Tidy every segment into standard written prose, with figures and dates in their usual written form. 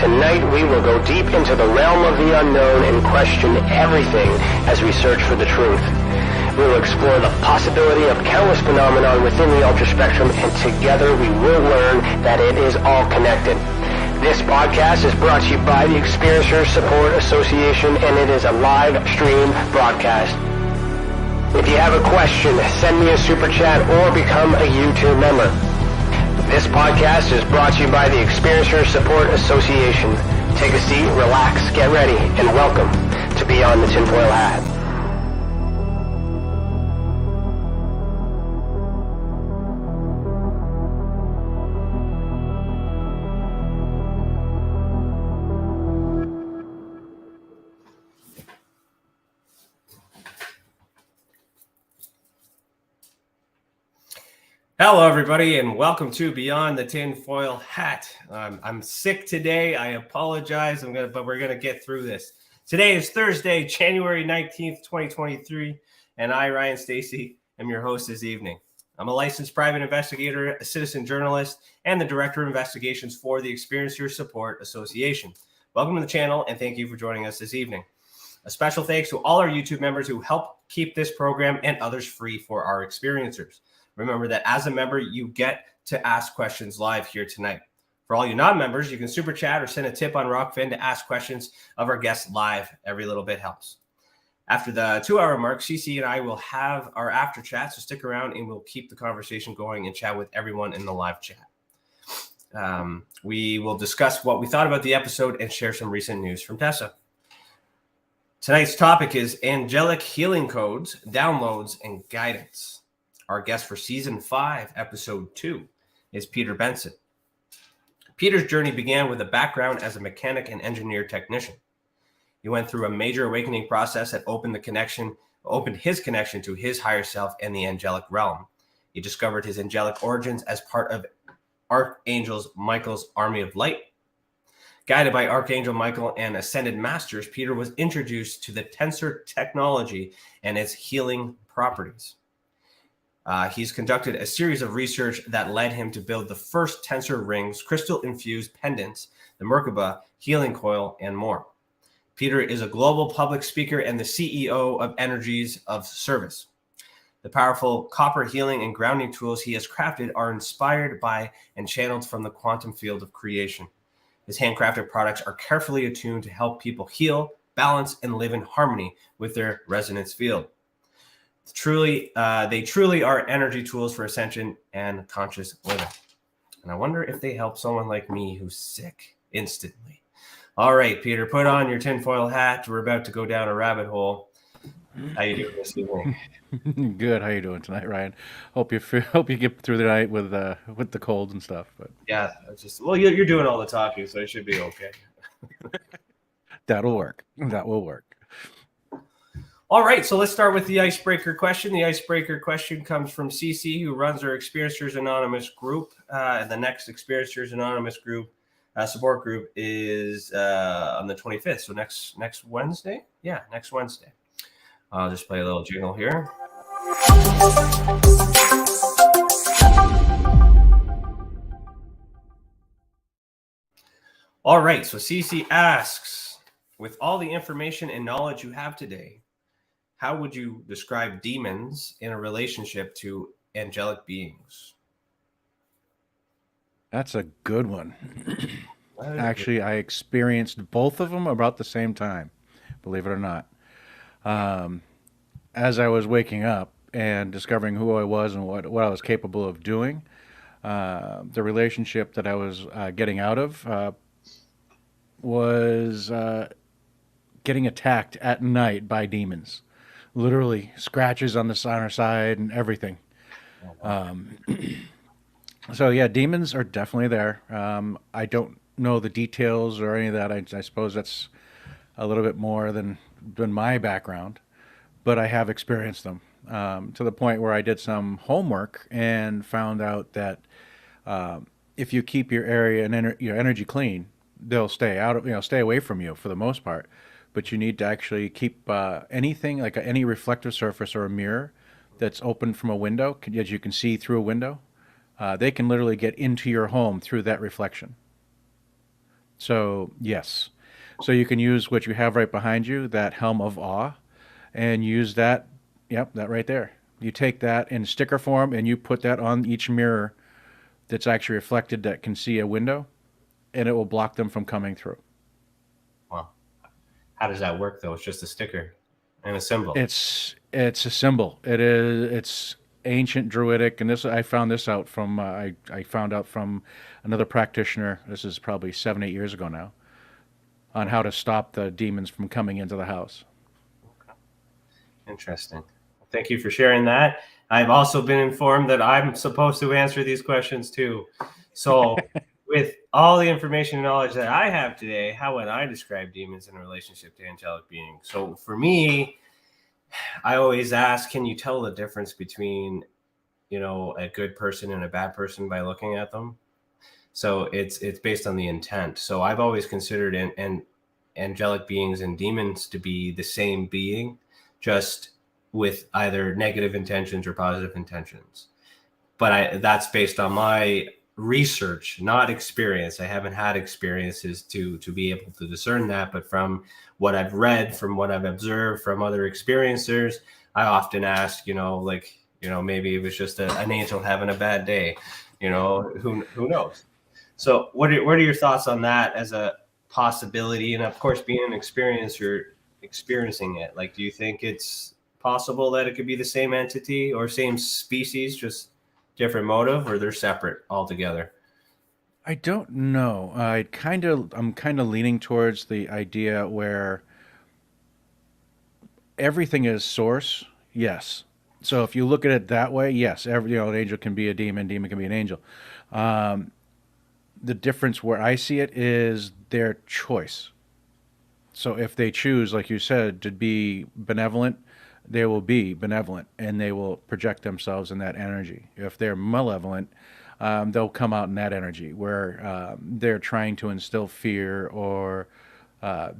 Tonight we will go deep into the realm of the unknown and question everything as we search for the truth. We will explore the possibility of countless phenomena within the ultra spectrum, and together we will learn that it is all connected. This podcast is brought to you by the Experiencer Support Association, and it is a live stream broadcast. If you have a question, send me a super chat or become a YouTube member. This podcast is brought to you by the Experiencer Support Association. Take a seat, relax, get ready, and welcome to Beyond the TinFoil Hat. Hello, everybody, and welcome to Beyond the TinFoil Hat. I'm sick today. I apologize, but we're going to get through this. Today is Thursday, January 19th, 2023, and I, Ryan Stacey, am your host this evening. I'm a licensed private investigator, a citizen journalist, and the Director of Investigations for the Experiencer Support Association. Welcome to the channel, and thank you for joining us this evening. A special thanks to all our YouTube members who help keep this program and others free for our experiencers. Remember that as a member, you get to ask questions live here tonight. For all you non-members, you can super chat or send a tip on Rockfin to ask questions of our guests live. Every little bit helps. After the 2-hour mark, CC and I will have our after chat, so stick around and we'll keep the conversation going and chat with everyone in the live chat. We will discuss what we thought about the episode and share some recent news from Tessa. Tonight's topic is angelic healing codes, downloads, and guidance. Our guest for Season 5, Episode 2, is Peter Benson. Peter's journey began with a background as a mechanic and engineer technician. He went through a major awakening process that opened his connection to his higher self and the angelic realm. He discovered his angelic origins as part of Archangel Michael's Army of Light. Guided by Archangel Michael and Ascended Masters, Peter was introduced to the Tensor technology and its healing properties. He's conducted a series of research that led him to build the first Tensor rings, crystal-infused pendants, the Merkabah healing coil, and more. Peter is a global public speaker and the CEO of Energies of Service. The powerful copper healing and grounding tools he has crafted are inspired by and channeled from the quantum field of creation. His handcrafted products are carefully attuned to help people heal, balance, and live in harmony with their resonance field. They truly are energy tools for ascension and conscious living. And I wonder if they help someone like me who's sick instantly. All right, Peter, put on your tinfoil hat. We're about to go down a rabbit hole. How you doing this evening? Good. How you doing tonight, Ryan? Hope you get through the night with the cold and stuff. But yeah, you're doing all the talking, so it should be okay. That'll work. That will work. All right, so let's start with the icebreaker question. The icebreaker question comes from CC, who runs our Experiencers Anonymous group. The next Experiencers Anonymous group support group is on the 25th, so next Wednesday? Yeah, next Wednesday. I'll just play a little jingle here. All right, so CC asks, with all the information and knowledge you have today, how would you describe demons in a relationship to angelic beings? That's a good one. Actually, I experienced both of them about the same time, believe it or not. As I was waking up and discovering who I was and what I was capable of doing, the relationship that I was getting out of was getting attacked at night by demons. Literally scratches on our side and everything. So yeah, demons are definitely there. I don't know the details or any of that. I suppose that's a little bit more than my background, but I have experienced them to the point where I did some homework and found out that if you keep your area and your energy clean, they'll stay away from you for the most part. But you need to actually keep anything like any reflective surface or a mirror that's open from a window, as you can see through a window. They can literally get into your home through that reflection. So yes, so you can use what you have right behind you, that helm of awe, and use that. Yep, that right there. You take that in sticker form and you put that on each mirror that's actually reflected that can see a window, and it will block them from coming through. Well, how does that work though? It's just a sticker and a symbol. It's a symbol. It's ancient druidic, and this I found this out from I found out from another practitioner. This is probably 7 8 years ago now, on how to stop the demons from coming into the house. Interesting. Well, thank you for sharing that. I've also been informed that I'm supposed to answer these questions too. So, with all the information and knowledge that I have today, how would I describe demons in relationship to angelic beings? So, for me, I always ask, can you tell the difference between, a good person and a bad person by looking at them? So it's based on the intent. So I've always considered and angelic beings and demons to be the same being, just with either negative intentions or positive intentions. But that's based on my research, not experience. I haven't had experiences to be able to discern that, but from what I've read, from what I've observed from other experiencers, I often ask, maybe it was just an angel having a bad day, who knows? So what are your thoughts on that as a possibility? And of course, being an experiencer, experiencing it, like, do you think it's possible that it could be the same entity or same species, just different motive, or they're separate altogether? I don't know. I'm kind of leaning towards the idea where everything is source. Yes. So if you look at it that way, yes, an angel can be a demon, demon can be an angel. Um, the difference where I see it is their choice. So if they choose, like you said, to be benevolent, they will be benevolent and they will project themselves in that energy. If they're malevolent, they'll come out in that energy where they're trying to instill fear, or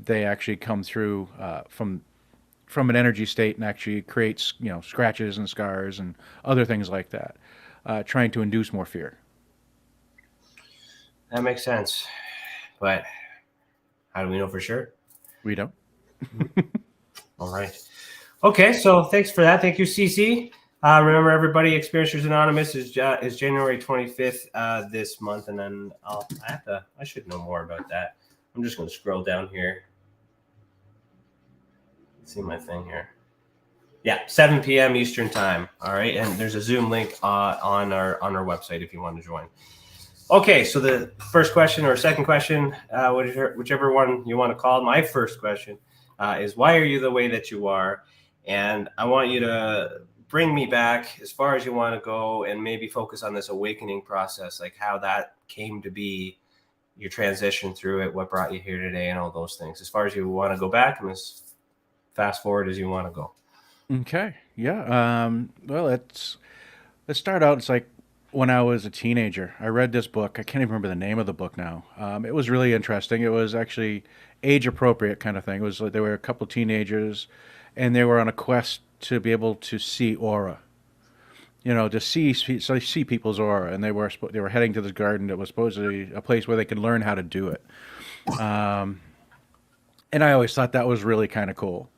they actually come through from an energy state and actually creates scratches and scars and other things like that, trying to induce more fear. That makes sense. But how do we know for sure? We don't. All right. Okay, so thanks for that. Thank you, CC. Remember, everybody, Experiencers Anonymous is January 25th this month, and then I should know more about that. I'm just going to scroll down here. Let's see my thing here. Yeah, 7 p.m. Eastern time. All right, and there's a Zoom link on our website if you want to join. Okay, so the first question or second question, whichever one you want to call. My first question is, why are you the way that you are? And I want you to bring me back as far as you want to go, and maybe focus on this awakening process, like how that came to be, your transition through it, what brought you here today, and all those things. As far as you want to go back, and as fast forward as you want to go. Okay. Yeah. Well, let's start out. It's like when I was a teenager, I read this book. I can't even remember the name of the book now. It was really interesting. It was actually age appropriate kind of thing. It was like there were a couple of teenagers, and they were on a quest to be able to see aura. To see people's aura, and they were heading to this garden that was supposedly a place where they could learn how to do it. Um, and I always thought that was really kind of cool.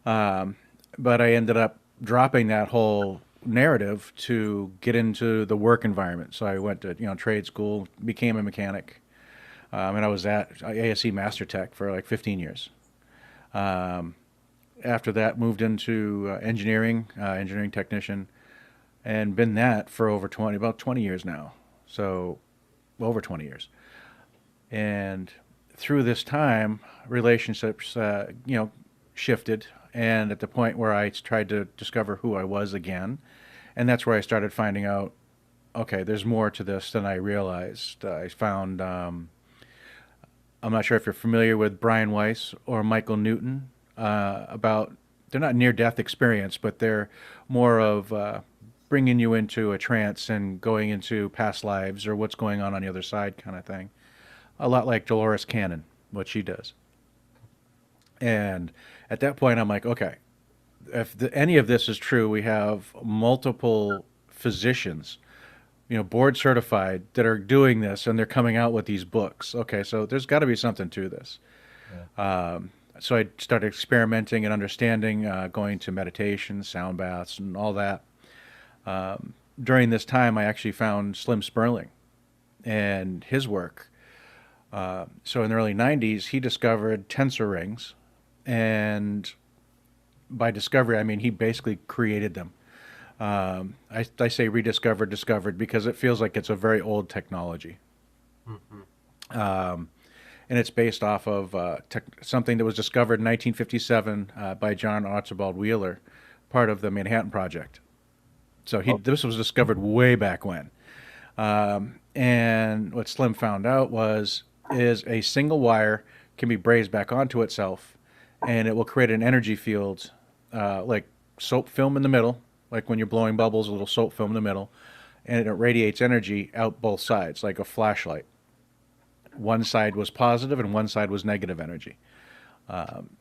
But I ended up dropping that whole narrative to get into the work environment. So I went to trade school, became a mechanic, and I was at ASE Master Tech for like 15 years. Um, After that, moved into engineering technician, and been that for about 20 years now. So over 20 years. And through this time, relationships, shifted, and at the point where I tried to discover who I was again, and that's where I started finding out, okay, there's more to this than I realized. I found, I'm not sure if you're familiar with Brian Weiss or Michael Newton, about, they're not near-death experience, but they're more of bringing you into a trance and going into past lives or what's going on the other side kind of thing. A lot like Dolores Cannon, what she does. And at that point, I'm like, okay, if any of this is true, we have multiple physicians board certified that are doing this, and they're coming out with these books. Okay, so there's got to be something to this. So I started experimenting and understanding, going to meditation, sound baths, and all that. During this time, I actually found Slim Sperling and his work. So in the early 90s, he discovered tensor rings. And by discovery, I mean he basically created them. I say rediscovered, discovered, because it feels like it's a very old technology. And it's based off of something that was discovered in 1957 by John Archibald Wheeler, part of the Manhattan Project. So this was discovered way back when. And what Slim found out is a single wire can be brazed back onto itself, and it will create an energy field, like soap film in the middle, like when you're blowing bubbles, a little soap film in the middle, and it radiates energy out both sides, like a flashlight. One side was positive and one side was negative energy.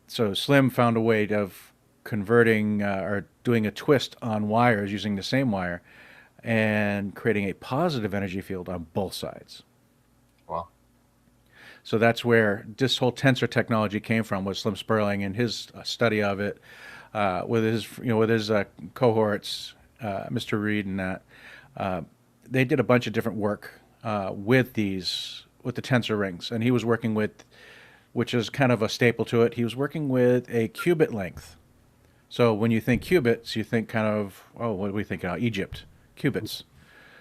So Slim found a way of converting or doing a twist on wires using the same wire and creating a positive energy field on both sides. Wow. So that's where this whole tensor technology came from, was Slim Sperling and his study of it with his cohorts, Mr. Reed and that. They did a bunch of different work with the tensor rings, and he was working with, which is kind of a staple to it, he was working with a cubit length. So when you think cubits, you think kind of, what do we think now? Egypt, cubits.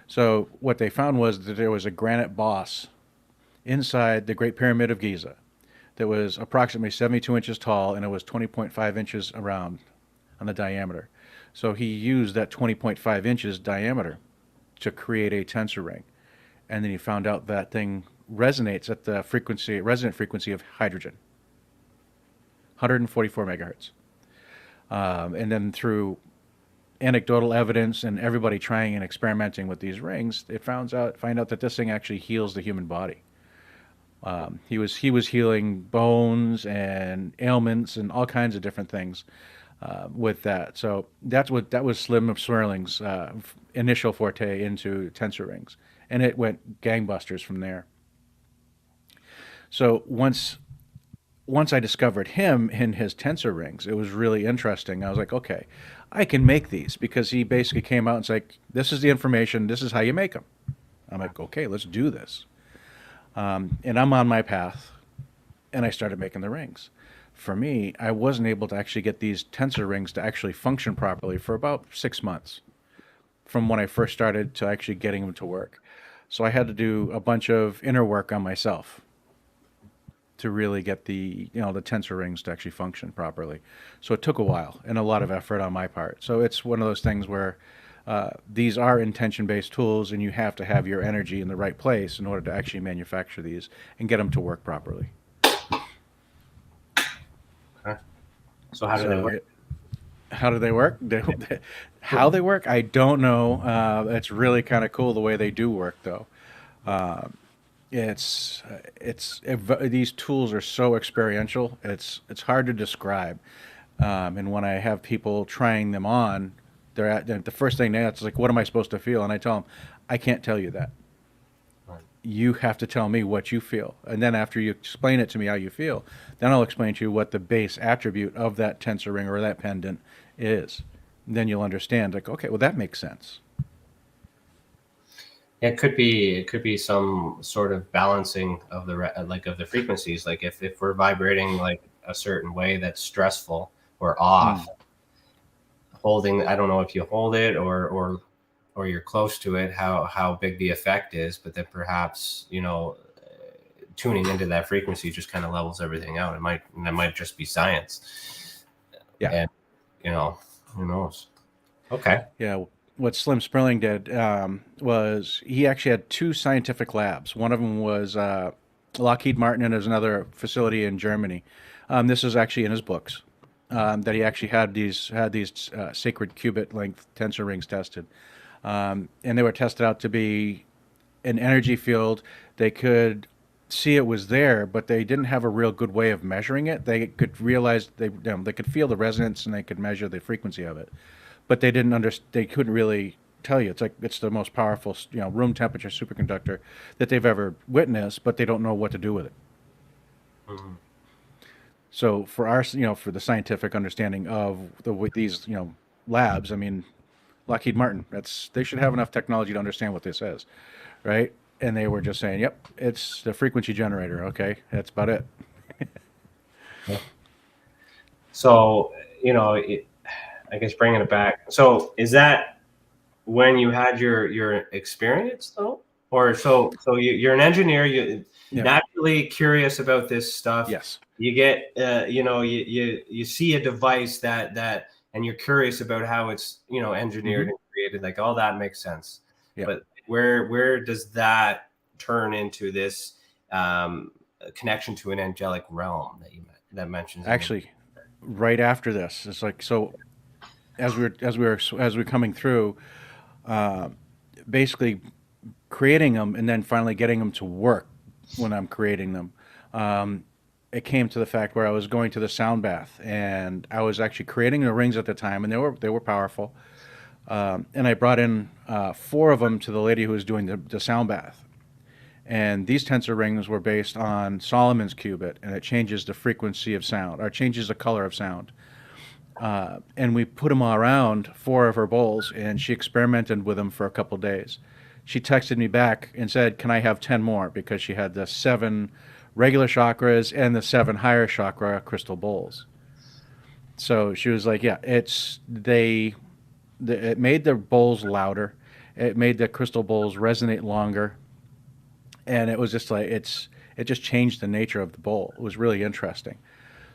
So what they found was that there was a granite boss inside the Great Pyramid of Giza that was approximately 72 inches tall, and it was 20.5 inches around on the diameter. So he used that 20.5 inches diameter to create a tensor ring. And then he found out that thing resonates at the resonant frequency of hydrogen, 144 megahertz. And then through anecdotal evidence and everybody trying and experimenting with these rings, they find out that this thing actually heals the human body. He was healing bones and ailments and all kinds of different things with that. So that was Slim Sperling's initial forte into tensor rings, and it went gangbusters from there. So once I discovered him in his tensor rings, it was really interesting. I was like, okay, I can make these, because he basically came out and said, like, this is the information, this is how you make them. I'm like, okay, let's do this. And I'm on my path, and I started making the rings. For me, I wasn't able to actually get these tensor rings to actually function properly for about 6 months from when I first started to actually getting them to work. So I had to do a bunch of inner work on myself to really get the tensor rings to actually function properly. So it took a while and a lot of effort on my part. So it's one of those things where these are intention-based tools, and you have to have your energy in the right place in order to actually manufacture these and get them to work properly. Okay. So how do they work? How do they work? How they work? I don't know. It's really kind of cool the way they do work, though. These tools are so experiential. It's hard to describe. And when I have people trying them on, the first thing they ask is like, "What am I supposed to feel?" And I tell them, "I can't tell you that. Right. You have to tell me what you feel, and then after you explain it to me how you feel, then I'll explain to you what the base attribute of that tensor ring or that pendant is. And then you'll understand. Like, okay, well that makes sense." It could be some sort of balancing of the frequencies. Like if we're vibrating like a certain way that's stressful or off, holding, I don't know if you hold it or you're close to it, how big the effect is, but then perhaps tuning into that frequency just kind of levels everything out. That might just be science. Yeah. And who knows? Okay. Yeah. What Slim Sperling did was he actually had 2 scientific labs. One of them was Lockheed Martin, and there's another facility in Germany. This is actually in his books, that he actually had these sacred cubit length tensor rings tested, and they were tested out to be an energy field. They could see it was there, but they didn't have a real good way of measuring it. They could realize they could feel the resonance, and they could measure the frequency of it. But they couldn't they couldn't really tell you, it's the most powerful, room temperature superconductor that they've ever witnessed, but they don't know what to do with it. Mhm. So for our, for the scientific understanding of these, labs, I mean, Lockheed Martin, they should have enough technology to understand what this is, right? And they were just saying, yep, it's the frequency generator. Okay, that's about it. So, I guess bringing it back. So is that when you had your experience though? Or you're an engineer, you Yeah. naturally curious about this stuff. Yes. You get, you see a device that, and you're curious about how it's, engineered and created, like all that makes sense. Yeah. But where does that turn into this connection to an angelic realm that mentions? Actually, right after this, it's like, so as we're coming through, basically creating them and then finally getting them to work when I'm creating them. It came to the fact where I was going to the sound bath and I was actually creating the rings at the time, and they were powerful. And I brought in 4 of them to the lady who was doing the sound bath. And these tensor rings were based on Solomon's qubit, and it changes the frequency of sound, or changes the color of sound. And we put them all around 4 of her bowls, and she experimented with them for a couple days. She texted me back and said, "Can I have 10 more?" Because she had the 7 regular chakras and the 7 higher chakra crystal bowls. So she was like, "Yeah, it made the bowls louder, it made the crystal bowls resonate longer, and it was just like it just changed the nature of the bowl. It was really interesting."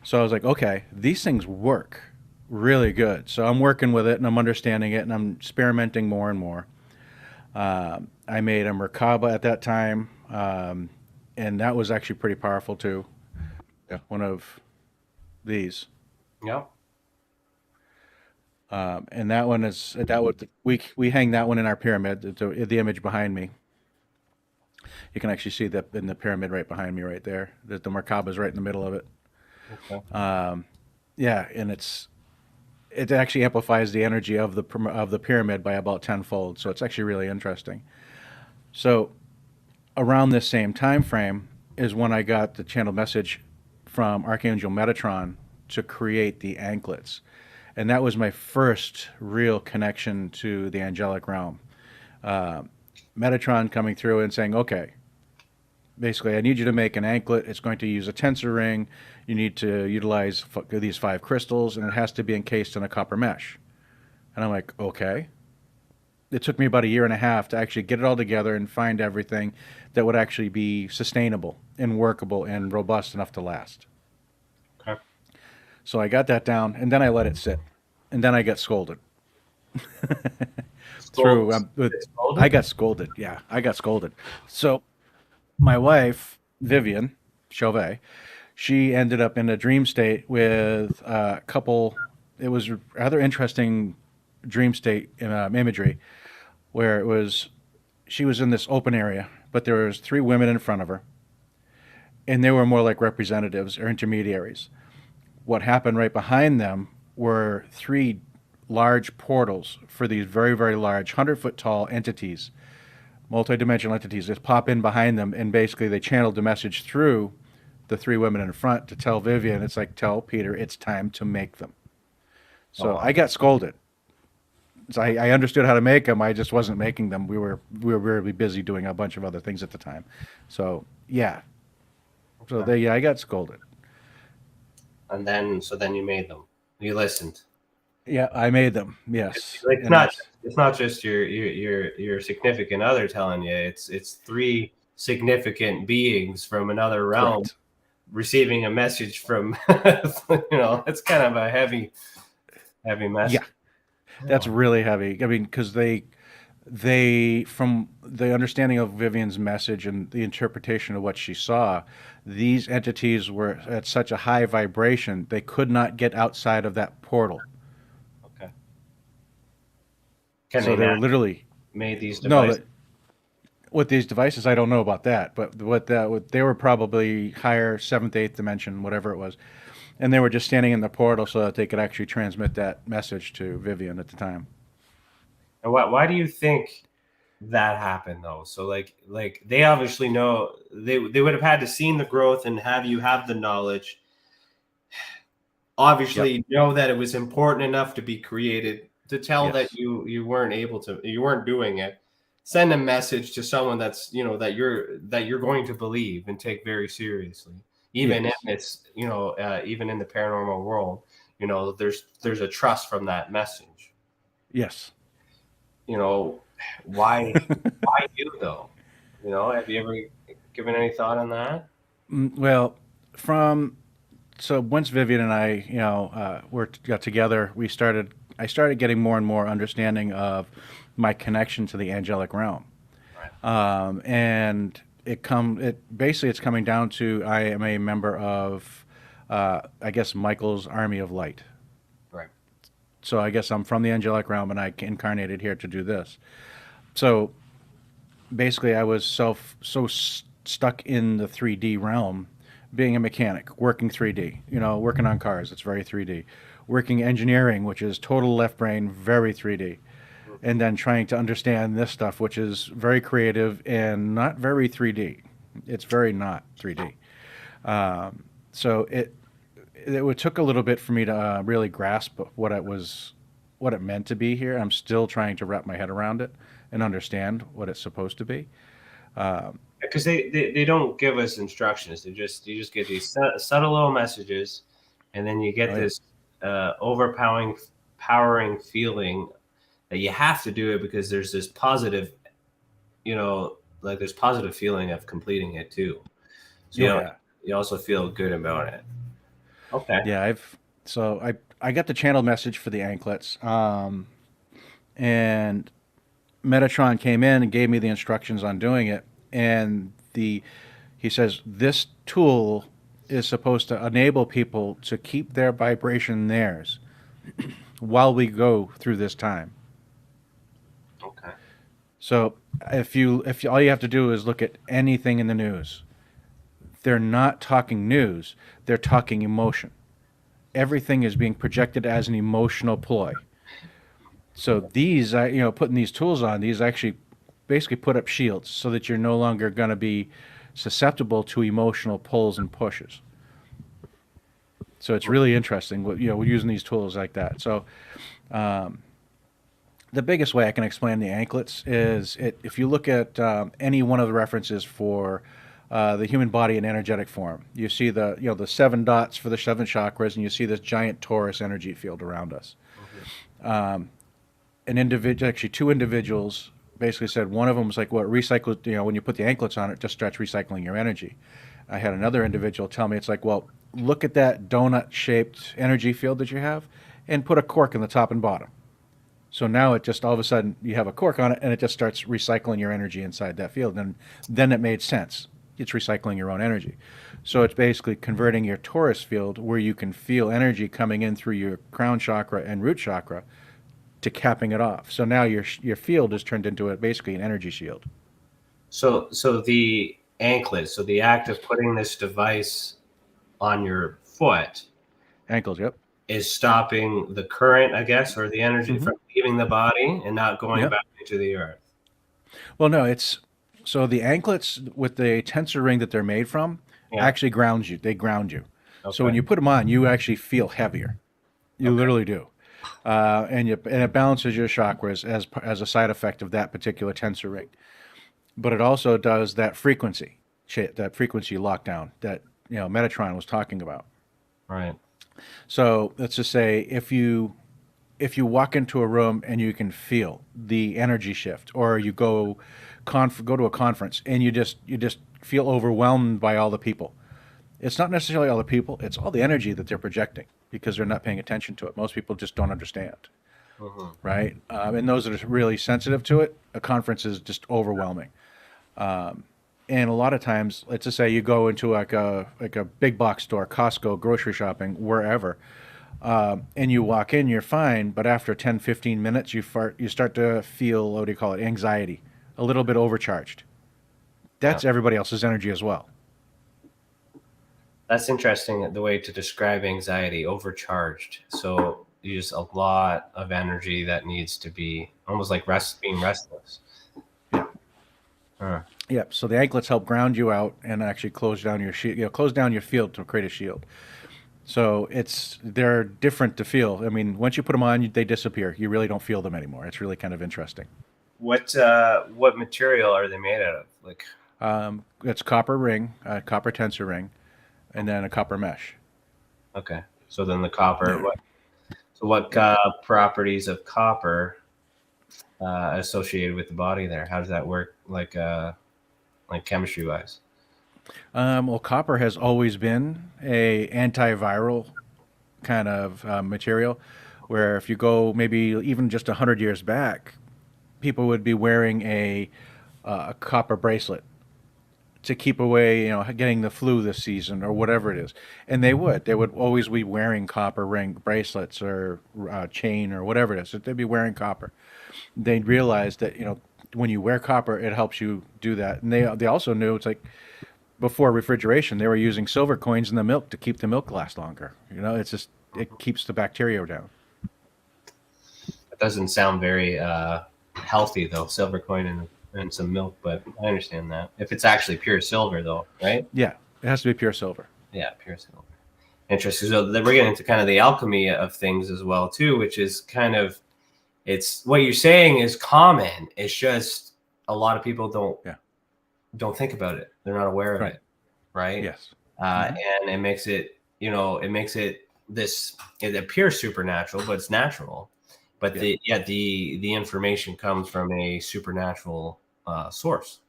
So I was like, "Okay, these things work really good." So I'm working with it and I'm understanding it and I'm experimenting more and more. I made a Merkabah at that time, and that was actually pretty powerful too. Yeah, one of these. Yeah. And that one is we hang that one in our pyramid. The image behind me. You can actually see that in the pyramid right behind me, right there. The Merkabah is right in the middle of it. Okay. Yeah, and it actually amplifies the energy of the pyramid by about tenfold. So it's actually really interesting. So around this same time frame is when I got the channel message from Archangel Metatron to create the anklets. And that was my first real connection to the angelic realm. Metatron coming through and saying, "Okay, basically, I need you to make an anklet. It's going to use a tensor ring. You need to utilize these 5 crystals, and it has to be encased in a copper mesh." And I'm like, "Okay." It took me about a year and a half to actually get it all together and find everything that would actually be sustainable and workable and robust enough to last. Okay. So I got that down, and then I let it sit, and then I got scolded. I got scolded. Yeah, I got scolded. So my wife, Vivian Chauvet, she ended up in a dream state with a couple. It was rather interesting dream state imagery, where she was in this open area, but there was 3 women in front of her, and they were more like representatives or intermediaries. What happened right behind them were 3 large portals for these very, very large 100-foot tall entities, multidimensional entities that pop in behind them, and basically they channeled the message through the 3 women in front to tell Vivian, it's like, "Tell Peter it's time to make them." So I got scolded. So I understood how to make them. I just wasn't making them. We were really busy doing a bunch of other things at the time. So yeah. So I got scolded. And then you made them. You listened. Yeah, I made them. Yes. It's not just your significant other telling you. It's 3 significant beings from another realm. Correct. Receiving a message from it's kind of a heavy message. Yeah. That's really heavy. I mean, because they from the understanding of Vivian's message and the interpretation of what she saw, these entities were at such a high vibration they could not get outside of that portal. Okay. So they were literally made these devices. No, with these devices, I don't know about that, but what they were probably higher 7th, 8th dimension, whatever it was, and they were just standing in the portal so that they could actually transmit that message to Vivian at the time. And why do you think that happened though? So like they obviously know they would have had to seen the growth and have you have the knowledge. Obviously, Yep. know that it was important enough to be created to tell that Yes. you weren't able to, you weren't doing it. Send a message to someone that's that you're going to believe and take very seriously, even in Yes. this even in the paranormal world. There's a trust from that message. Yes. You know why you though? Have you ever given any thought on that? Well, from so once Vivian and I, got together, I started getting more and more understanding of my connection to the angelic realm, Right. and it's coming down to I am a member of, I guess Michael's army of light. Right. So I guess I'm from the angelic realm, and I incarnated here to do this. So basically, I was stuck in the 3D realm, being a mechanic, working 3D, working on cars, it's very 3D, working engineering, which is total left brain, very 3D, and then trying to understand this stuff, which is very creative and not very 3D. It's very not 3D. So it took a little bit for me to really grasp what it meant to be here. I'm still trying to wrap my head around it and understand what it's supposed to be. Because they don't give us instructions. You just get these subtle little messages, and then you get this overpowering feeling that you have to do it because there's this positive, like this positive feeling of completing it too. So Yeah. you also feel good about it. Okay. Yeah, I got the channel message for the anklets, and Metatron came in and gave me the instructions on doing it, and he says this tool is supposed to enable people to keep their vibration theirs while we go through this time. Okay. So if all you have to do is look at anything in the news, they're not talking news, they're talking emotion. Everything is being projected as an emotional ploy. So these, putting these tools on, these actually basically put up shields so that you're no longer going to be susceptible to emotional pulls and pushes. So it's really interesting, we're using these tools like that. So the biggest way I can explain the anklets is if you look at any one of the references for the human body in energetic form, you see the 7 dots for the 7 chakras, and you see this giant torus energy field around us. An individual, actually 2 individuals, basically said one of them was like, "Well, recycle. When you put the anklets on, it just starts recycling your energy." I had another individual tell me it's like, "Well, look at that donut-shaped energy field that you have, and put a cork in the top and bottom." So now it just all of a sudden you have a cork on it, and it just starts recycling your energy inside that field. And then it made sense. It's recycling your own energy. So it's basically converting your torus field, where you can feel energy coming in through your crown chakra and root chakra, to capping it off. So now your field is turned into basically an energy shield. So the anklet, so the act of putting this device on your foot Ankles, yep. is stopping the current, I guess, or the energy from leaving the body and not going Yep. back into the earth. Well, no, so the anklets with the tensor ring that they're made from actually ground you. They ground you. Okay. So when you put them on, you actually feel heavier. You literally do. And it balances your chakras as a side effect of that particular tensor ring. But it also does that frequency lockdown that Metatron was talking about. Right. So let's just say if you walk into a room and you can feel the energy shift, or you go to a conference and you just feel overwhelmed by all the people. It's not necessarily all the people, it's all the energy that they're projecting, because they're not paying attention to it. Most people just don't understand. Right? And those that are really sensitive to it, a conference is just overwhelming. And a lot of times, let's just say you go into like a big box store, Costco, grocery shopping, wherever, and you walk in, you're fine, but after 10, 15 minutes, you start to feel, what do you call it, anxiety, a little bit overcharged. That's everybody else's energy as well. That's interesting, the way to describe anxiety, overcharged. So just a lot of energy that needs to be almost like being restless. Yeah. Huh. Yeah. So the anklets help ground you out and actually close down your shield. Close down your field to create a shield. So they're different to feel. I mean, once you put them on, they disappear. You really don't feel them anymore. It's really kind of interesting. What material are they made out of? Like, It's copper ring, copper tensor ring, and then a copper mesh. okay, so then the copper. What properties of copper associated with the body there? How does that work? Like chemistry wise? Well, copper has always been a antiviral kind of material, where if you go maybe even just 100 years back, people would be wearing a copper bracelet to keep away, getting the flu this season or whatever it is. And they would always be wearing copper ring bracelets or chain or whatever it is. So they'd be wearing copper. They realized that, when you wear copper, it helps you do that. And they also knew it's like before refrigeration, they were using silver coins in the milk to keep the milk last longer. It's just, it keeps the bacteria down. It doesn't sound very healthy though, silver coin and some milk, but I understand that. If it's actually pure silver though, right? Yeah, it has to be pure silver. Yeah, pure silver. Interesting. So then we're getting into kind of the alchemy of things as well too, which is kind of, it's what you're saying is common. It's just a lot of people don't think about it. They're not aware of it, right? Yes. And it makes it, it appears supernatural, but it's natural. But the information comes from a supernatural source.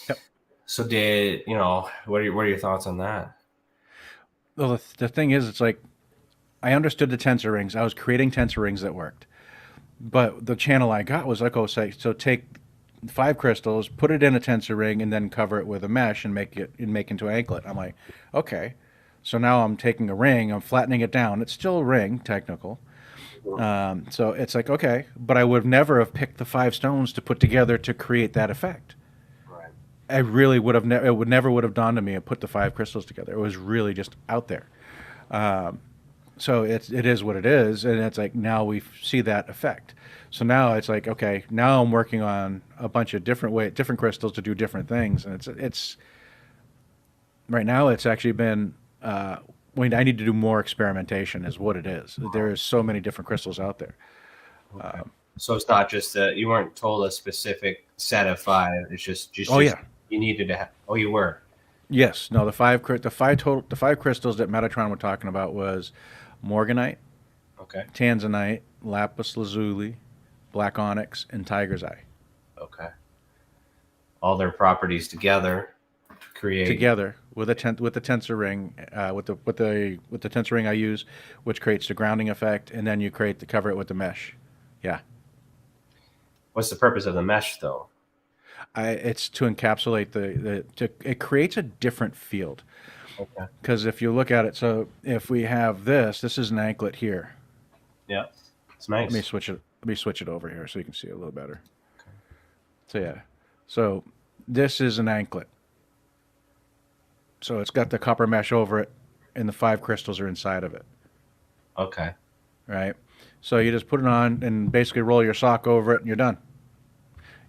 Yep. So what are your thoughts on that? Well, the thing is, it's like I understood the tensor rings. I was creating tensor rings that worked, but the channel I got was like, so take 5 crystals, put it in a tensor ring, and then cover it with a mesh and make into an anklet. I'm like, okay. So now I'm taking a ring, I'm flattening it down. It's still a ring, technical. So it's like, okay, but I would never have picked the 5 stones to put together to create that effect. Right. I really would have never would have dawned on me to put the 5 crystals together. It was really just out there. So it is what it is, and it's like now we see that effect. So now it's like, okay, now I'm working on a bunch of different crystals to do different things, and it's right now it's actually been. I need to do more experimentation, is what it is. There is so many different crystals out there. Okay. So it's not just you weren't told a specific set of 5. It's just you needed to have. Oh, you were. Yes. No. The five crystals that Metatron were talking about was morganite, okay, tanzanite, lapis lazuli, black onyx, and tiger's eye. Okay. All their properties together with the tensor ring, with the tensor ring I use, which creates the grounding effect, and then you cover it with the mesh. Yeah. What's the purpose of the mesh though? It's to encapsulate it creates a different field. Okay. Because if you look at it, so if we have this is an anklet here. Yeah. It's nice. Let me switch it over here so you can see it a little better. Okay. So yeah. So this is an anklet. So it's got the copper mesh over it, and the 5 crystals are inside of it. Okay. Right? So you just put it on and basically roll your sock over it, and you're done.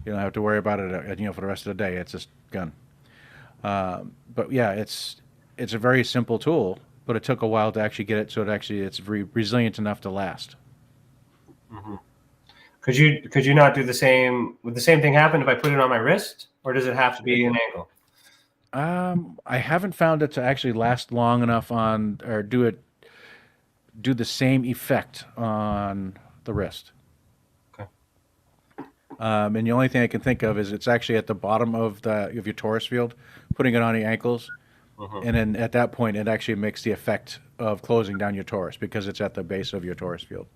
You don't have to worry about it, for the rest of the day. It's just gone. But yeah, it's a very simple tool, but it took a while to actually get it so it's resilient enough to last. Mm-hmm. Could you not do the same? Would the same thing happen if I put it on my wrist, or does it have to be an ankle? I haven't found it to actually last long enough or do the same effect on the wrist. Okay. And the only thing I can think of is it's actually at the bottom of your torus field, putting it on the ankles, and then at that point it actually makes the effect of closing down your torus because it's at the base of your torus field.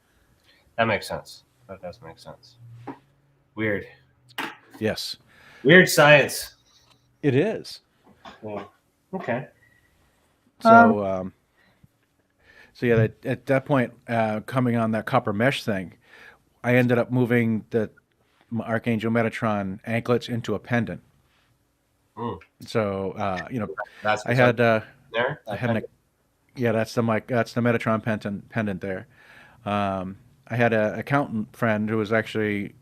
That makes sense. That does make sense. Weird. Yes. Weird science. It is. Yeah. Okay. So, yeah, at that point, coming on that copper mesh thing, I ended up moving the Archangel Metatron anklets into a pendant. Mm. So, that's I had there. that's the Metatron pendant there. I had an accountant friend who was actually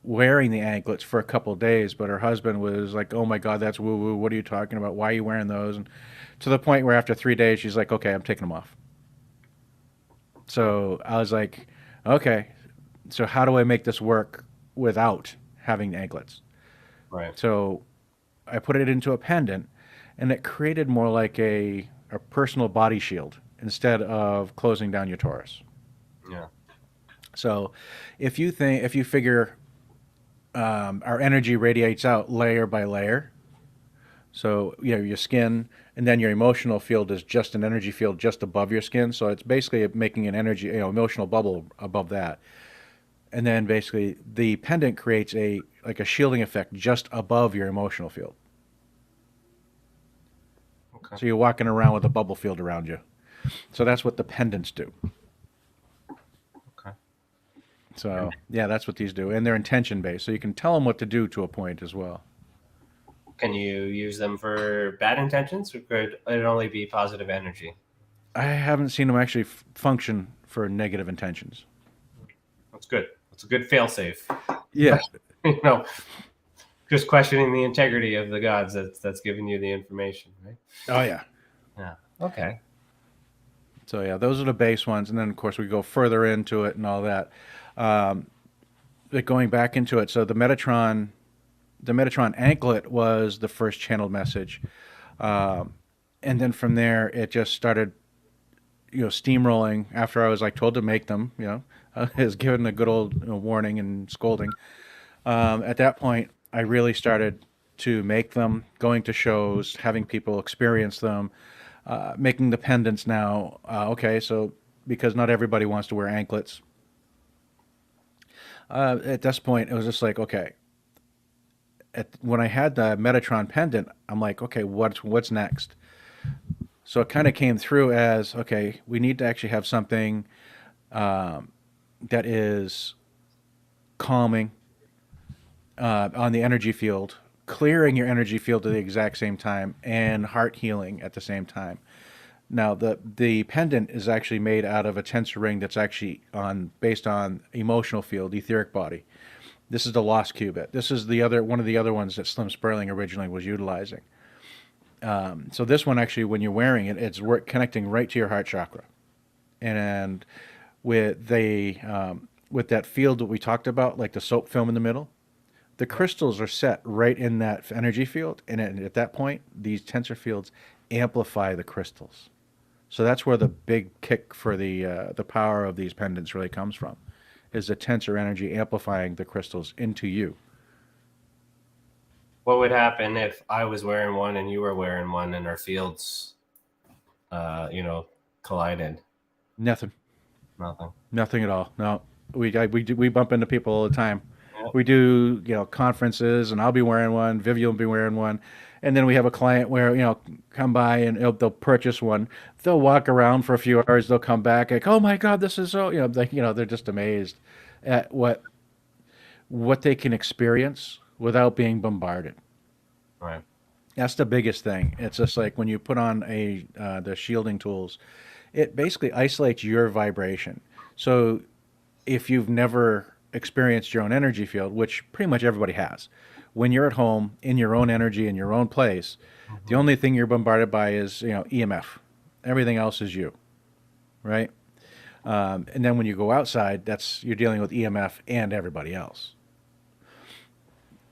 wearing the anklets for a couple of days, but her husband was like, "Oh my God, that's woo woo. What are you talking about? Why are you wearing those?" And to the point where after 3 days, she's like, "Okay, I'm taking them off." So I was like, "Okay, so how do I make this work without having the anklets?" Right. So I put it into a pendant, and it created more like a personal body shield instead of closing down your torus. Yeah. So if you figure our energy radiates out layer by layer. So your skin, and then your emotional field is just an energy field just above your skin. So it's basically making an energy, emotional bubble above that. And then basically the pendant creates a shielding effect just above your emotional field. Okay. So you're walking around with a bubble field around you. So that's what the pendants do. Okay. So yeah, that's what these do, and they're intention based. So you can tell them what to do to a point as well. Can you use them for bad intentions, or could it only be positive energy? I haven't seen them actually function for negative intentions. That's good. That's a good failsafe. Yeah, You know, just questioning the integrity of the gods that's giving you the information, right? oh yeah. Yeah. Okay. So yeah, those are the base ones, and then of course we go further into it and all that. Um, but going back into it, so the Metatron anklet was the first channeled message, um, and then from there it just started, steamrolling. After I was like told to make them, I was given a good old warning and scolding. At that point, I really started to make them, going to shows, having people experience them, making the pendants now. Okay, so because not everybody wants to wear anklets. At this point, it was just like, okay. When I had the Metatron pendant, I'm like, okay, what's next? So it kind of came through as, okay, we need to actually have something that is calming on the energy field, clearing your energy field at the exact same time, and heart healing at the same time. Now, the pendant is actually made out of a tensor ring that's actually based on emotional field, etheric body. This is the lost qubit. This is one of the other ones that Slim Sperling originally was utilizing. So this one actually, when you're wearing it, it's connecting right to your heart chakra, and with with that field that we talked about, like the soap film in the middle, the crystals are set right in that energy field, and at that point, these tensor fields amplify the crystals. So that's where the big kick for the power of these pendants really comes from, is the tensor energy amplifying the crystals into you. What would happen if I was wearing one and you were wearing one, and our fields, collided? Nothing. Nothing. Nothing at all. No, we bump into people all the time. Yep. We do conferences, and I'll be wearing one. Vivian will be wearing one, and then we have a client where come by and they'll purchase one. They'll walk around for a few hours. They'll come back like, oh my God, this is so they're just amazed at what they can experience without being bombarded. Right. That's the biggest thing. It's just like when you put on the shielding tools, it basically isolates your vibration. So if you've never experienced your own energy field, which pretty much everybody has, when you're at home in your own energy in your own place, the only thing you're bombarded by is EMF. Everything else is you, right? And then when you go outside, you're dealing with EMF and everybody else.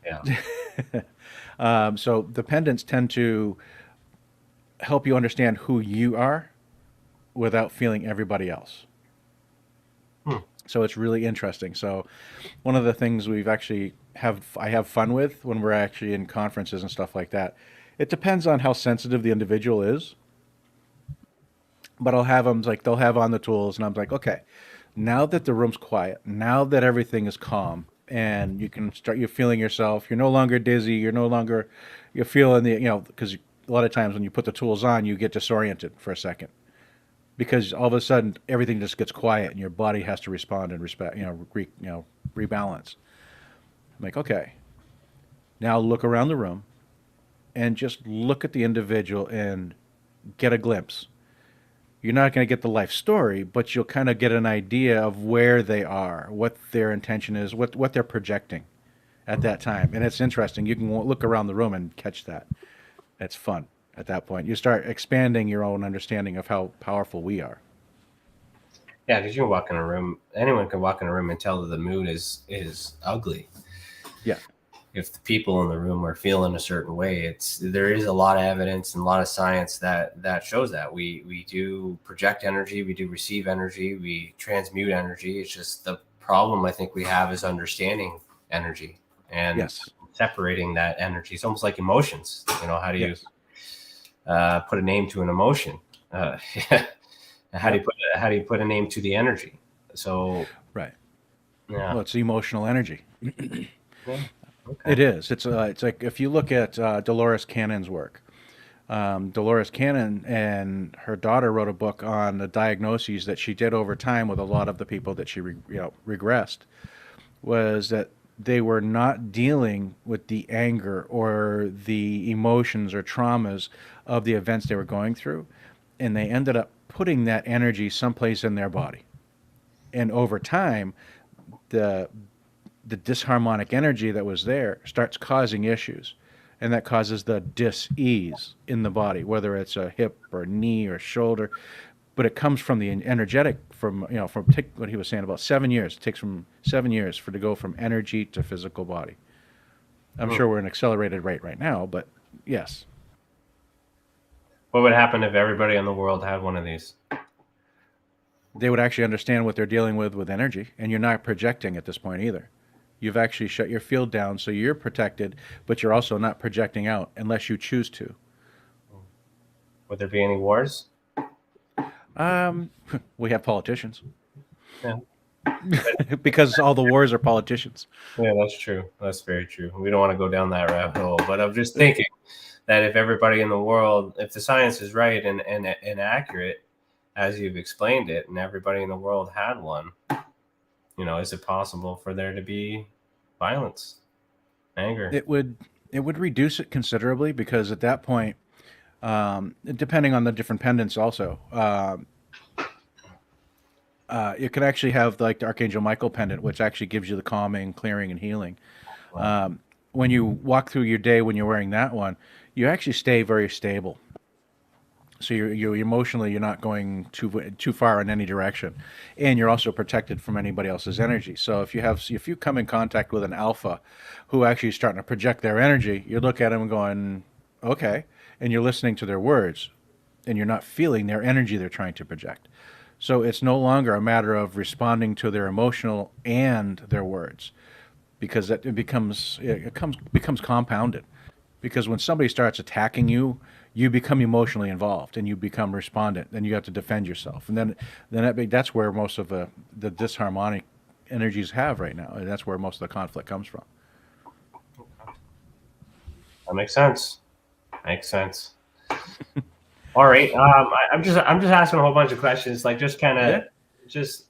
Yeah. So the pendants tend to help you understand who you are without feeling everybody else. So it's really interesting. So one of the things I have fun with when we're actually in conferences and stuff like that, it depends on how sensitive the individual is. But I'll have them they'll have on the tools, and I'm like, okay, now that the room's quiet, now that everything is calm, and you're feeling yourself, you're no longer dizzy, you're feeling because a lot of times when you put the tools on, you get disoriented for a second, because all of a sudden everything just gets quiet and your body has to respond and rebalance. I'm like, okay, now look around the room and just look at the individual and get a glimpse. You're not going to get the life story, but you'll kind of get an idea of where they are, what their intention is, what they're projecting at that time. And it's interesting. You can look around the room and catch that. It's fun at that point. You start expanding your own understanding of how powerful we are. Yeah, because you can walk in a room. Anyone can walk in a room and tell that the mood is ugly. Yeah. If the people in the room are feeling a certain way, there is a lot of evidence and a lot of science that shows that we do project energy, we do receive energy, we transmute energy. It's just the problem I think we have is understanding energy and separating that energy. It's almost like emotions. You know, how do you put a name to an emotion? How do you put a name to the energy? So right. Yeah. Well, it's emotional energy. Yeah. Okay. It is. It's like if you look at Dolores Cannon's work. Dolores Cannon and her daughter wrote a book on the diagnoses that she did over time with a lot of the people that she regressed. Was that they were not dealing with the anger or the emotions or traumas of the events they were going through, and they ended up putting that energy someplace in their body. And over time, the disharmonic energy that was there starts causing issues, and that causes the dis-ease in the body, whether it's a hip or knee or shoulder. But it comes from the energetic, from what he was saying about 7 years. It takes from 7 years to go from energy to physical body. I'm sure we're in accelerated rate right now, but yes. What would happen if everybody in the world had one of these? They would actually understand what they're dealing with energy, and you're not projecting at this point either. You've actually shut your field down, so you're protected, but you're also not projecting out unless you choose to. Would there be any wars? We have politicians. Yeah. Because all the wars are politicians. Yeah, that's true. That's very true. We don't want to go down that rabbit hole, but I'm just thinking that if everybody in the world, if the science is right and accurate, as you've explained it, and everybody in the world had one, is it possible for there to be violence, anger? It would reduce it considerably, because at that point, depending on the different pendants also, you can actually have like the Archangel Michael pendant, which actually gives you the calming, clearing, and healing. Wow. When you walk through your day when you're wearing that one, you actually stay very stable. So you're emotionally, you're not going too far in any direction, and you're also protected from anybody else's energy. So if you come in contact with an alpha who actually is starting to project their energy, you look at them and going, okay, and you're listening to their words, and you're not feeling their energy they're trying to project. So it's no longer a matter of responding to their emotional and their words, because it becomes compounded. Because when somebody starts attacking you, you become emotionally involved and you become respondent. Then you have to defend yourself, and that's where most of the disharmonic energies have right now, and that's where most of the conflict comes from. That makes sense. All right. I'm just asking a whole bunch of questions, like just kind of just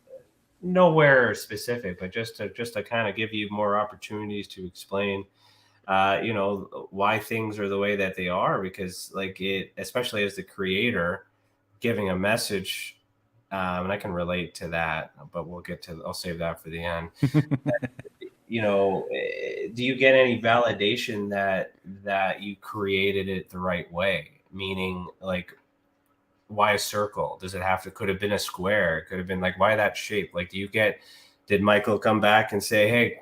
nowhere specific, but just to kind of give you more opportunities to explain, why things are the way that they are, because like especially as the creator giving a message, and I can relate to that, but I'll save that for the end. Do you get any validation that you created it the right way? Meaning, like, why a circle? Could have been a square? It could have been like, why that shape? Like, did Michael come back and say, hey,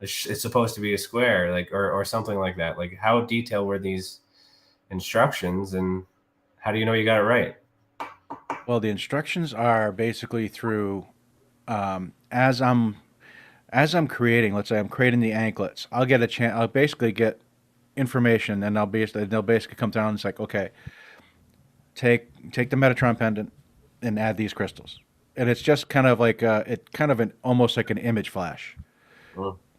it's supposed to be a square, like, or something like that? Like, how detailed were these instructions, and how do you know you got it right? Well, the instructions are basically through, as I'm creating, let's say I'm creating the anklets, I'll get a chance, I'll basically get information, and they'll basically come down and it's like, okay, take the Metatron pendant and add these crystals. And it's just kind of like almost like an image flash.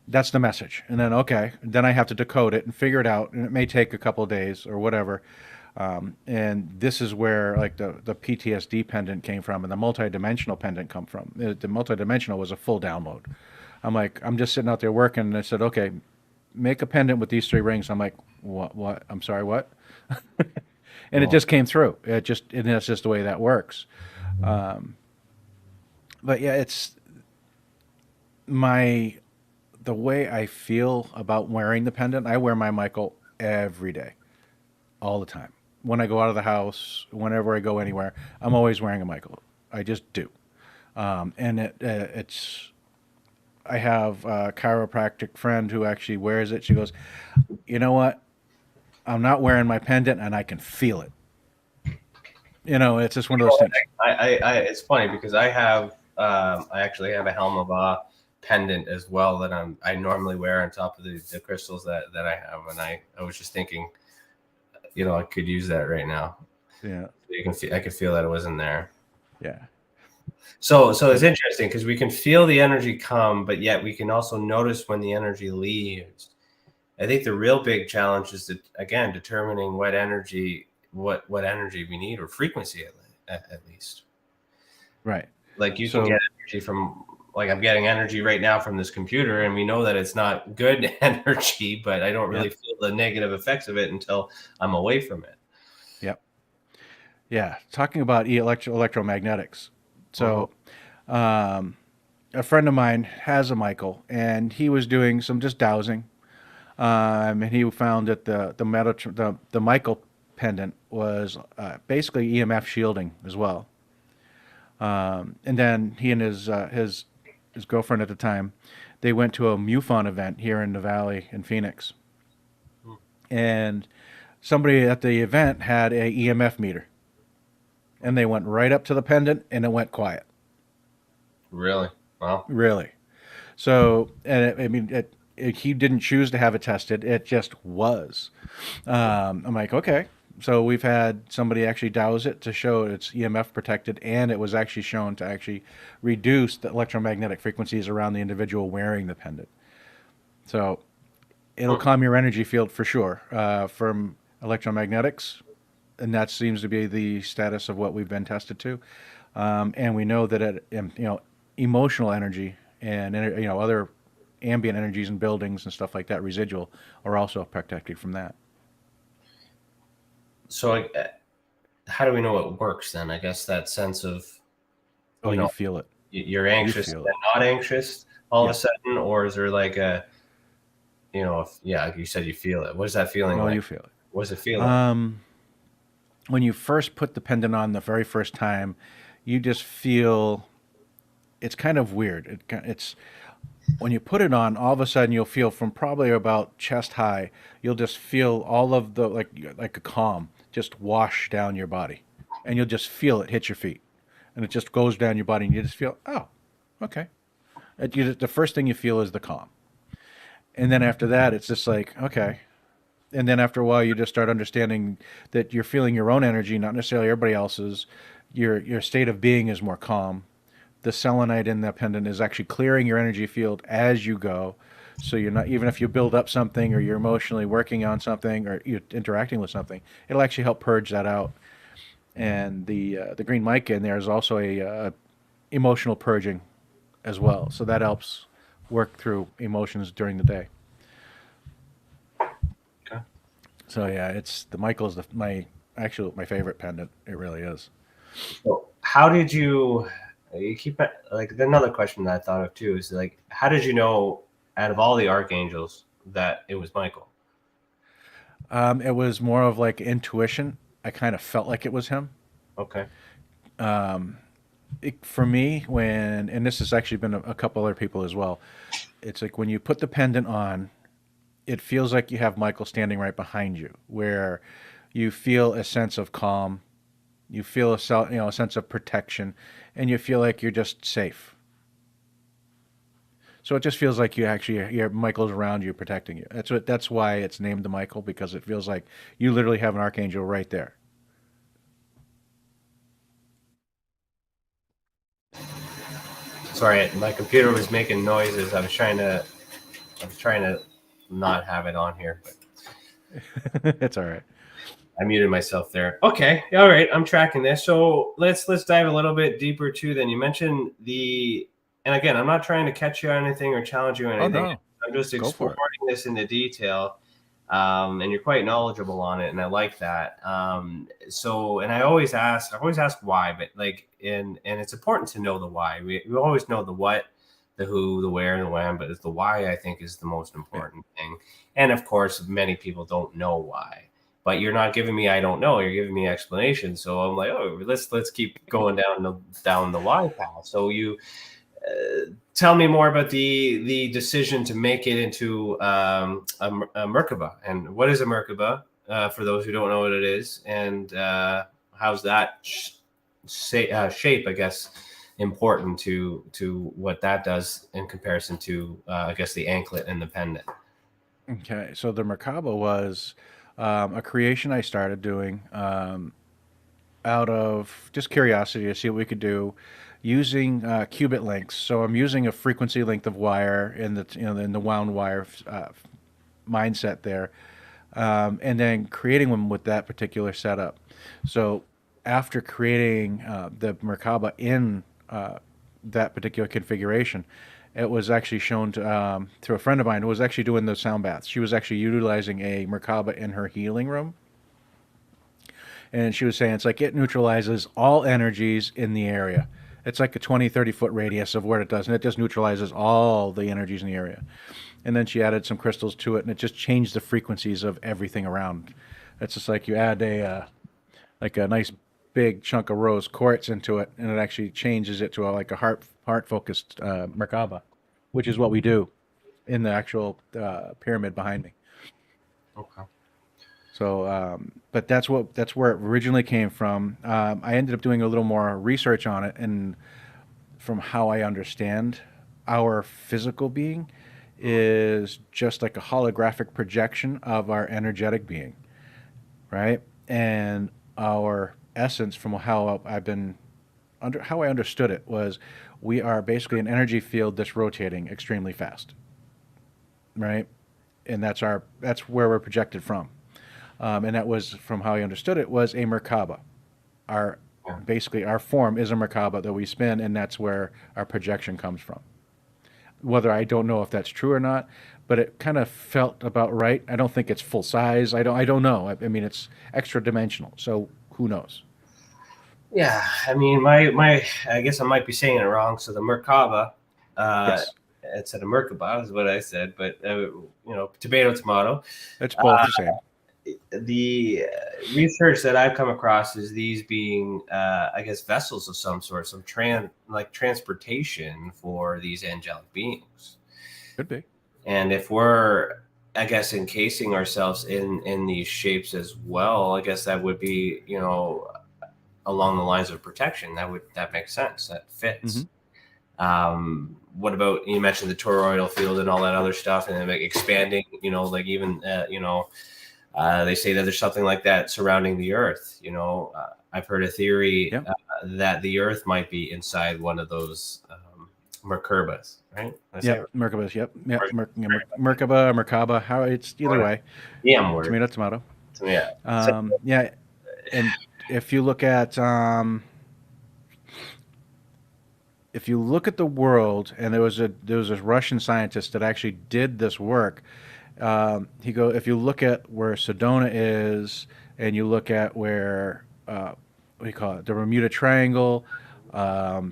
That's the message. And then, okay, then I have to decode it and figure it out, and it may take a couple of days or whatever. And this is where like the PTSD pendant came from, and the multidimensional pendant come from. The multidimensional was a full download. I'm just sitting out there working, and I said, okay, make a pendant with these 3 rings. I'm like, what? I'm sorry, what? and it just came through. And that's just the way that works. But yeah, it's the way I feel about wearing the pendant. I wear my Michael every day, all the time. When I go out of the house, whenever I go anywhere, I'm always wearing a Michael. I just do. And it's. I have a chiropractic friend who actually wears it. She goes, "You know what? I'm not wearing my pendant, and I can feel it." It's just one of those things. It's funny because I actually have a Helmabah pendant as well that I normally wear on top of the crystals that I have, and I was just thinking, I could use that right now. Yeah, I could feel that it wasn't there. Yeah. So it's interesting because we can feel the energy come, but yet we can also notice when the energy leaves. I think the real big challenge is again determining what energy we need, or frequency at least. Right. Like you can get energy from, like I'm getting energy right now from this computer, and we know that it's not good energy, but I don't really feel the negative effects of it until I'm away from it. Yep. Yeah. Talking about electromagnetics. So, a friend of mine has a Michael, and he was doing some just dowsing, and he found that the Michael pendant was basically EMF shielding as well. And then he and his girlfriend at the time, they went to a MUFON event here in the Valley in Phoenix, and somebody at the event had a EMF meter, and they went right up to the pendant, and it went quiet. Really? Wow. Really. So, and he didn't choose to have it tested. It just was. I'm like, okay. So we've had somebody actually douse it to show it's EMF protected, and it was actually shown to actually reduce the electromagnetic frequencies around the individual wearing the pendant. So it'll calm your energy field for sure from electromagnetics, and that seems to be the status of what we've been tested to. And we know that emotional energy and other ambient energies in buildings and stuff like that, residual, are also protected from that. So how do we know it works then? I guess that sense of, you feel it. You're anxious and not anxious all of a sudden, or is there like a, like you said, you feel it. What is that feeling like? You feel it. What does it feel like? When you first put the pendant on the very first time, you just feel, it's kind of weird. It's when you put it on, all of a sudden you'll feel from probably about chest high, you'll just feel all of the, like a calm just wash down your body, and you'll just feel it hit your feet, and it just goes down your body, and you just feel, oh, okay. The first thing you feel is the calm. And then after that, it's just like, okay. And then after a while, you just start understanding that you're feeling your own energy, not necessarily everybody else's. Your state of being is more calm. The selenite in the pendant is actually clearing your energy field as you go. So you're not, even if you build up something, or you're emotionally working on something, or you're interacting with something, it'll actually help purge that out. And the green mica in there is also a emotional purging as well. So that helps work through emotions during the day. Okay. So yeah, it's the Michael's my favorite pendant. It really is. So how did you keep it? Like, another question that I thought of too is, like, how did you know out of all the archangels that it was Michael? It was more of like intuition. I kind of felt like it was him. Okay. For me, and this has actually been a couple other people as well, it's like when you put the pendant on, it feels like you have Michael standing right behind you, where you feel a sense of calm, you feel a sense of protection, and you feel like you're just safe. So it just feels like your Michael's around you, protecting you. That's why it's named the Michael, because it feels like you literally have an archangel right there. Sorry, my computer was making noises. I was trying to not have it on here, but It's all right. I muted myself there. Okay, all right, I'm tracking this. So let's dive a little bit deeper too. Then you mentioned and again, I'm not trying to catch you on anything or challenge you on anything. Oh, no. I'm just exploring this into detail. and you're quite knowledgeable on it, and I like that. And I always ask why, but like, and it's important to know the why. We always know the what, the who, the where, and the when, but it's the why I think is the most important thing. And of course, many people don't know why. But you're not giving me I don't know. You're giving me explanation. So I'm like, oh, let's keep going down the why path. So you tell me more about the decision to make it into a Merkabah, and what is a Merkabah for those who don't know what it is, and how's that shape, I guess, important to what that does in comparison to I guess the anklet and the pendant. Okay, so the Merkabah was a creation I started doing out of just curiosity to see what we could do using qubit lengths. So I'm using a frequency length of wire in the wound wire mindset there, and then creating them with that particular setup. So after creating the Merkabah in that particular configuration, it was actually shown to a friend of mine who was actually doing those sound baths. She was actually utilizing a Merkabah in her healing room. And she was saying it's like it neutralizes all energies in the area. It's like a 20, 30-foot radius of where it does, and it just neutralizes all the energies in the area. And then she added some crystals to it, and it just changed the frequencies of everything around. It's just like you add a nice big chunk of rose quartz into it, and it actually changes it to like a heart-focused Merkabah, which is what we do in the actual pyramid behind me. Okay. So, but that's where it originally came from. I ended up doing a little more research on it, and from how I understand our physical being is just like a holographic projection of our energetic being, right? And our essence, from how I understood it, was we are basically an energy field that's rotating extremely fast, right? And that's where we're projected from. And that was, from how I understood it, was a Merkabah. Basically, our form is a Merkabah that we spin, and that's where our projection comes from. Whether I don't know if that's true or not, but it kind of felt about right. I don't think it's full size. I don't know. I mean, it's extra dimensional, so who knows? Yeah, I mean, my I guess I might be saying it wrong. So the Merkabah, Yes, instead of Merkabah is what I said, but tomato, tomato. it's both the same. The research that I've come across is these being, I guess, vessels of some sort, some transportation for these angelic beings. Could be. And if we're, I guess, encasing ourselves in these shapes as well, I guess that would be, along the lines of protection. That makes sense. That fits. Mm-hmm. What about, you mentioned the toroidal field and all that other stuff, and then like expanding, like even, they say that there's something like that surrounding the Earth. I've heard a theory that the Earth might be inside one of those Merkabahs, right? Yeah, Merkabahs. Yep. Merkabah, Merkabah. How it's either way. Yeah, tomato, tomato. Yeah. Yeah, and if you look at the world, and there was this Russian scientist that actually did this work. If you look at where Sedona is, and you look at where what do you call it, the Bermuda Triangle, the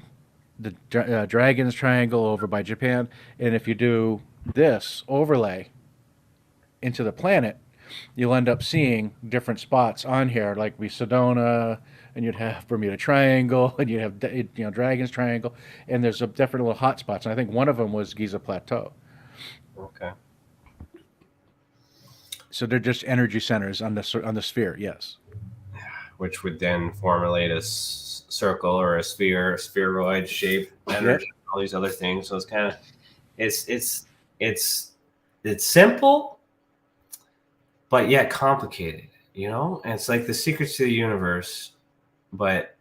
Dragon's Triangle over by Japan, and if you do this overlay into the planet, you'll end up seeing different spots on here, like Sedona, and you'd have Bermuda Triangle, and you'd have Dragon's Triangle, and there's different little hot spots, and I think one of them was Giza Plateau. Okay. So they're just energy centers on the sphere, yes. Which would then formulate a circle or a sphere, a spheroid shape, energy, all these other things. So it's kind of, it's simple, but yet complicated, And it's like the secrets to the universe, but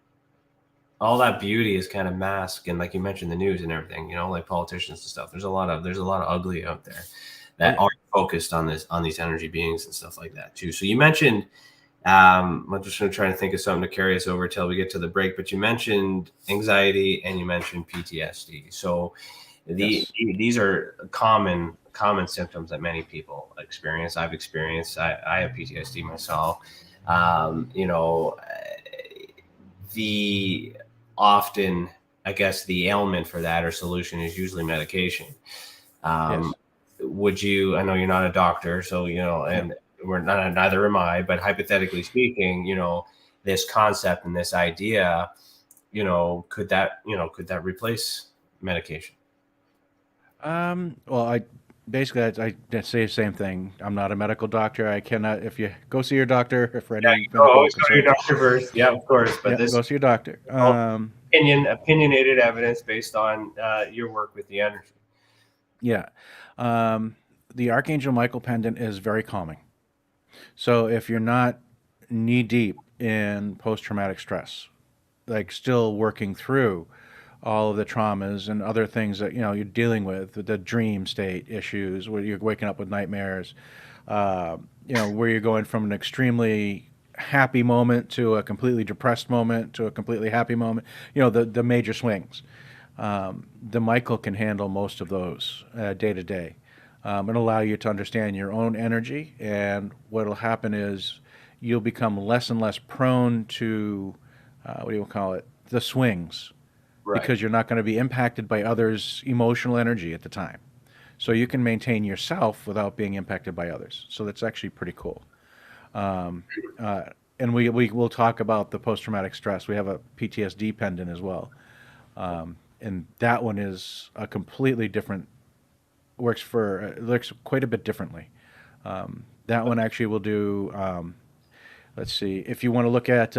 all that beauty is kind of masked, and like you mentioned, the news and everything, like politicians and stuff. There's a lot of ugly out there that are focused on these energy beings and stuff like that too. So you mentioned, I'm just going to try to think of something to carry us over till we get to the break, but you mentioned anxiety and you mentioned PTSD. So these are common common symptoms that many people experience. I've experienced. I have PTSD myself. You know, the often, I guess, the ailment for that or solution is usually medication. Yes. Would you? I know you're not a doctor, so you know, and we're not. Neither am I. But hypothetically speaking, you know, this concept and this idea, you know, could that replace medication? Well, I say the same thing. I'm not a medical doctor. I cannot. If you go see your doctor for Yeah, any you medical always go to your concerns, doctor first. Yeah, of course. But yeah, this go see your doctor. opinionated evidence based on your work with the energy. Yeah, um, the Archangel Michael pendant is very calming. So if you're not knee deep in post traumatic stress, like still working through all of the traumas and other things that you're dealing with, the dream state issues where you're waking up with nightmares, where you're going from an extremely happy moment to a completely depressed moment to a completely happy moment, the major swings. The Michael can handle most of those day to day, and allow you to understand your own energy. And what will happen is you'll become less and less prone to what do you call it, the swings, Right. because you're not going to be impacted by others' emotional energy at the time. So you can maintain yourself without being impacted by others. So that's actually pretty cool. Um, and we will talk about the post traumatic stress. We have a PTSD pendant as well. And that one is a completely different, works quite a bit differently. That one actually will do, let's see, if you want to look at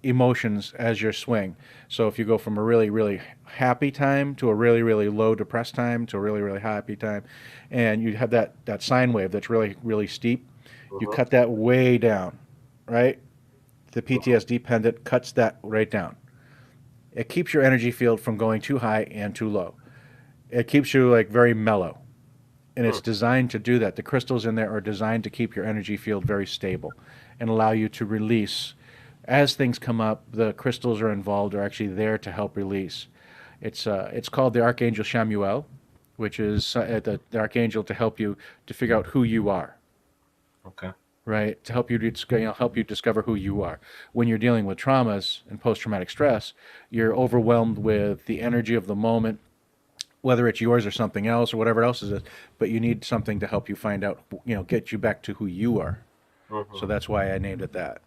emotions as your swing. So if you go from a really, really happy time to a really, really low depressed time to a really, really happy time, and you have that sine wave that's really, really steep, you Mhm. cut that way down, right? The PTSD pendant cuts that right down. It keeps your energy field from going too high and too low. It keeps you like very mellow. And Hmm. it's designed to do that. The crystals in there are designed to keep your energy field very stable and allow you to release. As things come up, the crystals are involved, are actually there to help release. It's called the Archangel Shamuel, which is the archangel to help you to figure out who you are, Okay. right? To help you, help you discover who you are. When you're dealing with traumas and post-traumatic stress, you're overwhelmed with the energy of the moment, whether it's yours or something else or whatever else is it, but you need something to help you find out, get you back to who you are. So Hmm. that's why I named it that.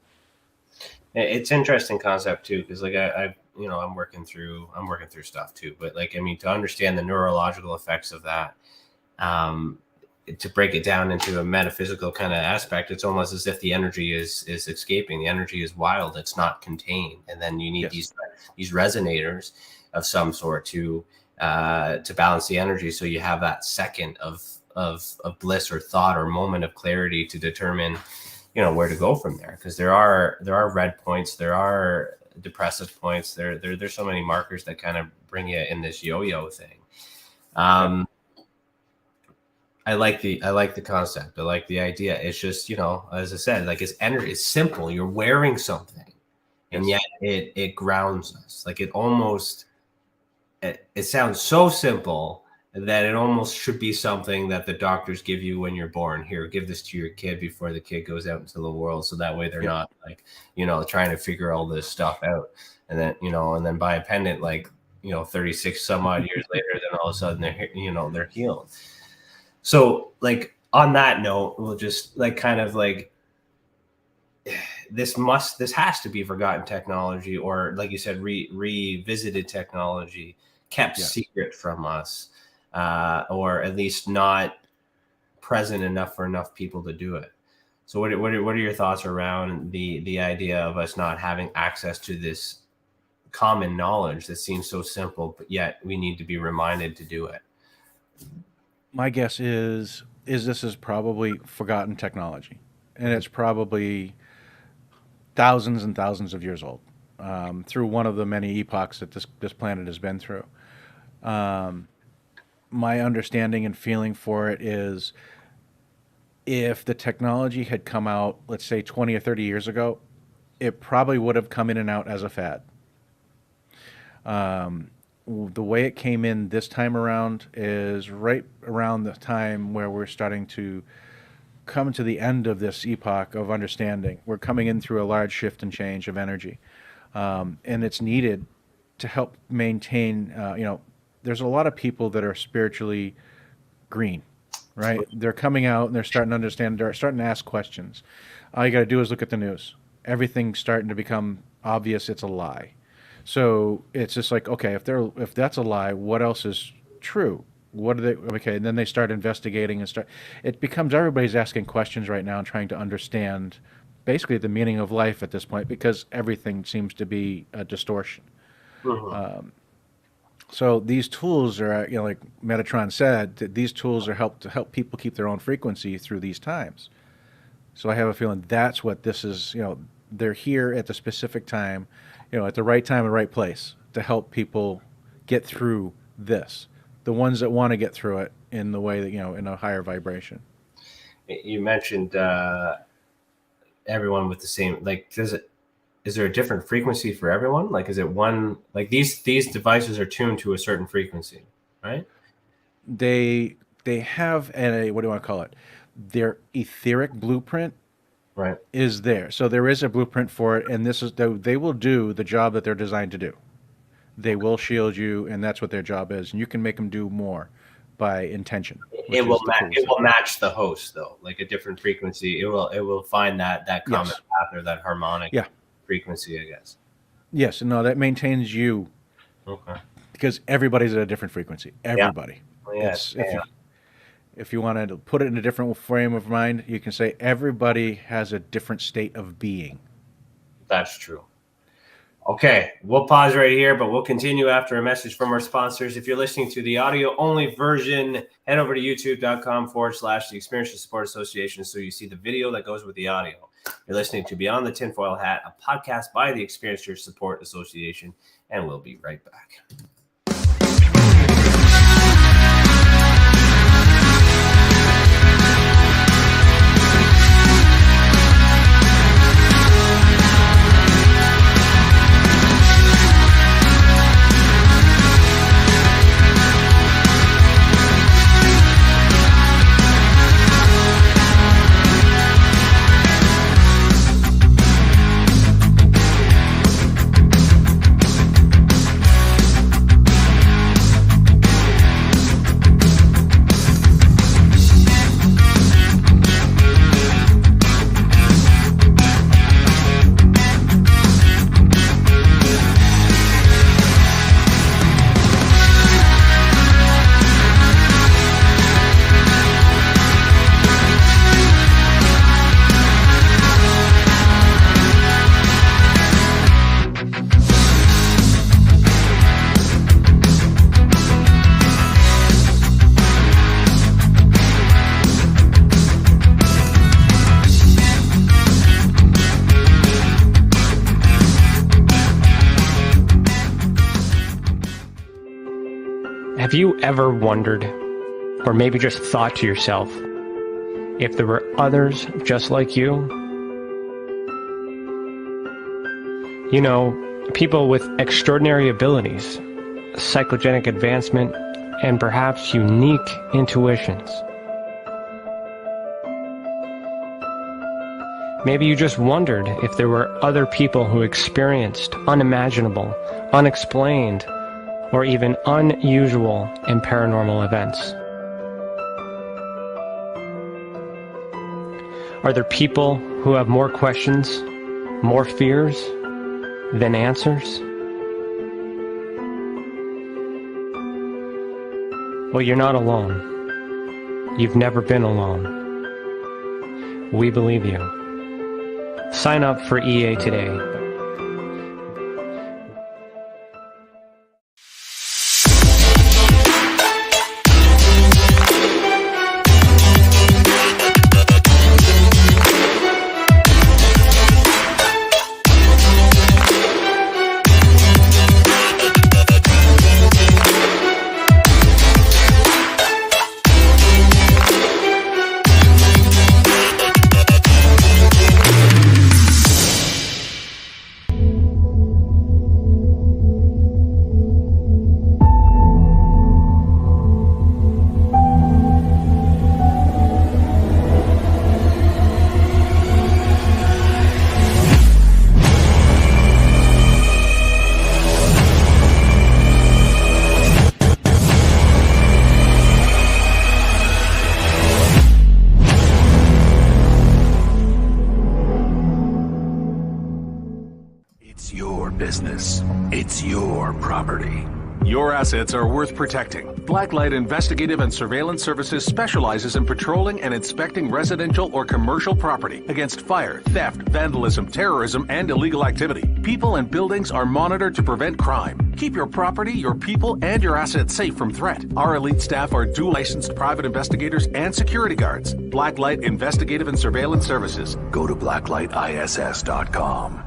It's interesting concept too, because like I I'm working through stuff too, but like I mean to understand the neurological effects of that, um, to break it down into a metaphysical kind of aspect, it's almost as if the energy is escaping. The energy is wild; it's not contained, and then you need Yes. these resonators of some sort to balance the energy, so you have that second of bliss or thought or moment of clarity to determine where to go from there, because there are red points, there are depressive points, there's so many markers that kind of bring you in this yo-yo thing. Yep. um I like the concept, I like the idea. It's just, as I said, like it's energy, it's simple, you're wearing something, and Yes. yet it grounds us. Like it sounds so simple that it almost should be something that the doctors give you when you're born. Here, give this to your kid before the kid goes out into the world, so that way they're Yep. not like, trying to figure all this stuff out. And then buy a pendant like, 36 some odd years later, then all of a sudden they're healed. So like on that note, we'll just like kind of like this has to be forgotten technology, or like you said, revisited technology, kept Yeah. secret from us, or at least not present enough for enough people to do it. So what are your thoughts around the idea of us not having access to this common knowledge that seems so simple, but yet we need to be reminded to do it? My guess is this is probably forgotten technology, and it's probably thousands and thousands of years old, through one of the many epochs that this planet has been through. Um, my understanding and feeling for it is, if the technology had come out, let's say 20 or 30 years ago, it probably would have come in and out as a fad. the way it came in this time around is right around the time where we're starting to come to the end of this epoch of understanding. We're coming in through a large shift and change of energy, and it's needed to help maintain. There's a lot of people that are spiritually green, right? They're coming out and they're starting to understand. They're starting to ask questions. All you got to do is look at the news. Everything's starting to become obvious. It's a lie. So it's just like, okay, if that's a lie, what else is true? What are they? Okay, and then they start investigating and it becomes everybody's asking questions right now and trying to understand basically the meaning of life at this point, because everything seems to be a distortion. So these tools are, like Metatron said, that these tools are to help people keep their own frequency through these times. So I have a feeling that's what this is. They're here at the specific time, at the right time and right place to help people get through this. The ones that want to get through it in the way that, in a higher vibration. You mentioned everyone with the same, is there a different frequency for everyone? Like, is it one, like these devices are tuned to a certain frequency, right? They have what do you want to call it? Their etheric blueprint is there. So there is a blueprint for it, and they will do the job that they're designed to do. They will shield you, and that's what their job is. And you can make them do more by intention. It will match the host, though, like a different frequency. It will find that common path or that harmonic frequency, I guess. Yes, no, that maintains you. Okay. Because everybody's at a different frequency. Everybody. Yeah. If you want to put it in a different frame of mind, you can say everybody has a different state of being. That's true. Okay, we'll pause right here, but we'll continue after a message from our sponsors. If you're listening to the audio-only version, head over to youtube.com/The Experience Support Association so you see the video that goes with the audio. You're listening to Beyond the Tinfoil Hat, a podcast by the Experiencer Support Association, and we'll be right back. Have you ever wondered, or maybe just thought to yourself, if there were others just like you? You know, people with extraordinary abilities, psychogenic advancement, and perhaps unique intuitions. Maybe you just wondered if there were other people who experienced unimaginable, unexplained, or even unusual and paranormal events. Are there people who have more questions, more fears than answers? Well, you're not alone. You've never been alone. We believe you. Sign up for EA today. business. It's your property. Your assets are worth protecting. Blacklight Investigative and Surveillance Services specializes in patrolling and inspecting residential or commercial property against fire, theft, vandalism, terrorism, and illegal activity. People and buildings are monitored to prevent crime. Keep your property, your people, and your assets safe from threat. Our elite staff are dual licensed private investigators and security guards. Blacklight Investigative and Surveillance Services. Go to blacklightiss.com.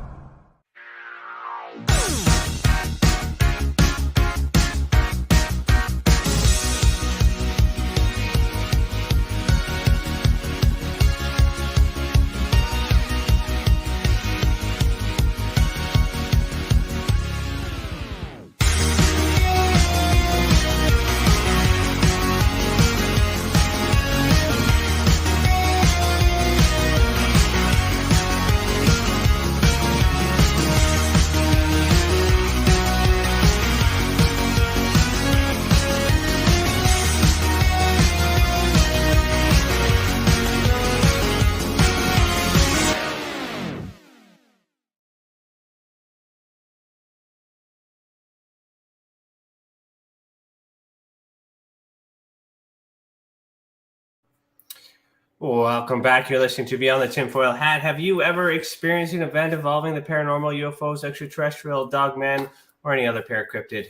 Welcome back. You're listening to Beyond the TinFoil Hat. Have you ever experienced an event involving the paranormal, UFOs, extraterrestrial, dogmen, or any other paracryptid?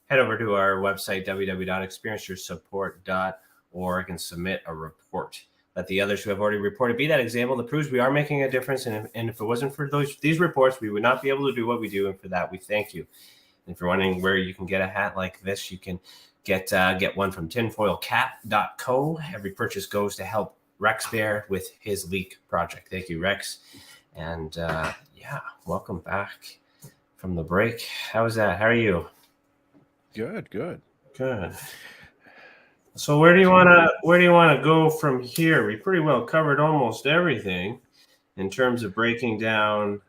Head over to our website, www.experienceyoursupport.org, and submit a report. Let the others who have already reported be that example that proves we are making a difference. And if it wasn't for these reports, we would not be able to do what we do. And for that, we thank you. And if you're wondering where you can get a hat like this, you can get one from tinfoilcap.co. Every purchase goes to help Rex Bear with his leak project. Thank you, Rex. And welcome back from the break. How was that? How are you? Good. So where do you want to go from here? We pretty well covered almost everything in terms of breaking it down.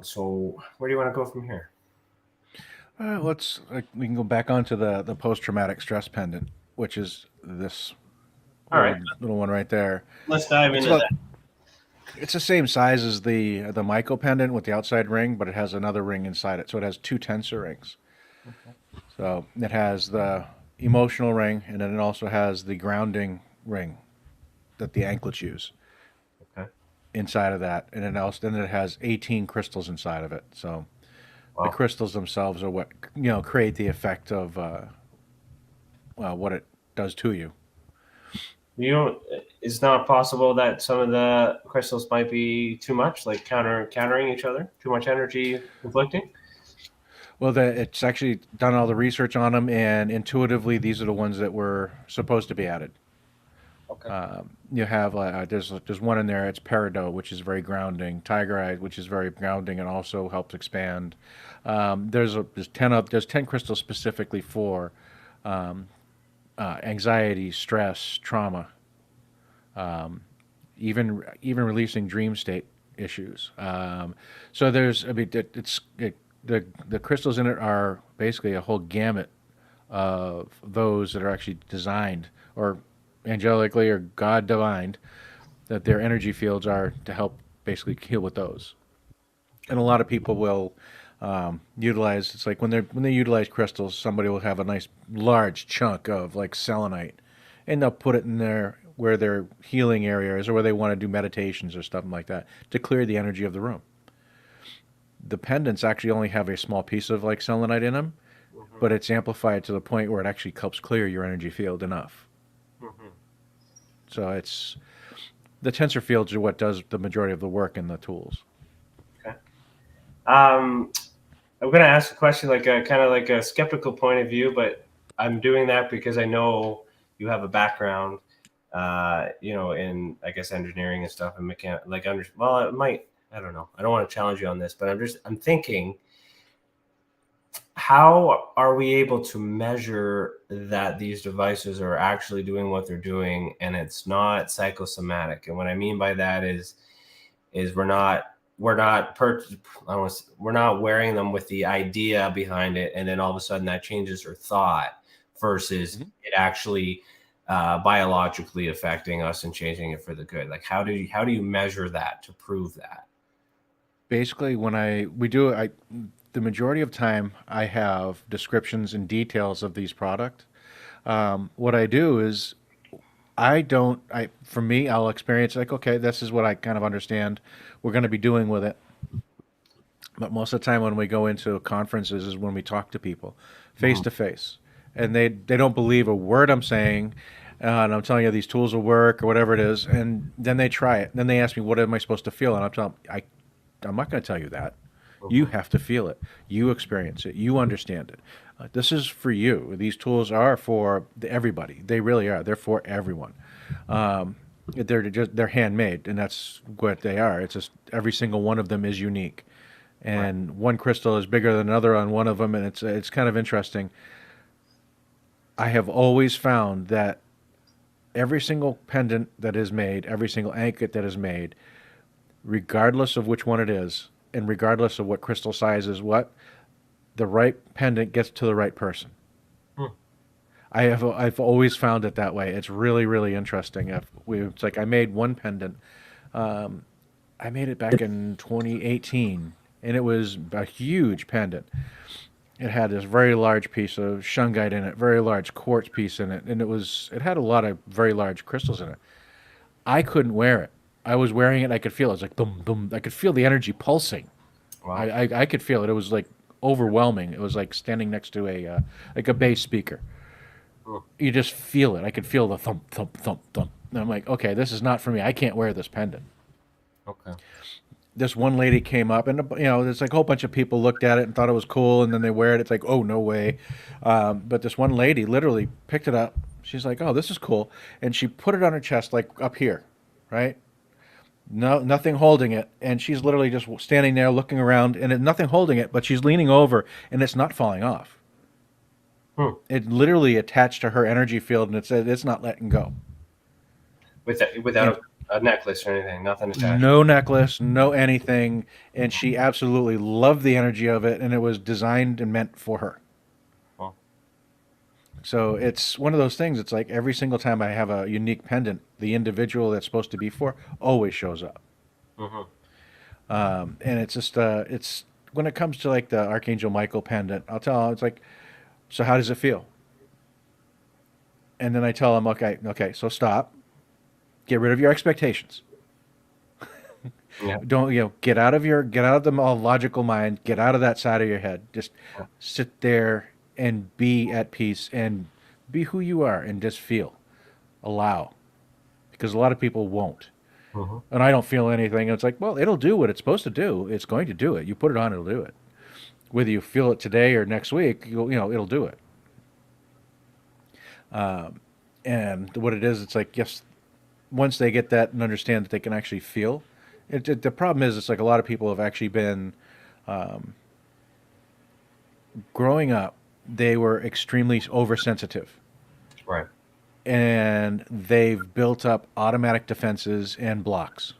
So where do you want to go from here? We can go back onto the post-traumatic stress pendant, which is this little one right there. Let's dive into that. It's the same size as the Michael pendant with the outside ring, but it has another ring inside it. So it has two tensor rings. Okay. So it has the emotional ring, and then it also has the grounding ring that the anklets use. Okay. Inside of that, and then it has 18 crystals inside of it. So the crystals themselves are what create the effect of what it does to you. It's not possible that some of the crystals might be too much, like countering each other, too much energy conflicting. Well, it's actually done all the research on them, and intuitively, these are the ones that were supposed to be added. Okay. You have there's one in there. It's peridot, which is very grounding. Tiger eye, which is very grounding and also helps expand. There's 10 crystals specifically for anxiety, stress, trauma, even releasing dream state issues. So the crystals in it are basically a whole gamut of those that are actually designed or angelically or God divined, that their energy fields are to help basically heal with those. And a lot of people will utilize. It's like when they utilize crystals, somebody will have a nice large chunk of like selenite, and they'll put it in there where their healing area is, or where they want to do meditations or stuff like that to clear the energy of the room. The pendants actually only have a small piece of like selenite in them, but it's amplified to the point where it actually helps clear your energy field enough. So it's the tensor fields are what does the majority of the work in the tools. Okay. I'm going to ask a question like a kind of like a skeptical point of view, but I'm doing that because I know you have a background, in I guess engineering and stuff and I don't know. I don't want to challenge you on this, but I'm thinking, how are we able to measure that these devices are actually doing what they're doing and it's not psychosomatic? And what I mean by that is we're not wearing them with the idea behind it, and then all of a sudden that changes our thought versus it actually biologically affecting us and changing it for the good. Like how do you measure that to prove that? Basically, the majority of time I have descriptions and details of these products. What I do is for me, I'll experience like, okay, this is what I kind of understand we're going to be doing with it. But most of the time when we go into conferences is when we talk to people face to face, and they don't believe a word I'm saying, and I'm telling you these tools will work or whatever it is, and then they try it. Then they ask me, what am I supposed to feel? And I'm telling them, I'm not going to tell you that. You have to feel it. You experience it. You understand it. This is for you. These tools are for everybody. They really are. They're for everyone. They're handmade, and that's what they are. It's just every single one of them is unique, and one crystal is bigger than another on one of them, and it's kind of interesting. I have always found that every single pendant that is made, every single anklet that is made, regardless of which one it is, and regardless of what crystal size is what, the right pendant gets to the right person. I've always found it that way. It's really, really interesting. It's like I made one pendant. I made it back in 2018, and it was a huge pendant. It had this very large piece of shungite in it, very large quartz piece in it, and it had a lot of very large crystals in it. I couldn't wear it. I was wearing it. I could feel it. It was like boom, boom. I could feel the energy pulsing. Wow. I could feel it. It was like overwhelming. It was like standing next to a bass speaker. You just feel it. I could feel the thump, thump, thump, thump. And I'm like, okay, this is not for me. I can't wear this pendant. Okay. This one lady came up, and there's like a whole bunch of people looked at it and thought it was cool, and then they wear it. It's like, oh, no way. But this one lady literally picked it up. She's like, oh, this is cool, and she put it on her chest, like up here, right? No, nothing holding it, and she's literally just standing there looking around, and nothing holding it, but she's leaning over, and it's not falling off. It literally attached to her energy field, and it's not letting go. Without a necklace or anything, nothing attached. No necklace, no anything, and she absolutely loved the energy of it, and it was designed and meant for her. So it's one of those things. It's like every single time I have a unique pendant, the individual that's supposed to be for always shows up. And it's just it's when it comes to like the Archangel Michael pendant, I'll tell them, it's like, so how does it feel? And then I tell them, okay, so stop. Get rid of your expectations. Don't get out of the logical mind. Get out of that side of your head. Just sit there and be at peace and be who you are and just feel, allow, because a lot of people won't. And I don't feel anything. And it's like, well, it'll do what it's supposed to do. It's going to do it. You put it on, it'll do it. Whether you feel it today or next week, it'll do it. And what it is, it's like, yes, once they get that and understand that they can actually feel, the problem is, it's like a lot of people have actually been, growing up, they were extremely oversensitive. Right. And they've built up automatic defenses and blocks.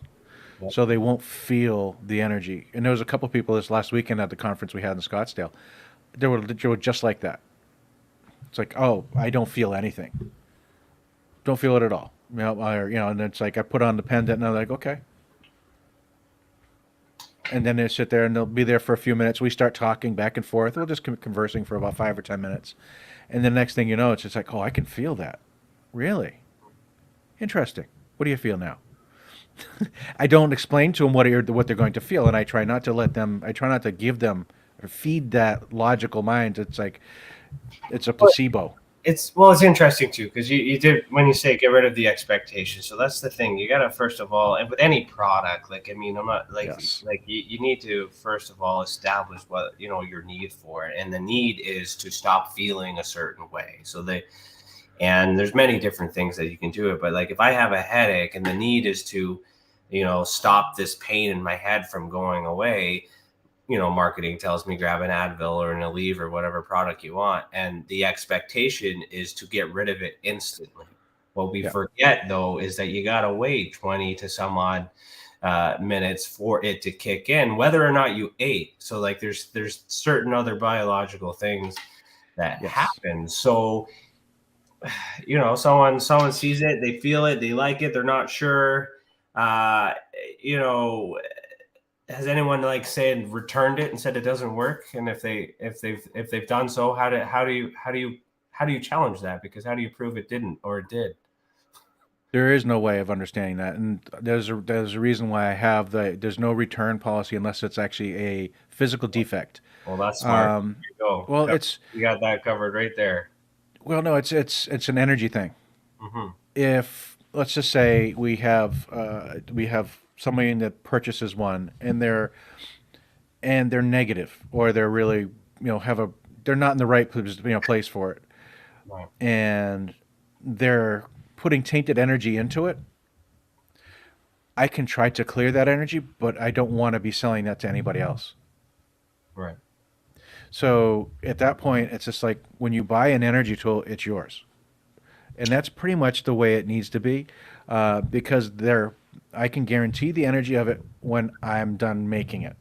So they won't feel the energy. And there was a couple people this last weekend at the conference we had in Scottsdale. They were just like that. It's like, oh, I don't feel anything. Don't feel it at all. And it's like I put on the pendant, and I'm like, okay. And then they sit there, and they'll be there for a few minutes. We start talking back and forth. We'll just conversing for about 5 or 10 minutes. And the next thing you know, it's just like, oh, I can feel that. Really? Interesting. What do you feel now? I don't explain to them what they're going to feel, and I try not to give them or feed that logical mind. It's like it's a placebo. It's interesting too, because you did, when you say get rid of the expectations. So that's the thing. You got to, first of all, and with any product, like, I mean, I'm not like, Yes. like you need to, first of all, establish what, your need for it. And the need is to stop feeling a certain way. And there's many different things that you can do it. But like, if I have a headache and the need is to, stop this pain in my head from going away, marketing tells me grab an Advil or an Aleve or whatever product you want. And the expectation is to get rid of it instantly. What we forget, though, is that you got to wait 20 to some odd minutes for it to kick in, whether or not you ate. So like there's certain other biological things that happen. So, someone sees it, they feel it, they like it, they're not sure, has anyone like said returned it and said it doesn't work? And if they've done so, how do you challenge that? Because how do you prove it didn't or it did? There is no way of understanding that, and there's a reason why I have there's no return policy unless it's actually a physical defect. Well, that's smart. There you go. Well, you got that covered right there. Well, no, it's an energy thing. Mm-hmm. If let's just say we have somebody that purchases one and they're negative, or they're really they're not in the right place for it, Right. and they're putting tainted energy into it. I can try to clear that energy, but I don't want to be selling that to anybody else. Right. So at that point, it's just like when you buy an energy tool, it's yours. And that's pretty much the way it needs to be, because I can guarantee the energy of it when I'm done making it.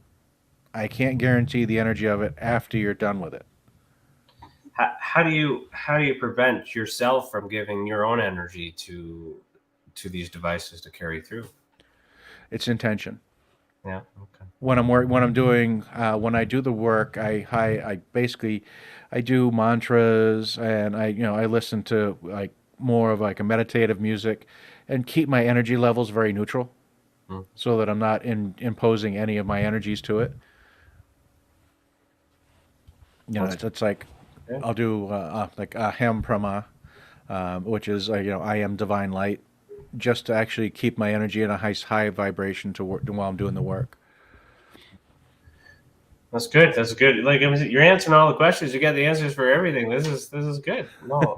I can't guarantee the energy of it after you're done with it. How do you prevent yourself from giving your own energy to these devices to carry through? It's intention. Yeah. Okay. When I do the work, I basically do mantras, and I listen to like more of like a meditative music, and keep my energy levels very neutral, so that I'm not imposing any of my energies to it. It's like I'll do like Hem Prama, which is I am divine light, just to actually keep my energy in a high vibration to work while I'm doing the work. That's good. That's good. Like you're answering all the questions. You got the answers for everything. This is good. No.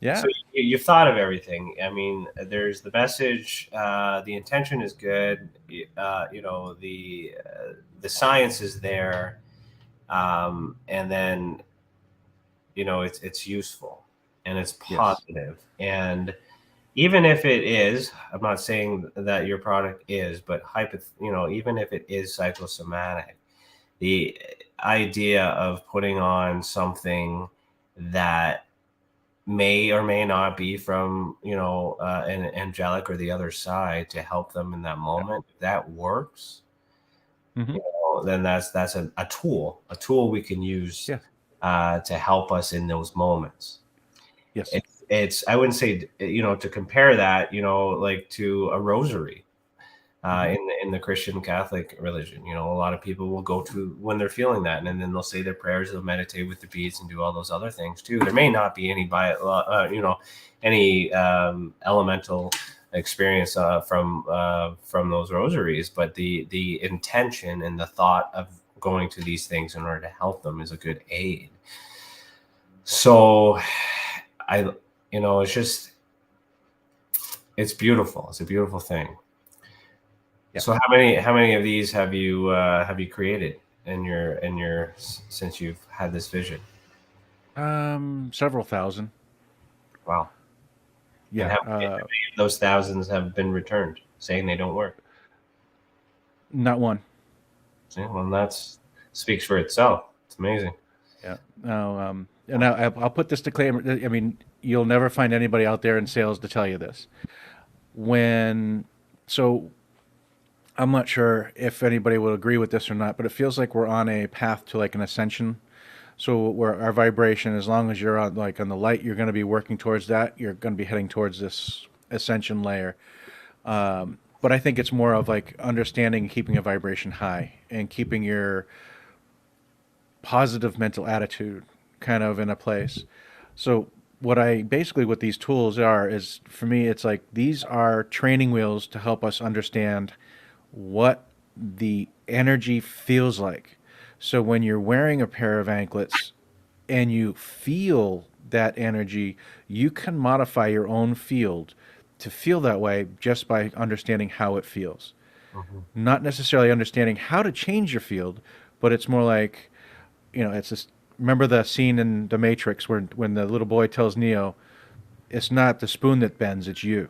Yeah. So you've thought of everything. I mean, there's the message. The intention is good. The science is there, and then it's useful and it's positive. Yes. And even if it is, I'm not saying that your product is, but even if it is psychosomatic, the idea of putting on something that may or may not be from an angelic or the other side to help them in that moment, if that works, then that's a tool we can use to help us in those moments. Yes. It's I wouldn't say to compare that like to a rosary. In the Christian Catholic religion, a lot of people will go to when they're feeling that, and then they'll say their prayers, they'll meditate with the beads and do all those other things too. There may not be any any elemental experience from those rosaries, but the intention and the thought of going to these things in order to help them is a good aid. So it's beautiful. It's a beautiful thing. Yeah. So how many of these have you created in your since you've had this vision? Several thousand. Wow. Yeah. And how many of those thousands have been returned, saying they don't work? Not one. See, well, that speaks for itself. It's amazing. Yeah. Now, and I'll put this disclaimer. I mean, you'll never find anybody out there in sales to tell you this. I'm not sure if anybody will agree with this or not, but it feels like we're on a path to like an ascension. So where our vibration, as long as you're on the light, you're going to be working towards that. You're going to be heading towards this ascension layer. But I think it's more of like understanding and keeping a vibration high and keeping your positive mental attitude kind of in a place. So what these tools are is, for me, it's like these are training wheels to help us understand what the energy feels like. So when you're wearing a pair of anklets and you feel that energy, you can modify your own field to feel that way just by understanding how it feels. Not necessarily understanding how to change your field, but it's more like, it's just, remember the scene in The Matrix when the little boy tells Neo, it's not the spoon that bends, it's you.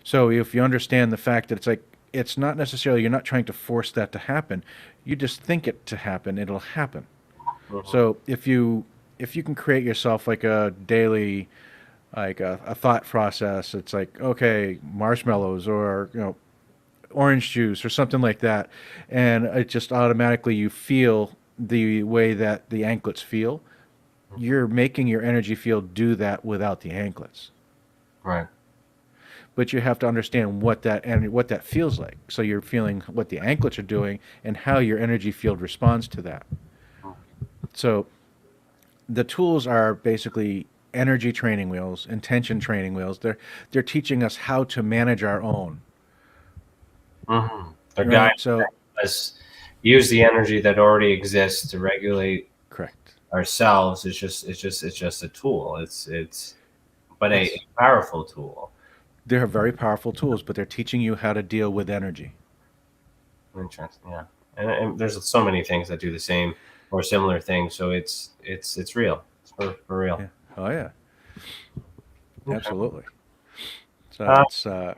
So if you understand the fact that it's not necessarily, you're not trying to force that to happen, you just think it to happen, it'll happen. So if you can create yourself like a daily, like a thought process, it's like, okay, marshmallows, or orange juice or something like that, and it just automatically you feel the way that the anklets feel. You're making your energy field do that without the anklets. Right. But you have to understand what that feels like. So you're feeling what the anklets are doing and how your energy field responds to that. So the tools are basically energy training wheels, intention training wheels. They're teaching us how to manage our own. Mm-hmm. They're Right? guiding So us use the energy that already exists to regulate correct. ourselves. It's just a tool. It's a powerful tool. They're very powerful tools, but they're teaching you how to deal with energy. Interesting. Yeah. And there's so many things that do the same or similar things. So it's real. It's for real. Yeah. Oh yeah. Okay. Absolutely. So it's go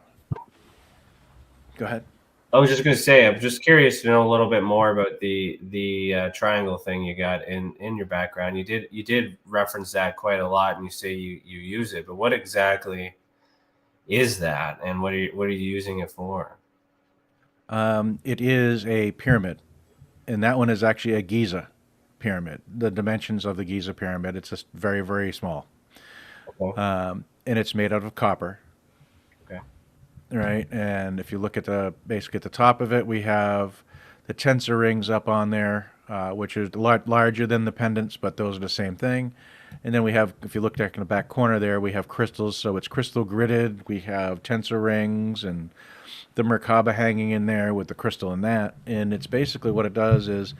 ahead. I was just going to say, I'm just curious to know a little bit more about the triangle thing you got in your background. You did reference that quite a lot, and you say you use it. But what exactly is that, and what are you using it for? It is a pyramid, and that one is actually a Giza pyramid. The dimensions of the Giza pyramid, it's just very, very small. Okay. And it's made out of copper. Okay. Right, and if you look at basically at the top of it, we have the tensor rings up on there, which is a lot larger than the pendants, but those are the same thing. And then we have, if you look back in the back corner there, we have crystals, so it's crystal gridded. We have tensor rings and the Merkabah hanging in there with the crystal in that. And it's basically what it does is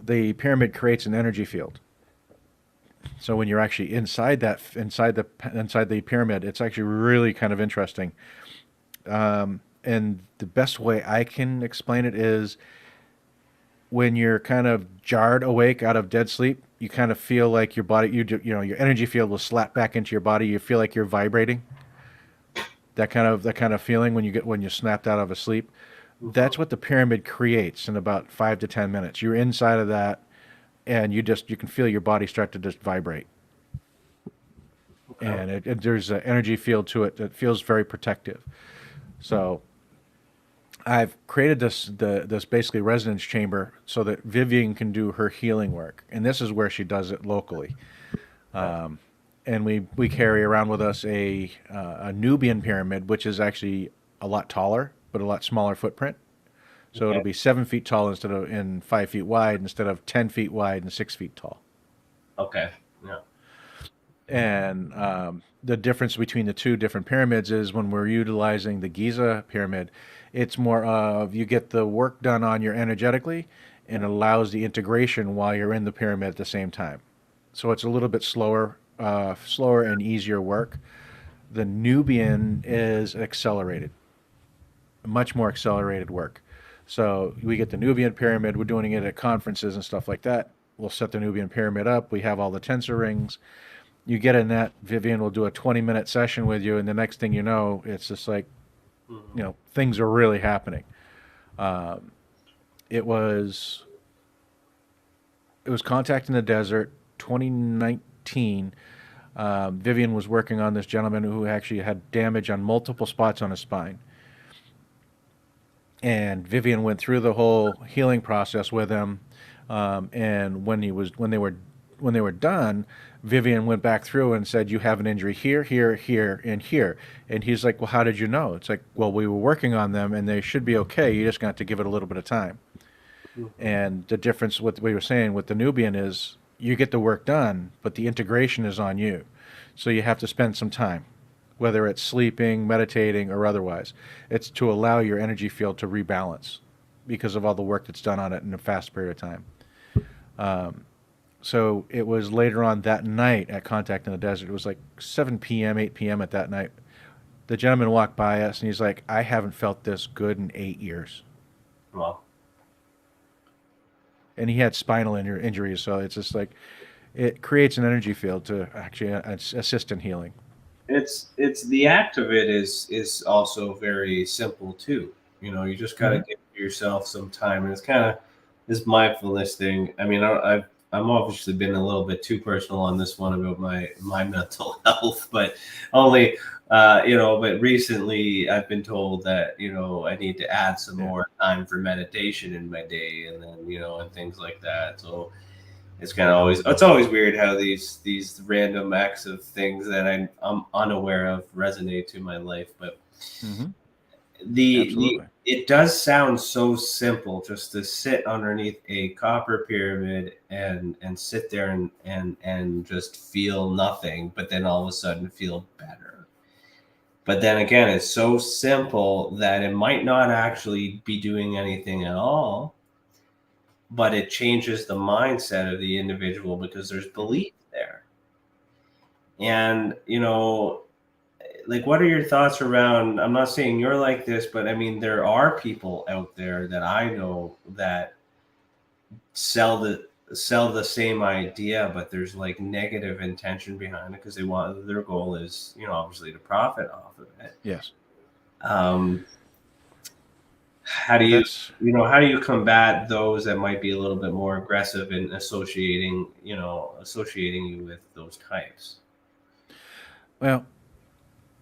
the pyramid creates an energy field. So when you're actually inside the pyramid, it's actually really kind of interesting. And the best way I can explain it is when you're kind of jarred awake out of dead sleep, you kind of feel like your body, your energy field will slap back into your body. You feel like you're vibrating. That kind of feeling when you snapped out of a sleep. That's what the pyramid creates in about 5 to 10 minutes. You're inside of that, and you can feel your body start to just vibrate. And there's an energy field to it that feels very protective. So I've created this basically resonance chamber so that Vivian can do her healing work, and this is where she does it locally. And we carry around with us a Nubian pyramid, which is actually a lot taller but a lot smaller footprint. So it'll be 7 feet tall and 5 feet wide instead of 10 feet wide and 6 feet tall. Okay. Yeah. And the difference between the two different pyramids is when we're utilizing the Giza pyramid, it's more of you get the work done on you energetically and allows the integration while you're in the pyramid at the same time. So it's a little bit slower and easier work. The Nubian is accelerated, much more accelerated work. So we get the Nubian pyramid, we're doing it at conferences and stuff like that. We'll set the Nubian pyramid up, we have all the tensor rings. You get in that, Vivian will do a 20-minute session with you, and the next thing you know, it's just like, things are really happening. It was Contact in the Desert, 2019. Vivian was working on this gentleman who actually had damage on multiple spots on his spine. And Vivian went through the whole healing process with him. And when they were done, Vivian went back through and said, "You have an injury here, here, here, and here." And he's like, "Well, how did you know?" It's like, "Well, we were working on them, and they should be okay. You just got to give it a little bit of time." And the difference with what we were saying with the Nubian is you get the work done, but the integration is on you. So you have to spend some time, whether it's sleeping, meditating, or otherwise. It's to allow your energy field to rebalance because of all the work that's done on it in a fast period of time. So it was later on that night at Contact in the Desert. It was like 7 p.m., 8 p.m. at that night. The gentleman walked by us, and he's like, "I haven't felt this good in 8 years." Wow. And he had spinal injuries, so it's just like it creates an energy field to actually assist in healing. It's the act of it is also very simple too. You just got to give yourself some time, and it's kind of this mindfulness thing. I mean, I'm obviously been a little bit too personal on this one about my mental health, but only But recently I've been told that, I need to add some more time for meditation in my day, and then, and things like that. So it's always weird how these random acts of things that I'm unaware of resonate to my life. But Mm-hmm. the Absolutely. it does sound so simple just to sit underneath a copper pyramid and sit there and just feel nothing, but then all of a sudden feel better. But then again, it's so simple that it might not actually be doing anything at all, but it changes the mindset of the individual because there's belief there. And, like, what are your thoughts around, I'm not saying you're like this, but I mean, there are people out there that I know that sell the same idea, but there's like negative intention behind it because their goal is, obviously to profit off of it. Yes. Um, how do you That's how do you combat those that might be a little bit more aggressive in associating you with those types? well.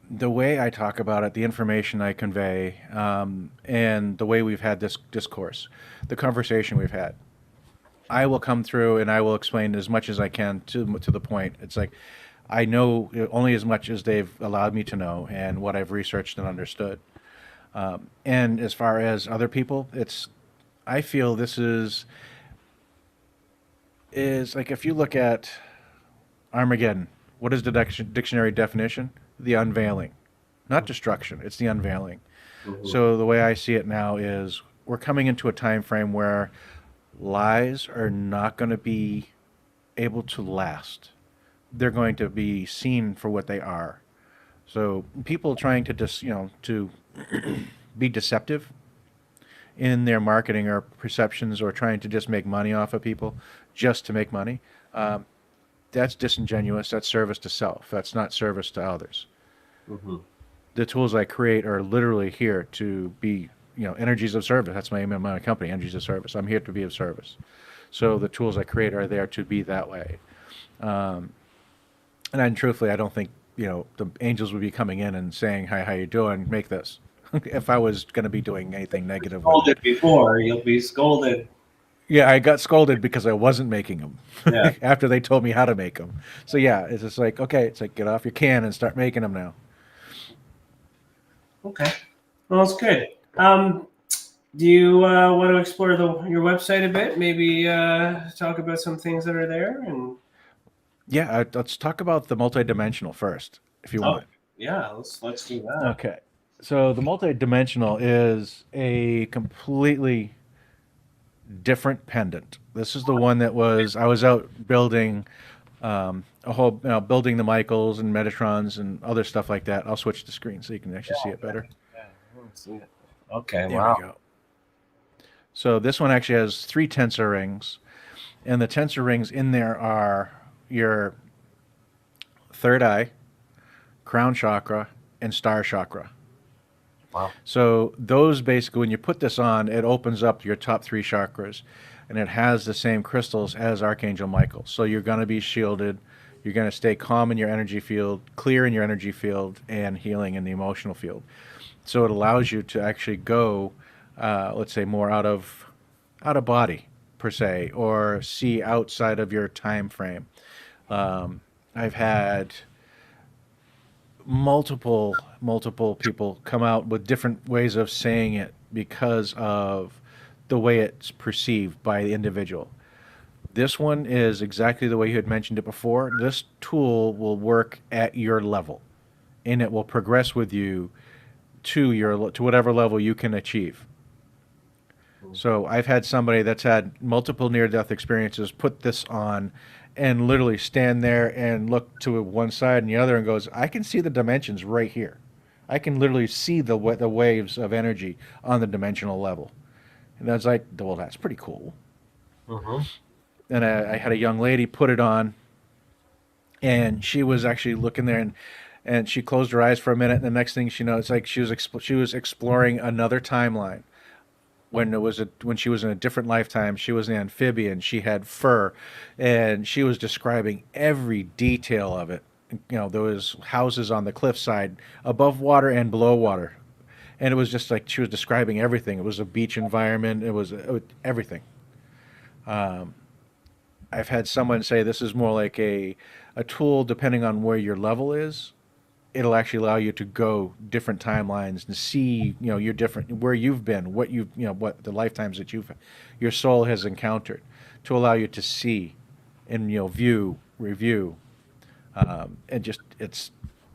The way I talk about it, the information I convey, and the way we've had this discourse, the conversation we've had, I will come through and I will explain as much as I can to the point. It's like I know only as much as they've allowed me to know and what I've researched and understood. And as far as other people, I feel this is like if you look at Armageddon, what is the dictionary definition? The unveiling, not destruction. It's the unveiling. Mm-hmm. So the way I see it now is we're coming into a time frame where lies are not going to be able to last. They're going to be seen for what they are. So people trying to to be deceptive in their marketing or perceptions, or trying to just make money off of people just to make money. That's disingenuous. That's service to self. That's not service to others. Mm-hmm. The tools I create are literally here to be, energies of service. That's my name of my company, Energies of Service. I'm here to be of service. So the tools I create are there to be that way. And truthfully, I don't think, the angels would be coming in and saying, "Hi, how you doing? Make this." If I was going to be doing anything negative with it. Scolded before, you'll be scolded. Yeah, I got scolded because I wasn't making them Yeah. after they told me how to make them. So yeah, it's just like, okay, it's like get off your can and start making them now. Okay. Well, it's good. Do you want to explore your website a bit? Maybe talk about some things that are there. And Yeah, let's talk about the multidimensional first, if you want. yeah, let's do that. Okay. So the multidimensional is a completely different pendant. This is the one that I was out building a whole, building the Michaels and Metatrons and other stuff like that. I'll switch the screen so you can actually see it better. Yeah, let's see it. Okay, There wow. we go. So this one actually has 3 tensor rings, and the tensor rings in there are your third eye, crown chakra, and star chakra. Wow. So those basically, when you put this on, it opens up your top 3 chakras, and it has the same crystals as Archangel Michael. So you're going to be shielded. You're going to stay calm in your energy field, clear in your energy field, and healing in the emotional field. So it allows you to actually go, let's say, more out of body per se, or see outside of your time frame. I've had multiple people come out with different ways of saying it because of the way it's perceived by the individual. This one is exactly the way you had mentioned it before. This tool will work at your level, and it will progress with you to whatever level you can achieve. So I've had somebody that's had multiple near-death experiences put this on and literally stand there and look to one side and the other and goes, I can see the dimensions right here. I can literally see the waves of energy on the dimensional level. And I was like, well, that's pretty cool. Mm-hmm. And I had a young lady put it on, and she was actually looking there, and she closed her eyes for a minute, and the next thing she knows, it's like she was exploring another timeline. When she was in a different lifetime, she was an amphibian. She had fur, and she was describing every detail of it, there was houses on the cliffside above water and below water. And it was just like she was describing everything. It was a beach environment. It was everything. I've had someone say this is more like a tool depending on where your level is. It'll actually allow you to go different timelines and see, your different where you've been, what you've, what the lifetimes that your soul has encountered, to allow you to see and view, review, and just it's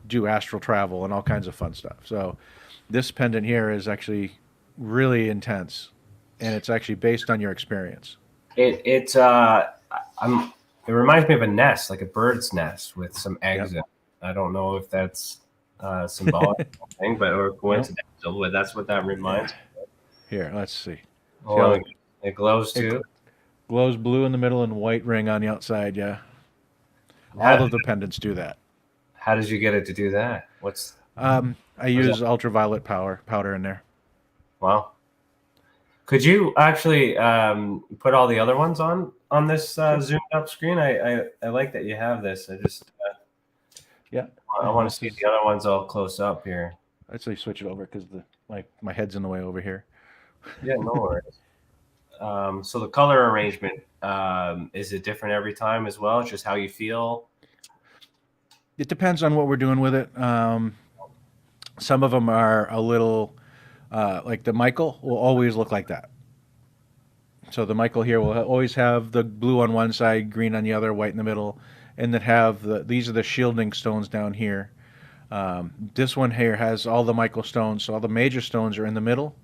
do astral travel and all kinds of fun stuff. So this pendant here is actually really intense, and it's actually based on your experience. It reminds me of a nest, like a bird's nest with some eggs in it. I don't know if that's symbolic thing, or coincidental, but that's what that reminds me of. Here, let's see. Oh, it glows too. It glows blue in the middle and white ring on the outside. Yeah, all of the pendants do that. How did you get it to do that? I use ultraviolet powder in there. Wow. Could you actually put all the other ones on this zoomed up screen? I like that you have this. I just I want to see the other ones all close up here. I'd say switch it over because my head's in the way over here. Yeah, no worries. So the color arrangement, is it different every time as well? It's just how you feel? It depends on what we're doing with it. Some of them are a little, like the Michael will always look like that. So the Michael here will always have the blue on one side, green on the other, white in the middle, and then have these are the shielding stones down here. This one here has all the Michael stones, so all the major stones are in the middle,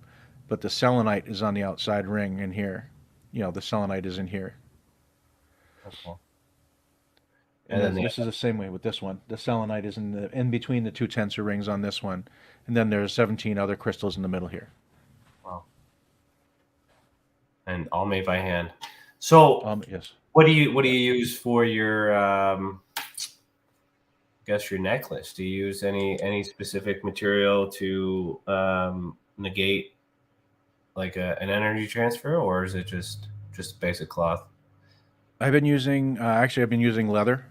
but the selenite is on the outside ring in here. The selenite is in here. Okay. And then this is the same way with this one. The selenite is in between the two tensor rings on this one, and then there's 17 other crystals in the middle here. Wow. And all made by hand. So yes. What do you use for your your necklace? Do you use any specific material to negate like an energy transfer, or is it just basic cloth? I've been using leather.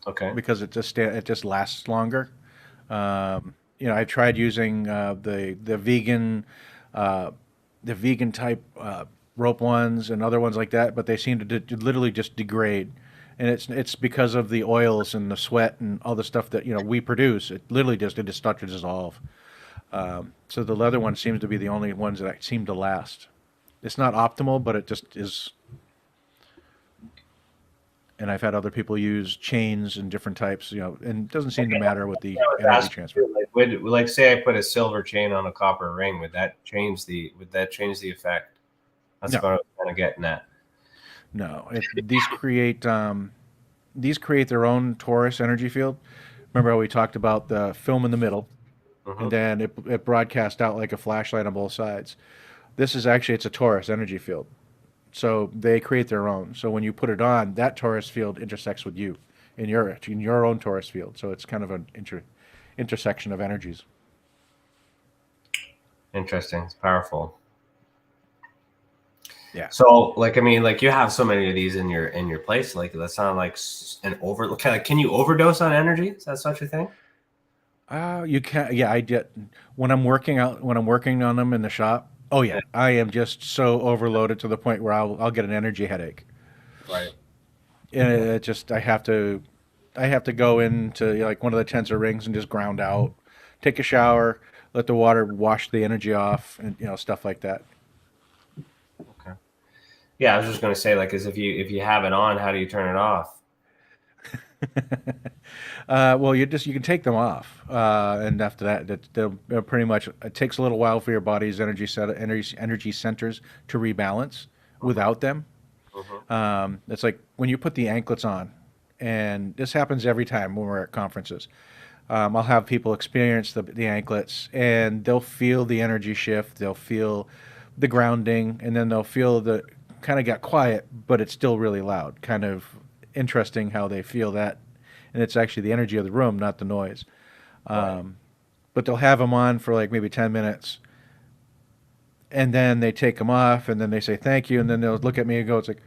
Okay. Because it just lasts longer. I tried using the vegan type rope ones and other ones like that, but they seem to literally just degrade, and it's because of the oils and the sweat and all the stuff that we produce. It literally just starts to dissolve. So the leather one seems to be the only ones that seem to last. It's not optimal, but it just is. And I've had other people use chains and different types, and it doesn't seem to matter with the energy transfer. Like say I put a silver chain on a copper ring, would that change the effect? That's what I was kind of getting at. No, these create their own torus energy field. Remember how we talked about the film in the middle, and then it broadcasts out like a flashlight on both sides. This is actually, it's a torus energy field. So they create their own. So when you put it on, that torus field intersects with you in your own torus field. So it's kind of an intersection of energies. Interesting. It's powerful. Yeah. So you have so many of these in your place. Like that sound like an can you overdose on energy? Is that such a thing? You can. Yeah, I did. When I'm working on them in the shop. Oh yeah, I am just so overloaded to the point where I'll get an energy headache. Right. And it just I have to go into like one of the tensor rings and just ground out, take a shower, let the water wash the energy off, and stuff like that. Okay. Yeah, I was just gonna say, like, as if you have it on, how do you turn it off? Well, you can take them off, and after that, they'll pretty much. It takes a little while for your body's energy centers to rebalance. Without them, it's like when you put the anklets on, and this happens every time when we're at conferences. I'll have people experience the anklets, and they'll feel the energy shift. They'll feel the grounding, and then they'll feel the kind of got quiet, but it's still really loud. Kind of interesting how they feel that. And it's actually the energy of the room, not the noise. But they'll have them on for like maybe 10 minutes. And then they take them off, and then they say thank you. And then they'll look at me and go, it's like,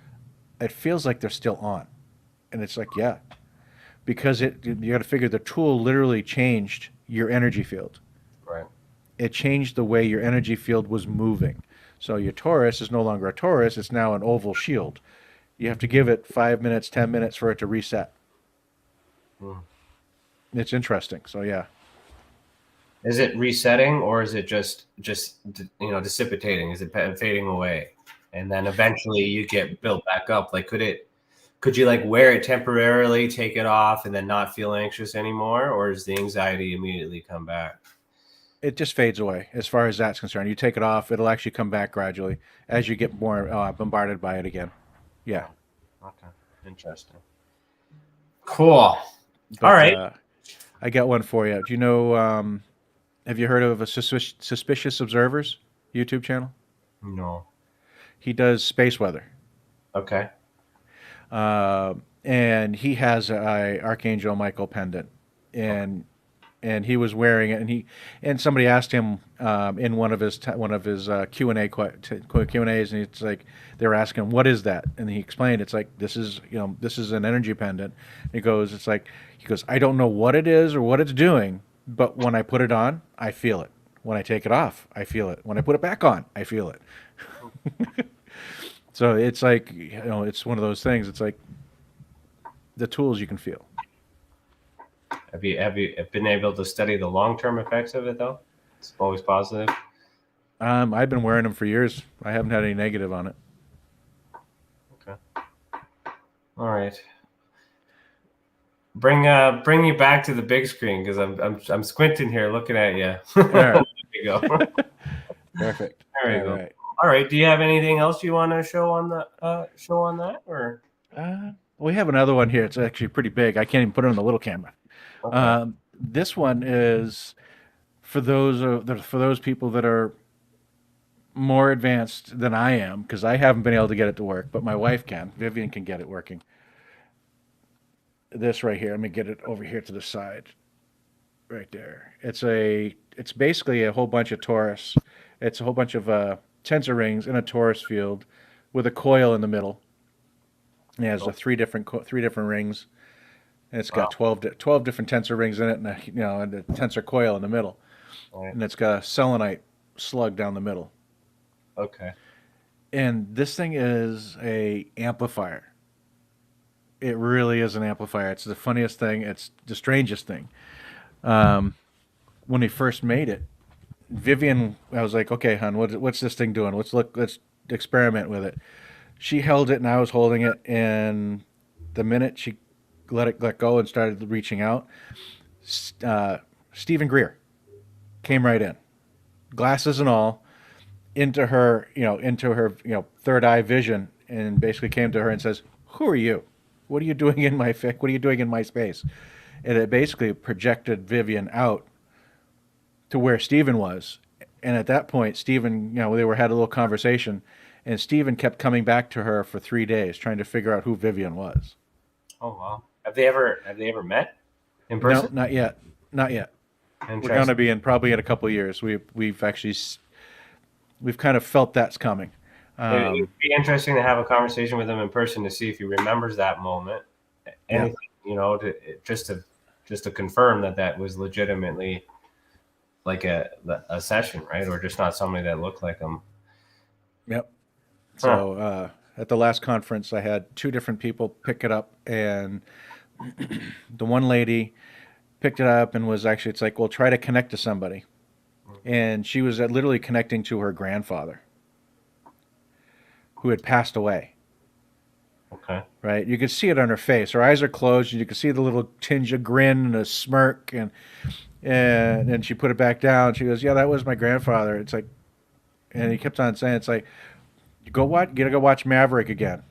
it feels like they're still on. And it's like, yeah. because you got to figure the tool literally changed your energy field. Right. It changed the way your energy field was moving. So your torus is no longer a torus, it's now an oval shield. You have to give it 5 minutes, 10 minutes for it to reset. It's interesting. So yeah. Is it resetting, or is it just dissipating? Is it fading away, and then eventually you get built back up? Like, could you like wear it temporarily, take it off, and then not feel anxious anymore, or does the anxiety immediately come back? It just fades away as far as that's concerned. You take it off, it'll actually come back gradually as you get more bombarded by it again. Yeah. Okay. Interesting. Cool. But, all right. I got one for you. Do you know, have you heard of a Suspicious Observers YouTube channel? No. He does space weather. Okay. And he has a Archangel Michael pendant, and he was wearing it, and somebody asked him in one of his Q&A's, and it's like they were asking him, what is that? And he explained, it's like, this is an energy pendant. And he goes, I don't know what it is or what it's doing, but when I put it on, I feel it. When I take it off, I feel it. When I put it back on, I feel it. So it's like, it's one of those things. It's like the tools you can feel. Have you been able to study the long-term effects of it, though? It's always positive. I've been wearing them for years. I haven't had any negative on it. Okay. All right. Bring you back to the big screen, because I'm squinting here looking at you. All right. There you go. Perfect. There you go. Right. All right. Do you have anything else you want to show on that, or? We have another one here. It's actually pretty big. I can't even put it on the little camera. Okay. This one is for those people that are more advanced than I am, because I haven't been able to get it to work, but my wife can. Vivian can get it working. This right here. Let me get it over here to the side. Right there. It's basically a whole bunch of torus. It's a whole bunch of tensor rings in a torus field with a coil in the middle. It has three different rings, and it's got 12 different tensor rings in it, and a tensor coil in the middle, and it's got a selenite slug down the middle. Okay. And this thing is a amplifier. It really is an amplifier. It's the funniest thing. It's the strangest thing. When we first made it, Vivian, I was like, okay, hon, what's this thing doing? Let's experiment with it. She held it and I was holding it, and the minute she let go and started reaching out, Stephen Greer came right in, glasses and all, into her third eye vision, and basically came to her and says, "Who are you? What are you doing in my What are you doing in my space?" And it basically projected Vivian out to where Stephen was. And at that point, Stephen, they had a little conversation, and Stephen kept coming back to her for 3 days, trying to figure out who Vivian was. Oh wow! Have they ever met in person? No, not yet. Not yet. We're going to be probably in a couple of years. We've kind of felt that's coming. It would be interesting to have a conversation with him in person to see if he remembers that moment. Anything, just to confirm that was legitimately like a session, right? Or just not somebody that looked like him. Yep. So at the last conference, I had 2 different people pick it up, and the one lady picked it up and was actually, it's like, well, try to connect to somebody. And she was literally connecting to her grandfather, who had passed away. Okay. Right? You could see it on her face. Her eyes are closed, and you could see the little tinge of grin and a smirk, and then she put it back down. She goes, "Yeah, that was my grandfather." It's like, and he kept on saying, it's like, you gotta go watch Maverick again.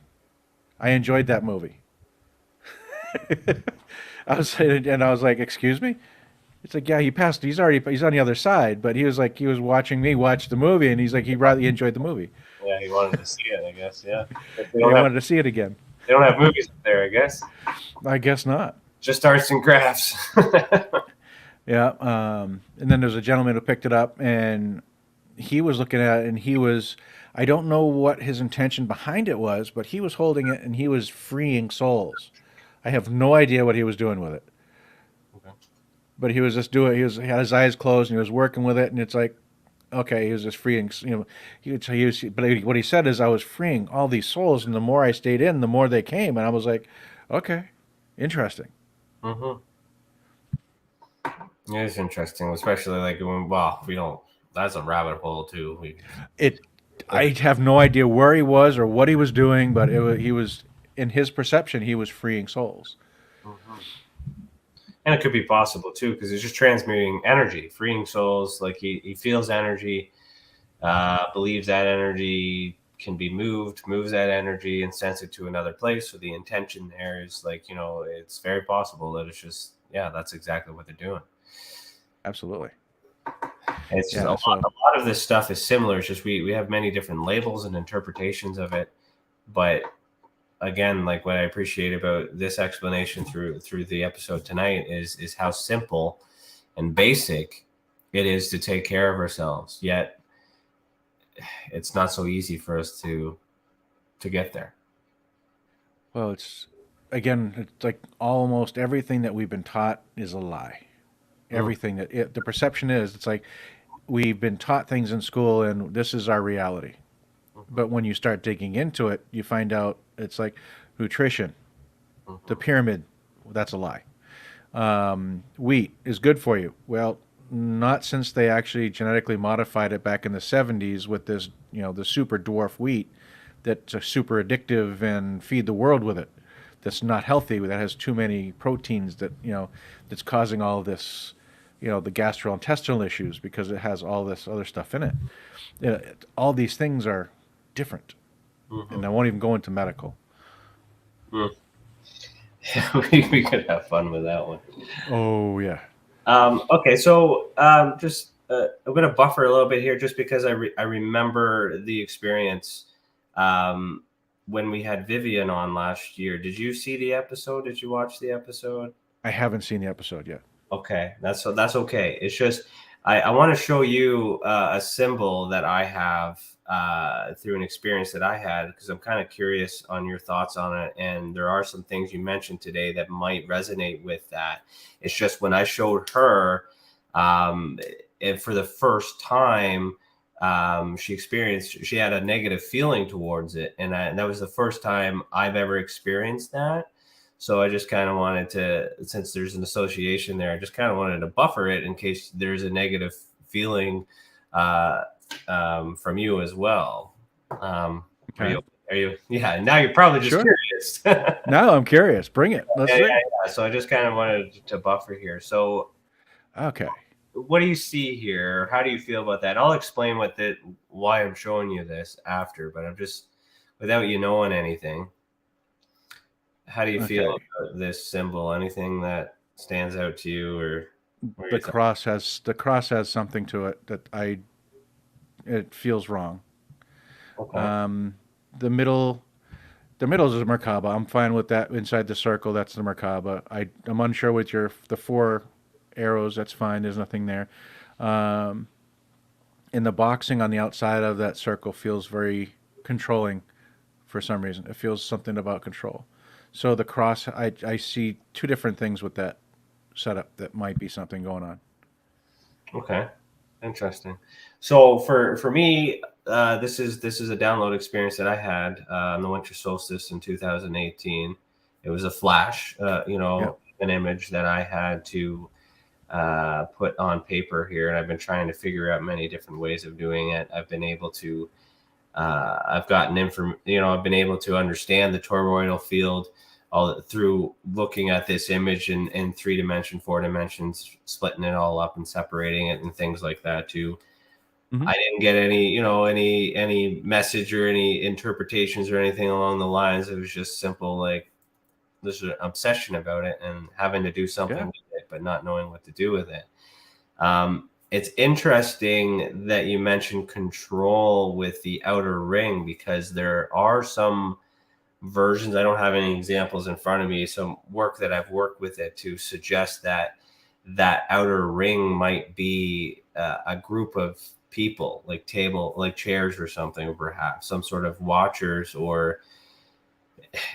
I enjoyed that movie. I was like, excuse me? It's like, yeah, he passed. He's on the other side, but he was watching me watch the movie, and he's like, he enjoyed the movie. Yeah, he wanted to see it, I guess. Yeah. He wanted to see it again. They don't have movies up there, I guess. I guess not. Just arts and crafts. Yeah. And then there's a gentleman who picked it up, and he was looking at it, and I don't know what his intention behind it was, but he was holding it and he was freeing souls. I have no idea what he was doing with it. Okay. But he was just doing. He had his eyes closed and he was working with it, and it's like, okay, he was just freeing. He was. But what he said is, I was freeing all these souls, and the more I stayed in, the more they came, and I was like, okay, interesting. Mm-hmm. It is interesting, especially like when, well, we don't. That's a rabbit hole too. I have no idea where he was or what he was doing, but he was in his perception, he was freeing souls. Mm-hmm. And it could be possible too, because it's just transmuting energy, freeing souls. Like he feels energy, believes that energy can be moved, moves that energy and sends it to another place. So the intention there is like, it's very possible that it's just, that's exactly what they're doing. Absolutely. And it's just a lot of this stuff is similar. It's just we have many different labels and interpretations of it. But again, like what I appreciate about this explanation through the episode tonight is how simple and basic it is to take care of ourselves. Yet it's not so easy for us to get there. Well, it's like almost everything that we've been taught is a lie. Everything the perception is, it's like we've been taught things in school and this is our reality. But when you start digging into it, you find out it's like nutrition, the pyramid, that's a lie. Wheat is good for you. Well, not since they actually genetically modified it back in the 70s with this, the super dwarf wheat that's super addictive and feed the world with it. That's not healthy, that has too many proteins that, that's causing all this, the gastrointestinal issues because it has all this other stuff in it. All these things are different. And I won't even go into medical. We could have fun with that one. Oh, yeah. Okay, so just I'm going to buffer a little bit here just because I remember the experience when we had Vivian on last year. Did you see the episode? Did you watch the episode? I haven't seen the episode yet. Okay, that's okay. It's just I want to show you a symbol that I have through an experience that I had because I'm kind of curious on your thoughts on it. And there are some things you mentioned today that might resonate with that. It's just when I showed her, and for the first time, she had a negative feeling towards it. And that was the first time I've ever experienced that. So I just kind of wanted to, since there's an association there, I just kind of wanted to buffer it in case there's a negative feeling from you as well. Okay. Are you? Yeah. Now you're probably just curious. Now I'm curious. Bring it. Let's see. Yeah. So I just kind of wanted to buffer here. So, okay. What do you see here? How do you feel about that? I'll explain why I'm showing you this after, but I'm just without you knowing anything. How do you feel about this symbol? Anything that stands out to you, or the cross has something to it that it feels wrong. Okay. The middle is a Merkabah. I'm fine with that. Inside the circle, that's the Merkabah. I'm unsure with the 4 arrows. That's fine. There's nothing there. And the boxing on the outside of that circle feels very controlling for some reason. It feels something about control. So the cross, I see 2 different things with that setup that might be something going on. Okay, interesting. So for me, this is a download experience that I had on the winter solstice in 2018. It was a flash, an image that I had to put on paper here, and I've been trying to figure out many different ways of doing it. I've been able to, I've been able to understand the toroidal field all through looking at this image in 3 dimensions, 4 dimensions, splitting it all up and separating it and things like that too. I didn't get any message or any interpretations or anything along the lines. It was just simple, like there's an obsession about it and having to do something with it, but not knowing what to do with it. It's interesting that you mentioned control with the outer ring because there are some versions. I don't have any examples in front of me. Some work that I've worked with it to suggest that outer ring might be a group of people, like chairs or something, or perhaps some sort of watchers, or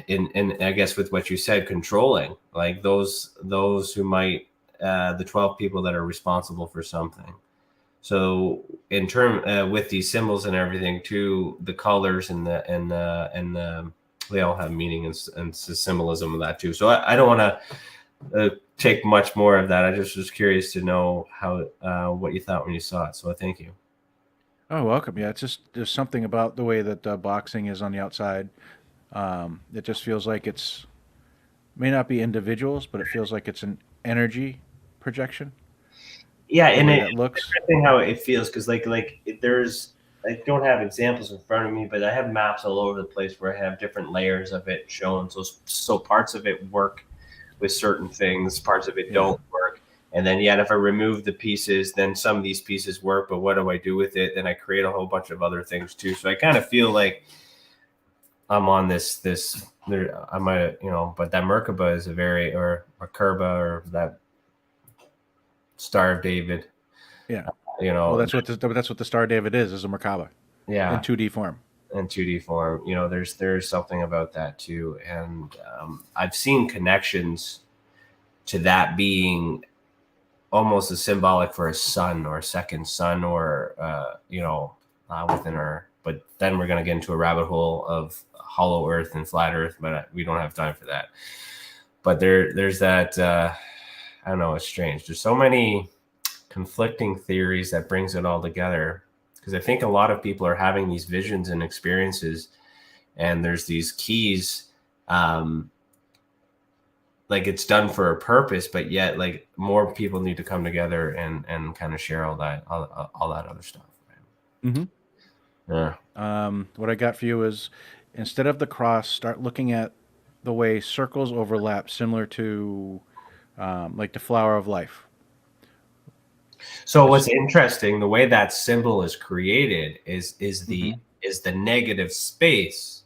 in I guess with what you said, controlling, like those who might, the 12 people that are responsible for something. So in term with these symbols and everything too, the colors and the they all have meaning and symbolism of that too. So I don't want to take much more of that. I just was curious to know how what you thought when you saw it. So thank you. Oh, welcome. Yeah, it's just there's something about the way that boxing is on the outside. It just feels like it's may not be individuals, but it feels like it's an energy projection. Yeah, The and way it's that looks. interesting how it feels, because there's, I don't have examples in front of me, but I have maps all over the place where I have different layers of it shown. So parts of it work with certain things, parts of it don't work. And then if I remove the pieces, then some of these pieces work, but what do I do with it? Then I create a whole bunch of other things too. So I kind of feel like I'm on this there. I might, but that Merkabah is or Merkabah, or that Star of David. Yeah. Well, that's what the Star of David is a Merkabah. Yeah. In 2D form. In 2D form, there's something about that too, and I've seen connections to that being almost as symbolic for a sun or a second sun, or within our. But then we're going to get into a rabbit hole of hollow Earth and flat Earth, but we don't have time for that. But there's that. I don't know. It's strange. There's so many conflicting theories that brings it all together, because I think a lot of people are having these visions and experiences, and there's these keys. Like it's done for a purpose, but yet like more people need to come together and kind of share all that other stuff. Right? Mm-hmm. Yeah. What I got for you is, instead of the cross, start looking at the way circles overlap, similar to like the flower of life. So what's interesting, the way that symbol is created is the negative space.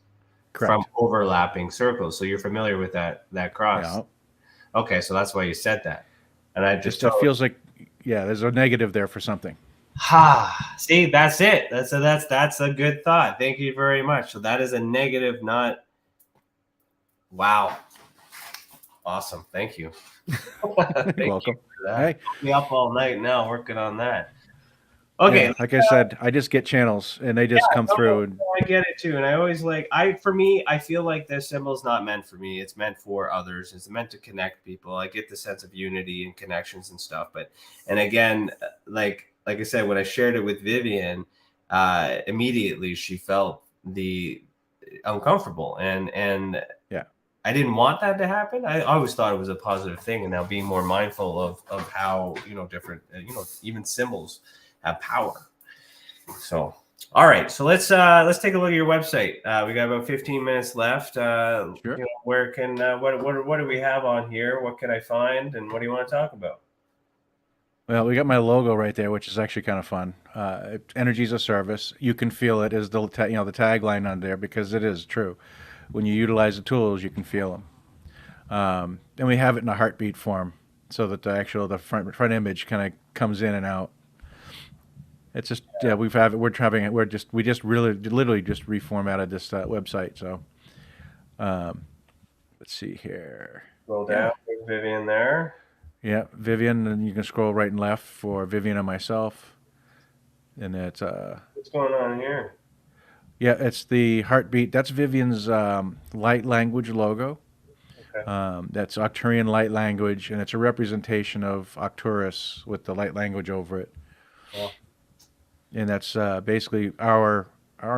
Correct. From overlapping circles. So you're familiar with that cross. Yeah. Okay, so that's why you said that. And I just feels like there's a negative there for something. See, that's it. That's a good thought. Thank you very much. So that is a negative, not wow. Awesome. Thank you. You're welcome. You hey. Me up all night now working on that. Okay. Yeah, like I said, I just get channels and they just come through. And I get it too. And I always I feel like this symbol is not meant for me. It's meant for others. It's meant to connect people. I get the sense of unity and connections and stuff. And again, like I said, when I shared it with Vivian, immediately she felt the uncomfortable. And yeah, I didn't want that to happen. I always thought it was a positive thing. And now being more mindful of how, different, even symbols have power. So, all right. So let's take a look at your website. We got about 15 minutes left. Sure. Where can what do we have on here? What can I find, and what do you want to talk about? Well, we got my logo right there, which is actually kind of fun. Energy is a service. You can feel it is the the tagline on there, because it is true. When you utilize the tools, you can feel them. And we have it in a heartbeat form, so that the front image kind of comes in and out. It's just we just literally just reformatted this website. So let's see here. Scroll down, there's Vivian there. Yeah, Vivian, and you can scroll right and left for Vivian and myself. And it's what's going on here? Yeah, it's the heartbeat. That's Vivian's light language logo. Okay. That's Arcturian light language, and it's a representation of Arcturus with the light language over it. Oh. And that's basically our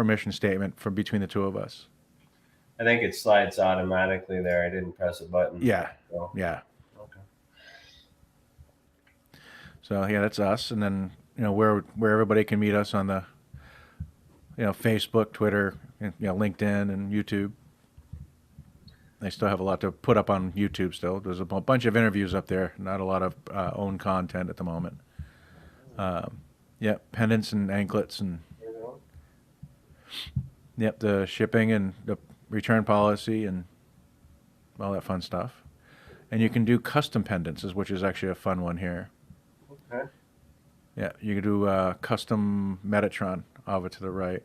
mission statement from between the two of us. I think it slides automatically there. I didn't press a button. Yeah. So. Yeah. Okay. So that's us, and then where everybody can meet us on the Facebook, Twitter, LinkedIn, and YouTube. I still have a lot to put up on YouTube. Still, there's a bunch of interviews up there. Not a lot of own content at the moment. Pendants and anklets, and the shipping and the return policy and all that fun stuff. And you can do custom pendants, which is actually a fun one here. Okay. Yeah, you can do custom Metatron over to the right.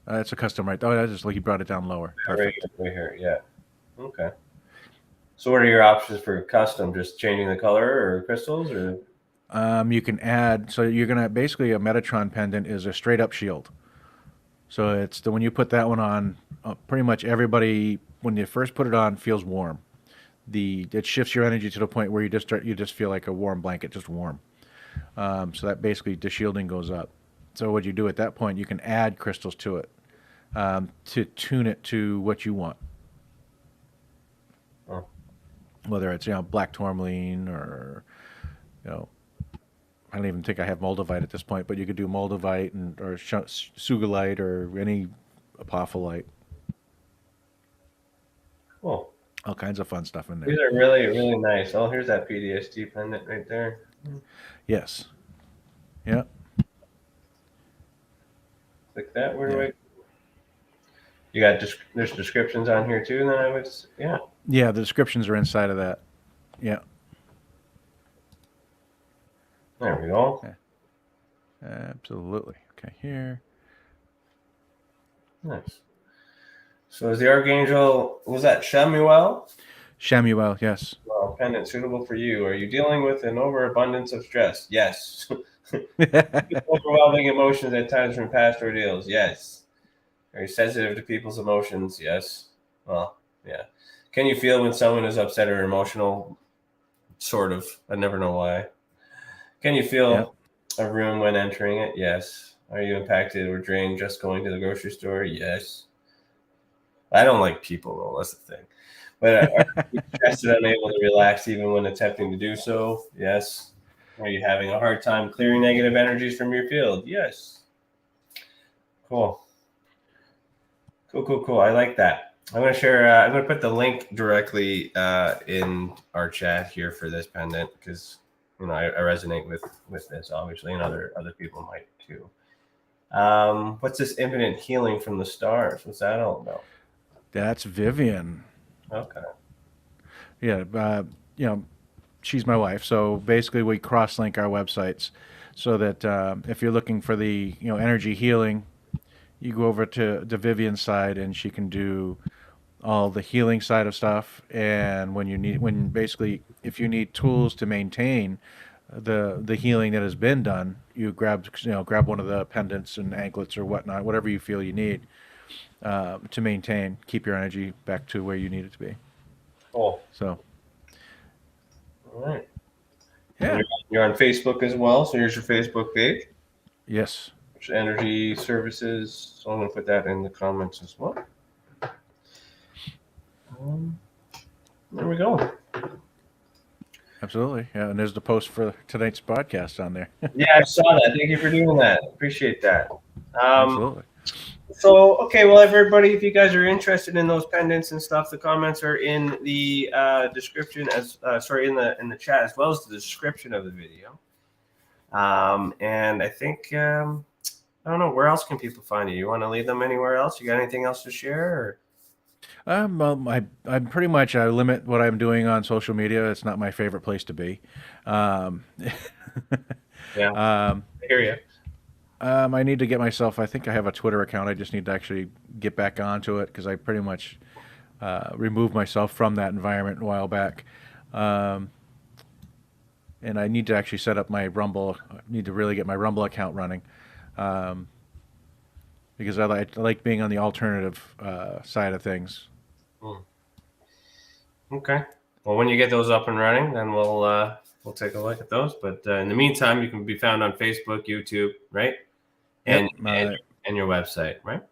That's a custom right. Oh, that's just like you brought it down lower. Perfect. Right here, yeah. Okay. So what are your options for custom? Just changing the color or crystals, or? You can add, so you're gonna basically a Metatron pendant is a straight up shield. So it's the when you put that one on, pretty much everybody when you first put it on feels warm. It shifts your energy to the point where you just feel like a warm blanket, just warm. So that basically the shielding goes up. So what you do at that point, you can add crystals to it to tune it to what you want. Oh. Whether it's black tourmaline or I don't even think I have moldavite at this point, but you could do moldavite or sugilite or any apophyllite. Cool. All kinds of fun stuff in there. These are really, really nice. Oh, here's that PDST pendant right there. Yes. Yeah. Like that. Where do I? You got there's descriptions on here too. And then Yeah, the descriptions are inside of that. Yeah. There we go. Okay. Absolutely. Okay, here. Nice. So is the Archangel, was that Shamuel? Shamuel, yes. Well, pendant suitable for you. Are you dealing with an overabundance of stress? Yes. Overwhelming emotions at times from past ordeals? Yes. Are you sensitive to people's emotions? Yes. Well, yeah. Can you feel when someone is upset or emotional? Sort of. I never know why. Can you feel a room when entering it? Yes. Are you impacted or drained just going to the grocery store? Yes. I don't like people, though. That's the thing. But are you stressed and unable to relax even when attempting to do so? Yes. Are you having a hard time clearing negative energies from your field? Yes. Cool. Cool. I like that. I'm going to share. I'm going to put the link directly in our chat here for this pendant because I resonate with this obviously, and other people might too. What's this infinite healing from the stars? What's that all about? That's Vivian. Okay. Yeah, she's my wife. So basically, we cross-link our websites so that if you're looking for the energy healing, you go over to the Vivian side, and she can do all the healing side of stuff. And if you need tools to maintain the healing that has been done, you grab one of the pendants and anklets or whatnot, whatever you feel you need to keep your energy back to where you need it to be. Cool. So. All right. Yeah. You're on Facebook as well, so here's your Facebook page. Yes. Which energy services. So I'm going to put that in the comments as well. There we go. Absolutely. Yeah, and there's the post for tonight's podcast on there. Yeah, I saw that. Thank you for doing that. Appreciate that. Absolutely. So, okay, well, everybody, if you guys are interested in those pendants and stuff, the comments are in the description in the chat as well as the description of the video. And I think I don't know, where else can people find you? You want to leave them anywhere else? You got anything else to share? Or? I'm pretty much I limit what I'm doing on social media. It's not my favorite place to be. Yeah. I hear you. I need to get myself. I think I have a Twitter account. I just need to actually get back onto it because I pretty much removed myself from that environment a while back. And I need to actually set up my Rumble. I need to really get my Rumble account running. Because I like being on the alternative side of things. Okay. Well, when you get those up and running, then we'll take a look at those. But in the meantime, you can be found on Facebook, YouTube, right? And your website, right?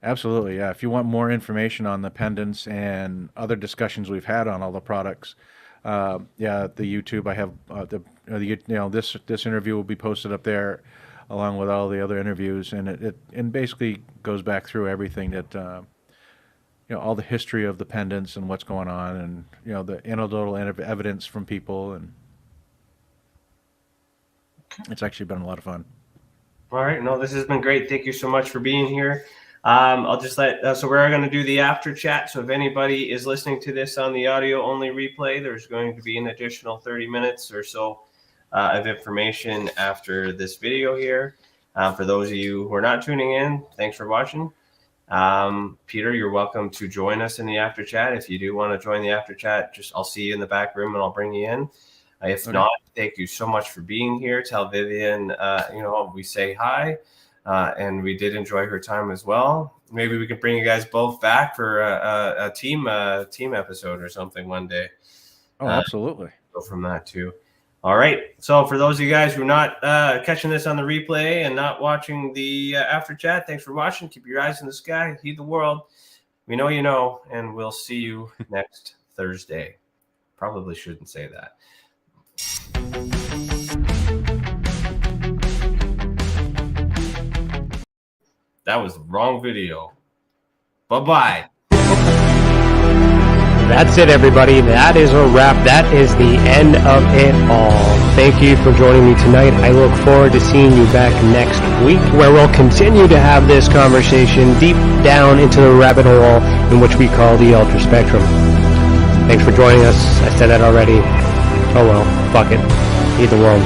Absolutely, yeah. If you want more information on the pendants and other discussions we've had on all the products, the YouTube, I have this interview will be posted up there, along with all the other interviews, and it basically goes back through everything that all the history of the pendants and what's going on, and the anecdotal evidence from people, and it's actually been a lot of fun. All right, no, this has been great. Thank you so much for being here. I'll just so we're going to do the after chat. So if anybody is listening to this on the audio only replay, there's going to be an additional 30 minutes or so of information after this video here. For those of you who are not tuning in, thanks for watching. Peter, you're welcome to join us in the after chat. If you do want to join the after chat, I'll see you in the back room and I'll bring you in. If not, thank you so much for being here. Tell Vivian, we say hi, and we did enjoy her time as well. Maybe we can bring you guys both back for a team episode or something one day. Oh, absolutely. Go from that too. All right. So for those of you guys who are not catching this on the replay and not watching the after chat, thanks for watching. Keep your eyes in the sky. Heed the world. We know you know, and we'll see you next Thursday. Probably shouldn't say that. That was the wrong video. Bye-bye. That's it, everybody. That is a wrap. That is the end of it all. Thank you for joining me tonight. I look forward to seeing you back next week, where we'll continue to have this conversation deep down into the rabbit hole in which we call the Ultra Spectrum. Thanks for joining us. I said that already. Oh well, fuck it. Heed the world.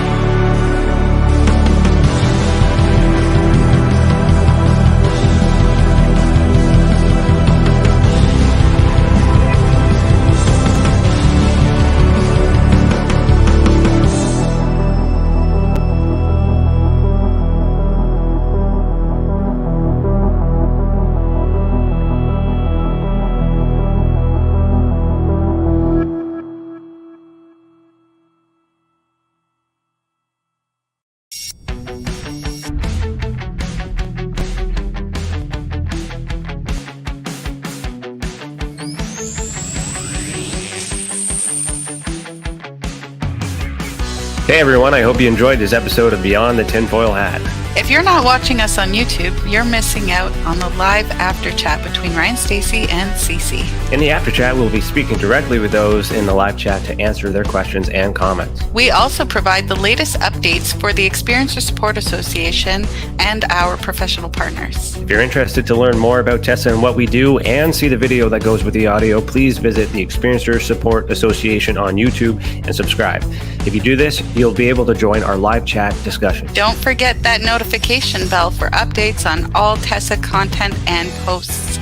Hey everyone, I hope you enjoyed this episode of Beyond the Tinfoil Hat. If you're not watching us on YouTube, you're missing out on the live after chat between Ryan, Stacey, and Cece. In the after chat, we'll be speaking directly with those in the live chat to answer their questions and comments. We also provide the latest updates for the Experiencer Support Association and our professional partners. If you're interested to learn more about Tessa and what we do and see the video that goes with the audio, please visit the Experiencer Support Association on YouTube and subscribe. If you do this, you'll be able to join our live chat discussion. Don't forget that notification bell for updates on all Tessa content and posts.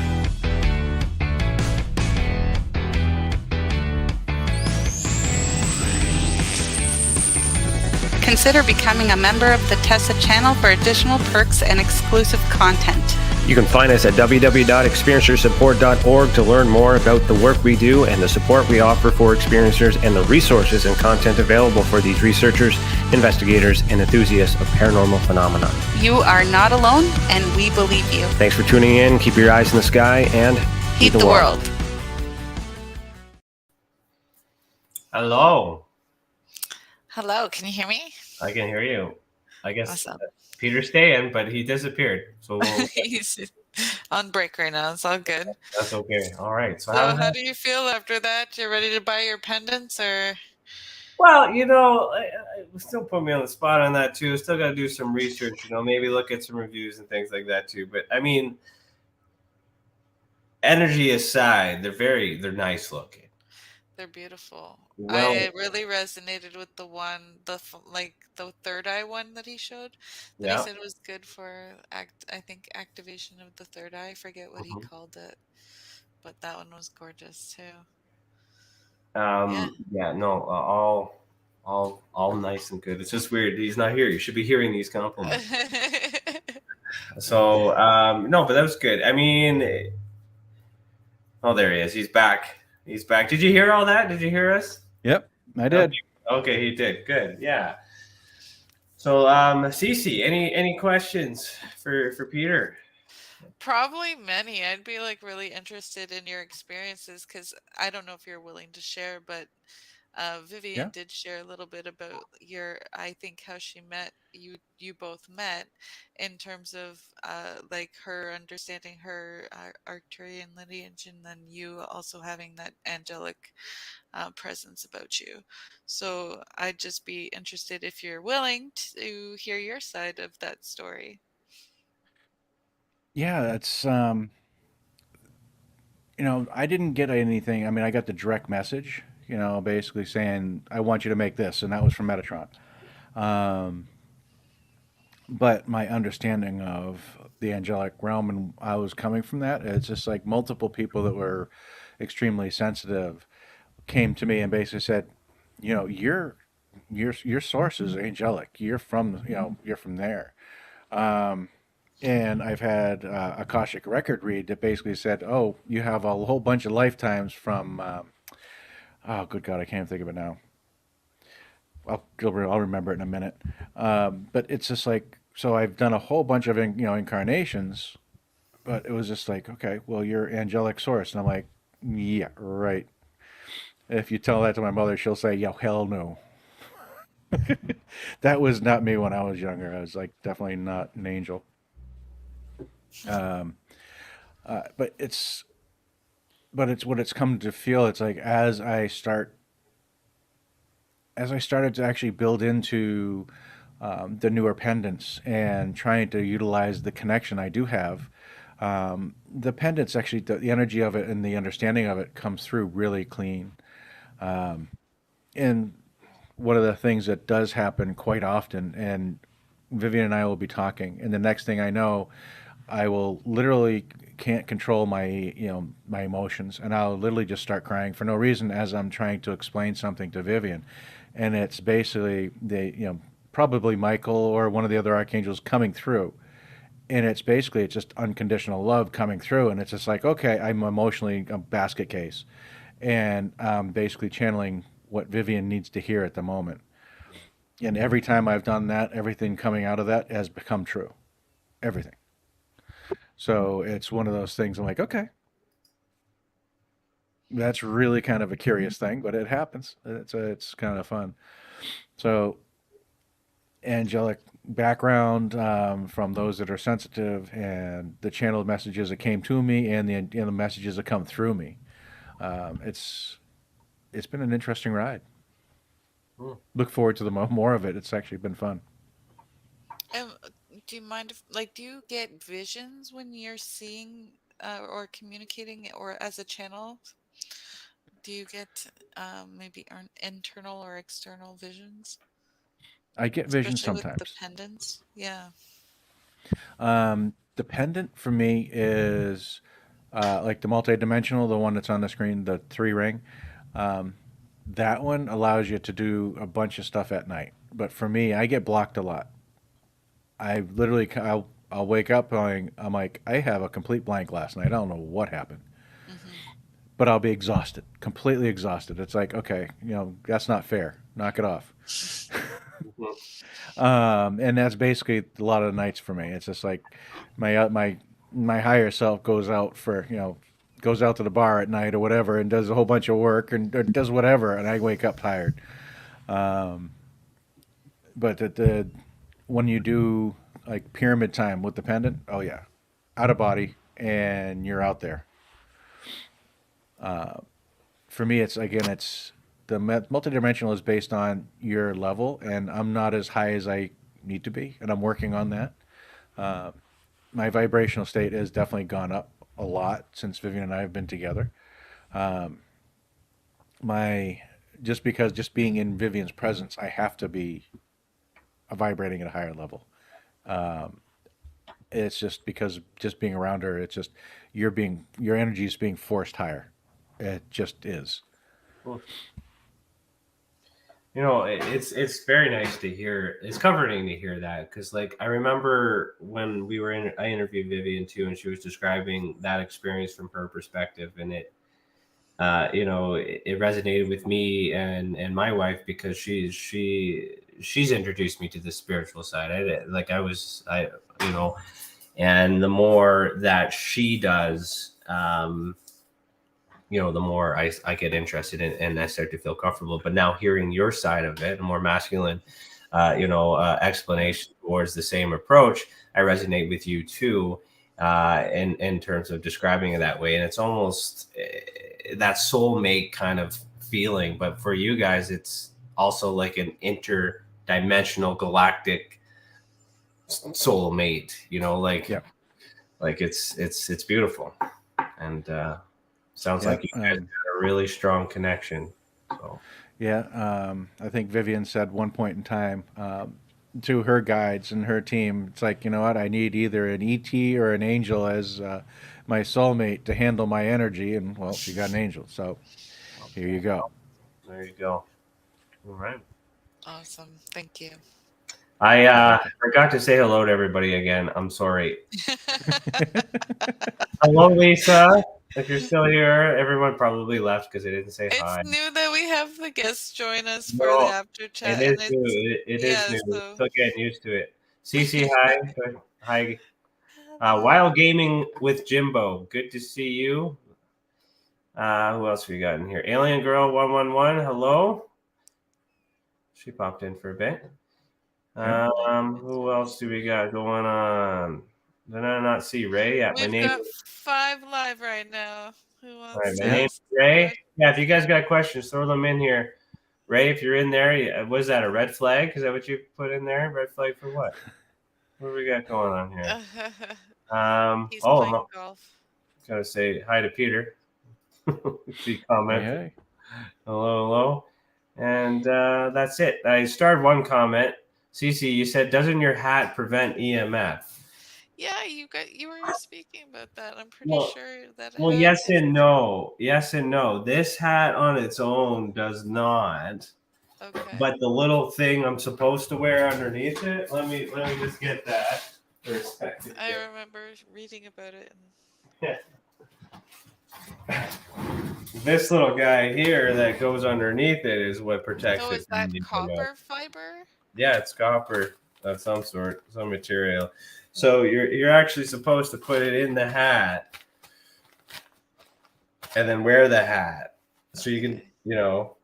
Consider becoming a member of the Tessa channel for additional perks and exclusive content. You can find us at www.experiencersupport.org to learn more about the work we do and the support we offer for experiencers and the resources and content available for these researchers, investigators, and enthusiasts of paranormal phenomena. You are not alone, and we believe you. Thanks for tuning in. Keep your eyes in the sky and Heed the world. Hello. Hello, can you hear me? I can hear you. I guess Awesome. Peter's staying, but he disappeared. So He's on break right now. It's all good. that's okay. All right. So, How do you feel after that? You're ready to buy your pendants, or? well, I still put me on the spot on that too. Still got to do some research, maybe look at some reviews and things like that too. But I mean, energy aside, they're nice looking. They're beautiful. Well, I really resonated with the third eye one that he showed. That yeah. he said was good for activation of the third eye. I forget what he called it, but that one was gorgeous too. Yeah, no, all nice and good. It's just weird he's not here. You should be hearing these compliments. So, no, but that was good. I mean, oh, there he is. He's back. He's back. Did you hear all that? Did you hear us? Yep, I did. Okay, he did. Good. Yeah. So, Cece, any questions for Peter? Probably many. I'd be really interested in your experiences, because I don't know if you're willing to share, but Vivian did share a little bit about how she met you both met, in terms of her understanding her Arcturian lineage, and then you also having that angelic presence about you. So I'd just be interested if you're willing to hear your side of that story. Yeah, it's I didn't get anything. I mean, I got the direct message, basically saying I want you to make this, and that was from Metatron. But my understanding of the angelic realm, and I was coming from that, it's just like multiple people that were extremely sensitive came to me and basically said, you know, your source is angelic. You're from, you know, you're from there. Um, and I've had Akashic record read that basically said, oh, you have a whole bunch of lifetimes from, oh, good God, I can't think of it now. I'll remember it in a minute. But it's just like, so I've done a whole bunch of, incarnations, but it was just like, okay, well, you're angelic source. And I'm like, yeah, right. If you tell that to my mother, she'll say, yeah, hell no. That was not me when I was younger. I was like definitely not an angel. Um, but it's what it's come to feel. It's like as I started to actually build into the newer pendants and trying to utilize the connection I do have, the pendants actually the energy of it and the understanding of it comes through really clean. And one of the things that does happen quite often, and Vivian and I will be talking, and the next thing I know, I will literally can't control my emotions, and I'll literally just start crying for no reason as I'm trying to explain something to Vivian, and it's basically probably Michael or one of the other archangels coming through, and it's just unconditional love coming through, and it's just like, okay, I'm emotionally a basket case, and I'm basically channeling what Vivian needs to hear at the moment. And every time I've done that, everything coming out of that has become true. Everything. So it's one of those things I'm like, okay, that's really kind of a curious thing, but it happens. It's kind of fun. So angelic background from those that are sensitive, and the channeled messages that came to me, and the messages that come through me. It's been an interesting ride. Hmm. Look forward to the more of it. It's actually been fun. Um, do you mind if, like, do you get visions when you're seeing or communicating or as a channel? Do you get maybe internal or external visions, I get visions especially with the sometimes. pendants? Yeah. The pendant for me is like the multi-dimensional, the one that's on the screen, the three ring. Um, that one allows you to do a bunch of stuff at night. But for me, I get blocked a lot. I'll wake up going, I'm like, I have a complete blank last night. I don't know what happened, Hmm. but I'll be exhausted, completely exhausted. It's like, okay, that's not fair. Knock it off. Mhm. And that's basically a lot of the nights for me. It's just like my higher self goes out to the bar at night or whatever and does a whole bunch of work and or does whatever, and I wake up tired. Um, but when you do like pyramid time with the pendant, oh yeah, out of body and you're out there. For me, it's the multidimensional is based on your level, and I'm not as high as I need to be, and I'm working on that. My vibrational state has definitely gone up a lot since Vivian and I have been together. My just being in Vivian's presence, I have to be vibrating at a higher level. It's just because just being around her, it's just your energy is being forced higher. It just is. Cool. It's very nice to hear. It's comforting to hear that, because like I remember when I interviewed Vivian too, and she was describing that experience from her perspective, and it resonated with me and my wife, because she's introduced me to the spiritual side. You know, and the more that she does, the more I get interested in, and I start to feel comfortable. But now hearing your side of it, a more masculine, explanation towards the same approach, I resonate with you too, in terms of describing it that way. And it's almost that soulmate kind of feeling, but for you guys, it's also like an interdimensional galactic soulmate. Yeah. Like it's beautiful, and sounds Yeah. like you guys got a really strong connection. So Yeah. I think Vivian said one point in time, to her guides and her team. It's like, you know what? I need either an ET or an angel as my soulmate to handle my energy. And well, she got an angel. So here you go. There you go. All right. Awesome. Thank you. I forgot to say hello to everybody again. I'm sorry. Hello, Lisa. If you're still here, everyone probably left because they didn't say hi. It's new that we have the guests join us for No, the after chat. it is And it's, new. It is yeah, new. so. Still getting used to it. Cece, hi. Hi. Hello. Wild Gaming with Jimbo. Good to see you. Who else we got in here? Alien Girl 111. Hello. She popped in for a bit. Who else do we got going on? Did I not see Ray? Yeah, We've got 5 live right now. Who wants All right, to my name's ask Ray. questions? Yeah, if you guys got questions, throw them in here. Ray, if you're in there, was that a red flag? Is that what you put in there? Red flag for what? What do we got going on here? He's playing golf. Gotta say hi to Peter. He commented. Hey. Hello. And that's it. I started one comment. Cece, you said, doesn't your hat prevent EMF? Yeah, you were speaking about that. I'm pretty sure that. Well, yes and no. Yes and no. This hat on its own does not. Okay. But the little thing I'm supposed to wear underneath it, let me just get that for a second. I remember reading about it. This little guy here that goes underneath it is what protects it. So is that copper fiber? Yeah, it's copper of some sort, some material. So you're actually supposed to put it in the hat and then wear the hat. So you can,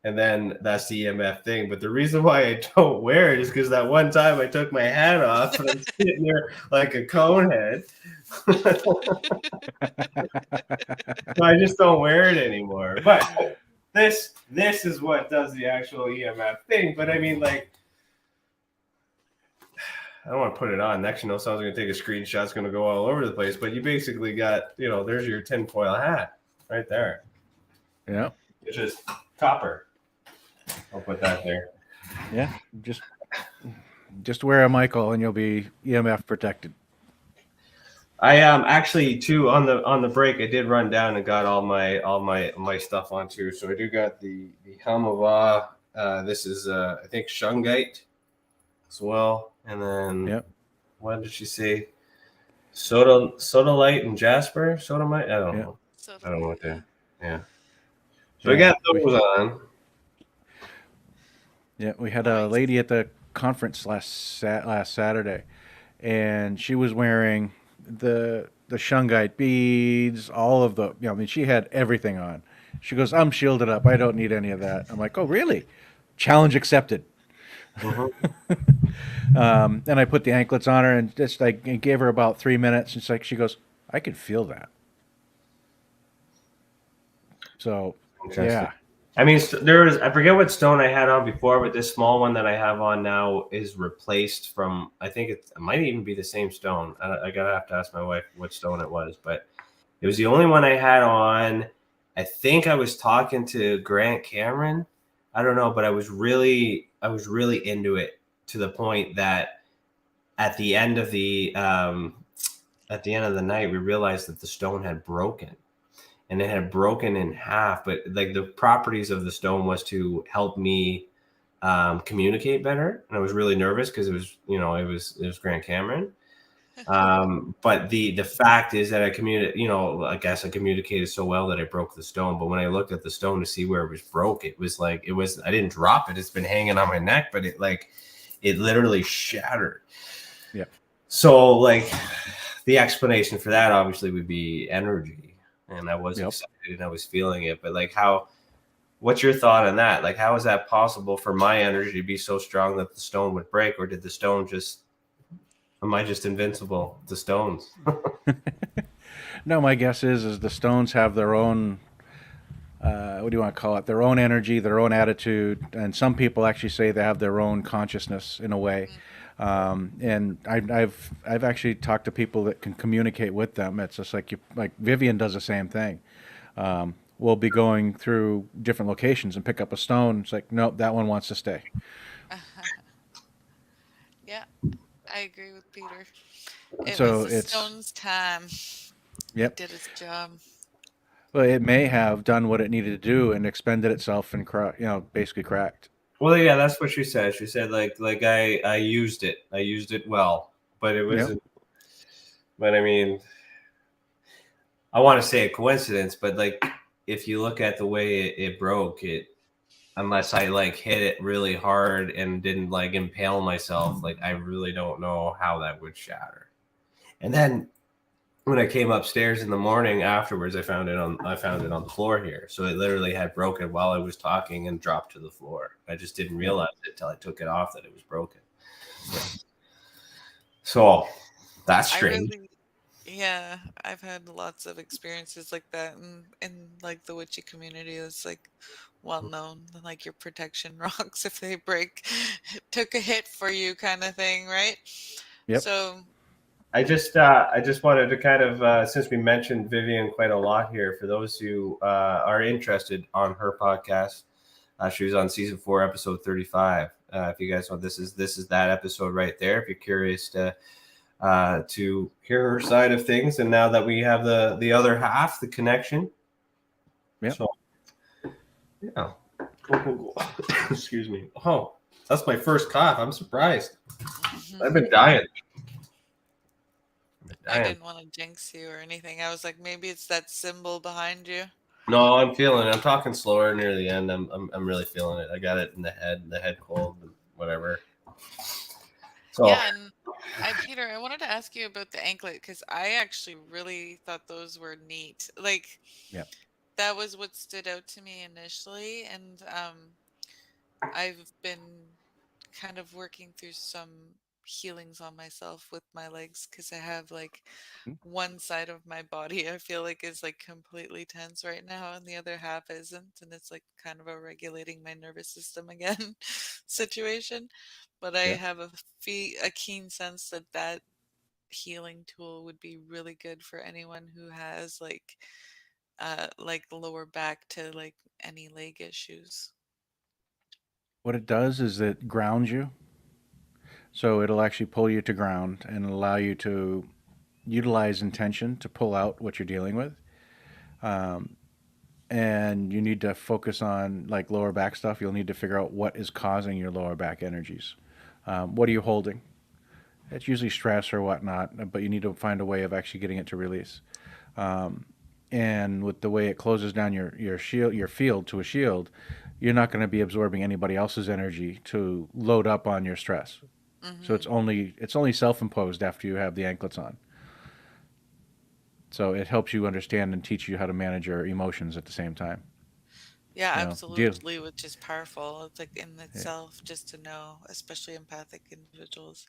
and then that's the EMF thing. But the reason why I don't wear it is because that one time I took my hat off and I'm sitting there like a cone head. So I just don't wear it anymore. But this is what does the actual EMF thing. But I mean, like, I don't want to put it on. Next, someone's going to take a screenshot. It's going to go all over the place. But you basically got, there's your tinfoil hat right there. Yeah. It's just copper. I'll put that there. Yeah. Just wear a Michael and you'll be EMF protected. I actually too on the break. I did run down and got all my stuff on too. So I do got the helm of awe. This is I think shungite as well. And then what did she say? Sodalite and jasper. Sodamite. I don't know. I don't know what that. Yeah. So we got those on. Yeah, we had a lady at the conference last Saturday, and she was wearing the shungite beads, all of the, she had everything on. She goes, I'm shielded up. I don't need any of that. I'm like, oh, really? Challenge accepted. And I put the anklets on her and just like gave her about 3 minutes. It's like, she goes, I could feel that. So, yeah. I mean, I forget what stone I had on before, but this small one that I have on now is replaced from, I think it might even be the same stone. I gotta have to ask my wife what stone it was, but it was the only one I had on. I think I was talking to Grant Cameron. I don't know, but I was really into it to the point that at the end of the night, we realized that the stone had broken. And it had broken in half, but like the properties of the stone was to help me communicate better. And I was really nervous because it was, it was Grant Cameron. But the fact is that I communicated so well that I broke the stone. But when I looked at the stone to see where it was broke, it was like, I didn't drop it. It's been hanging on my neck, but it literally shattered. Yeah. So like the explanation for that obviously would be energy. And I was excited and I was feeling it. But like what's your thought on that? Like, how is that possible for my energy to be so strong that the stone would break? Or did the stone am I just invincible to stones? No, my guess is the stones have their own, what do you want to call it? Their own energy, their own attitude. And some people actually say they have their own consciousness in a way. And I've actually talked to people that can communicate with them. It's just like Vivian does the same thing. We'll be going through different locations and pick up a stone. It's like, nope, that one wants to stay. Yeah, I agree with Peter. It was So the it's, stone's time. It yep. did its job. Well, it may have done what it needed to do and expended itself and basically cracked. Well, yeah, that's what she said. She said like I used it. I used it well, but it Yep. wasn't. But I mean, I want to say a coincidence, but like if you look at the way it broke, it unless I like hit it really hard and didn't like impale myself, like I really don't know how that would shatter. And then when I came upstairs in the morning afterwards, I found it on the floor here. So it literally had broken while I was talking and dropped to the floor. I just didn't Yep. realize it till I took it off that it was broken. So that's I strange. really, yeah, I've had lots of experiences like that in like the witchy community. It's like well known, like your protection rocks if they break, took a hit for you kind of thing, right? Yep. So I just wanted to kind of since we mentioned Vivian quite a lot here, for those who are interested on her podcast, she was on season 4, episode 35. If you guys want, this is that episode right there. If you're curious to hear her side of things, and now that we have the other half, the connection. Yep. So yeah. Cool. Excuse me. Oh, that's my first cough. I'm surprised. I've been dying. I didn't want to jinx you or anything. I was like, maybe it's that symbol behind you. No, I'm feeling it. I'm talking slower near the end. I'm really feeling it. I got it in the head cold, whatever. So Yeah, and Peter, I wanted to ask you about the anklet because I actually really thought those were neat. Like Yep. that was what stood out to me initially, and I've been kind of working through some healings on myself with my legs because I have like Mhm. one side of my body I feel like is like completely tense right now and the other half isn't, and it's like kind of a regulating my nervous system again situation. But I Yeah. have a keen sense that that healing tool would be really good for anyone who has like lower back to like any leg issues. What it does is it grounds you. So it'll actually pull you to ground and allow you to utilize intention to pull out what you're dealing with. Um, and you need to focus on like lower back stuff. You'll need to figure out what is causing your lower back energies. What are you holding? It's usually stress or whatnot, but you need to find a way of actually getting it to release. Um, and with the way it closes down your shield, your field to a shield, you're not going to be absorbing anybody else's energy to load up on your stress. So Hmm. it's only self-imposed after you have the anklets on. So it helps you understand and teach you how to manage your emotions at the same time. Yeah, Deal. absolutely, which is powerful. It's like in Yeah. itself just to know, especially empathic individuals.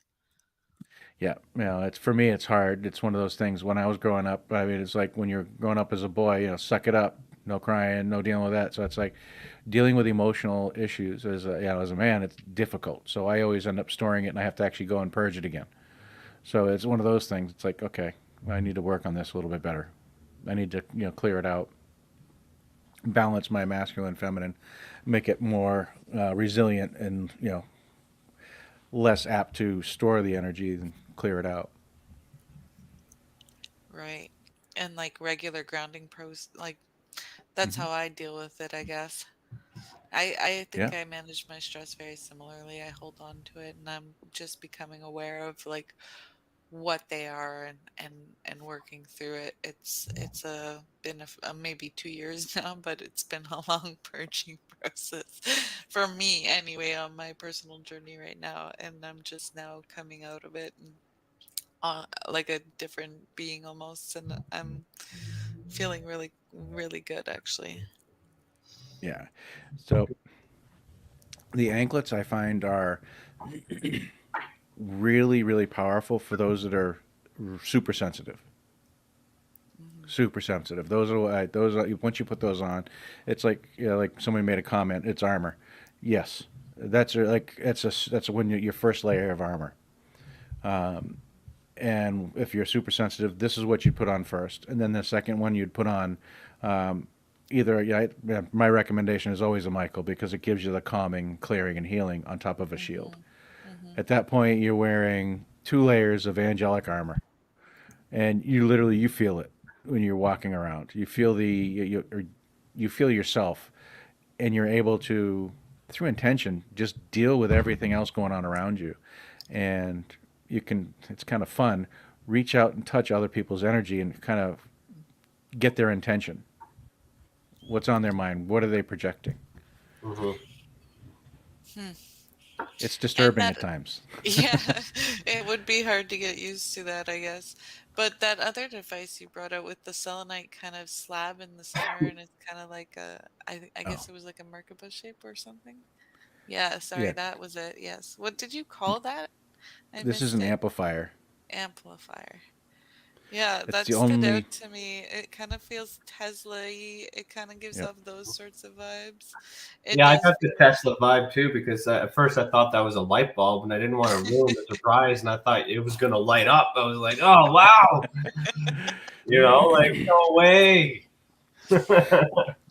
Yeah, it's for me. It's hard. It's one of those things. When I was growing up, I mean, it's like when you're growing up as a boy, suck it up, no crying, no dealing with that. So it's like dealing with emotional issues as a man, it's difficult. So I always end up storing it, and I have to actually go and purge it again. So it's one of those things. It's like, okay, I need to work on this a little bit better. I need to clear it out, balance my masculine, feminine, make it more resilient, and less apt to store the energy and clear it out. Right. And like regular grounding pros, like that's Hmm. how I deal with it, I guess. I Yeah. think I manage my stress very similarly. I hold on to it and I'm just becoming aware of like what they are and working through it. It's been maybe 2 years now, but it's been a long purging process for me anyway on my personal journey right now, and I'm just now coming out of it and like a different being almost, and I'm feeling really really good actually. Yeah. So the anklets I find are really, really powerful for those that are super sensitive. Hmm. Super sensitive. Those are once you put those on, it's like like somebody made a comment. It's armor. Yes, that's when your first layer of armor. Um, and if you're super sensitive, this is what you'd put on first, and then the second one you'd put on. Um, either my recommendation is always a Michael because it gives you the calming, clearing, and healing on top of a shield. Hmm. Hmm. At that point, you're wearing 2 layers of angelic armor, and you feel it when you're walking around. You feel you feel yourself, and you're able to, through intention, just deal with everything else going on around you, and you can. It's kind of fun. Reach out and touch other people's energy and kind of get their intention. What's on their mind? What are they projecting? Mhm. Hmm. It's And disturbing that, at times. yeah, it would be hard to get used to that, I guess. But that other device you brought out with the selenite kind of slab in the center, and it's kind of like I Oh, guess it was like a Merkabah shape or something. Yeah, sorry, yeah. that was it. Yes. What did you call that? I This is missed an it. amplifier. Amplifier. Yeah, It's that the stood only. out to me. It kind of feels Tesla-y. It kind of gives Yep. off those sorts of vibes. It Yeah, I does got the feel Tesla vibe too because at first I thought that was a light bulb and I didn't want to ruin the surprise and I thought it was going to light up. I was like, oh, wow. Like, no way.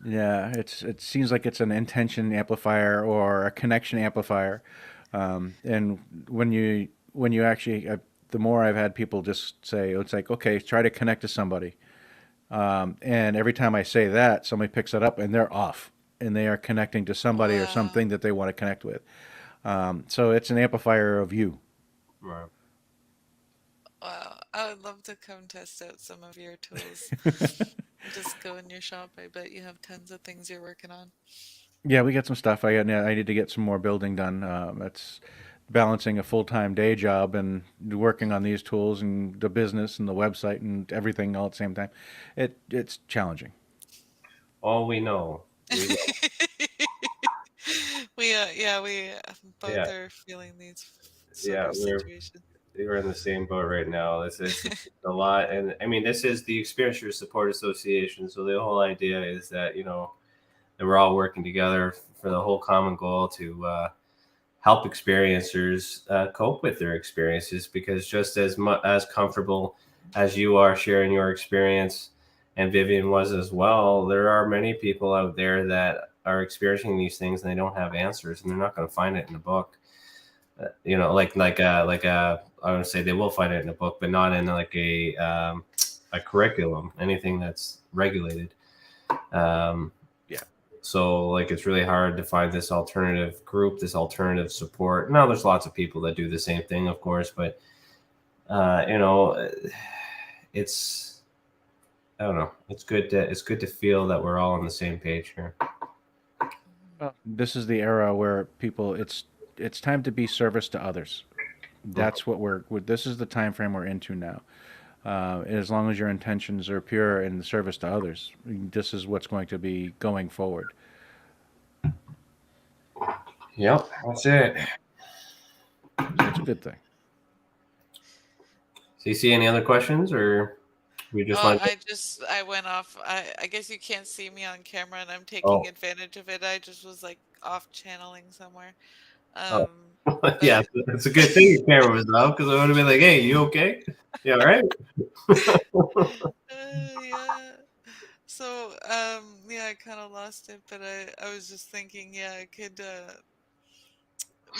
Yeah, it seems like it's an intention amplifier or a connection amplifier, and when you actually, the more I've had people just say, it's like, okay, try to connect to somebody, and every time I say that, somebody picks it up and they're off, and they are connecting to somebody or wow. something that they want to connect with. So it's an amplifier of you. Right. Wow. I would love to come test out some of your tools. Just go in your shop. I bet you have tons of things you're working on. Yeah, we got some stuff. I need to get some more building done. That's balancing a full-time day job and working on these tools and the business and the website and everything all at the same time. It's challenging. All we know. We know. We both Yeah. are feeling these sort Yeah. of situations. We're in the same boat right now. It's a lot. And I mean, this is the Experiencers Support Association. So the whole idea is that, that we're all working together for the whole common goal to help experiencers cope with their experiences because just as comfortable as you are sharing your experience and Vivian was as well, there are many people out there that are experiencing these things and they don't have answers and they're not going to find it in a book. I would say they will find it in a book, but not in like a curriculum, anything that's regulated. Um, Yeah. so like it's really hard to find this alternative group, this alternative support. Now there's lots of people that do the same thing, of course, but uh, you know, it's I don't know. It's good to feel that we're all on the same page here. Well, this is the era where people it's time to be service to others. That's what this is the time frame we're into now. As long as your intentions are pure in the service to others, this is what's going to be going forward. Yep, that's it. So it's a good thing. CC, any other questions, or we just Oh, want? I went off. I guess you can't see me on camera and I'm taking Oh, advantage of it. I just was like off channeling somewhere. oh, yeah, But it's a good thing your camera was off because I would have been like, "Hey, you okay? Yeah, all right." yeah. So, yeah, I kind of lost it, but I was just thinking, yeah,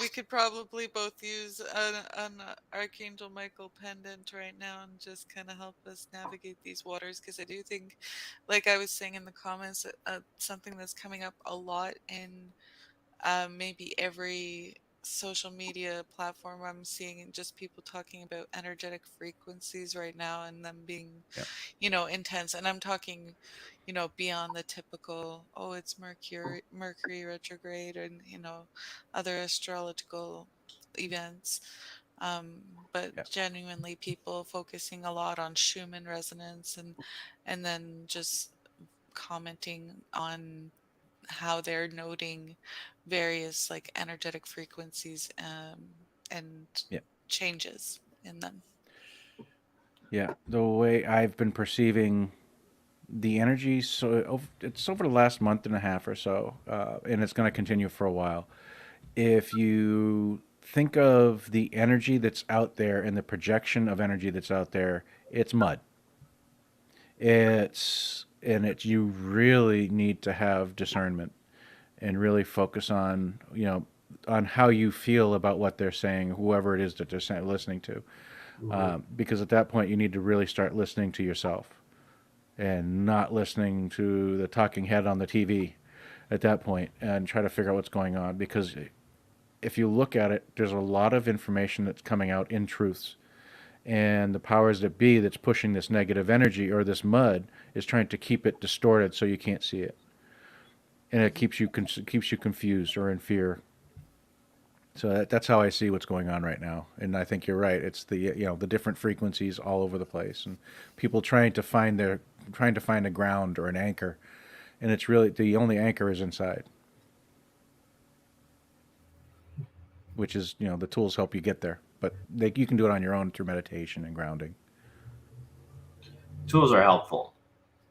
we could probably both use an Archangel Michael pendant right now and just kind of help us navigate these waters. Because I do think, like I was saying in the comments, something that's coming up a lot in maybe every social media platform I'm seeing just people talking about energetic frequencies right now and them being, Yeah. intense. And I'm talking, beyond the typical, oh, it's Mercury retrograde and, other astrological events. But Yeah. genuinely people focusing a lot on Schumann resonance and then just commenting on how they're noting various like energetic frequencies and Yeah. changes in them. Yeah. The way I've been perceiving the energy, it's over the last month and a half or so, and it's going to continue for a while. If you think of the energy that's out there and the projection of energy that's out there, it's mud. You really need to have discernment and really focus on, on how you feel about what they're saying, whoever it is that they're listening to. Because at that point, you need to really start listening to yourself and not listening to the talking head on the TV at that point, and try to figure out what's going on. Because if you look at it, there's a lot of information that's coming out in truths. And the powers that be that's pushing this negative energy or this mud is trying to keep it distorted so you can't see it. And it keeps you confused or in fear. So that's how I see what's going on right now. And I think you're right. It's the the different frequencies all over the place, and people trying to find a ground or an anchor, and it's really the only anchor is inside, which is the tools help you get there, but you can do it on your own through meditation and grounding. Tools are helpful.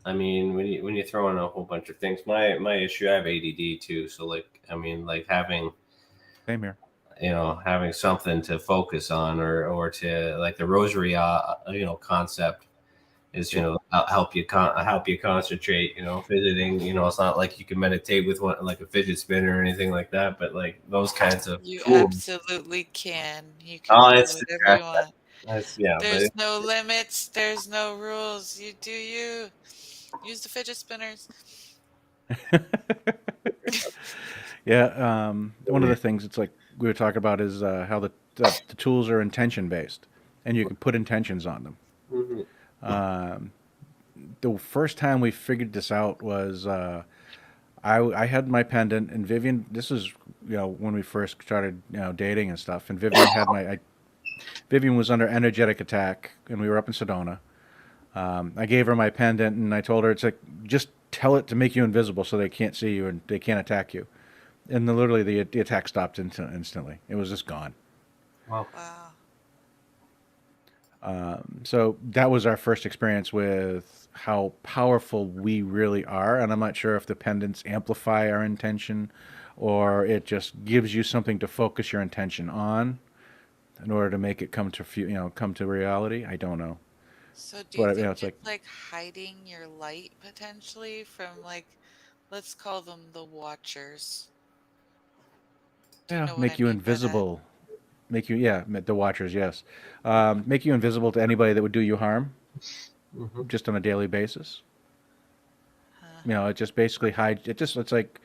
I mean, when you throw in a whole bunch of things, my issue, I have ADD too. So having, Same here. Having something to focus on, or to like the rosary, concept is, help you concentrate, fidgeting, it's not like you can meditate with one, like a fidget spinner or anything like that, but like those kinds of You tools. absolutely can. You can do whatever you want. There's but no limits. There's no rules. You do you. Use the fidget spinners. Yeah. One of the things it's like we were talking about is how the tools are intention based, and you can put intentions on them. The first time we figured this out was I had my pendant, and Vivian. This is when we first started dating and stuff, and Vivian had Vivian was under energetic attack, and we were up in Sedona. I gave her my pendant, and I told her, it's like, just tell it to make you invisible so they can't see you and they can't attack you. And literally the attack stopped instantly. It was just gone. Wow. So that was our first experience with how powerful we really are. And I'm not sure if the pendants amplify our intention, or it just gives you something to focus your intention on in order to make it come to reality. I don't know. So do you think it's like hiding your light potentially from, like, let's call them the Watchers? Do you know what make I you mean by that? invisible. Make you, the Watchers, yes. Make you invisible to anybody that would do you harm, just on a daily basis. It just basically hides. It's like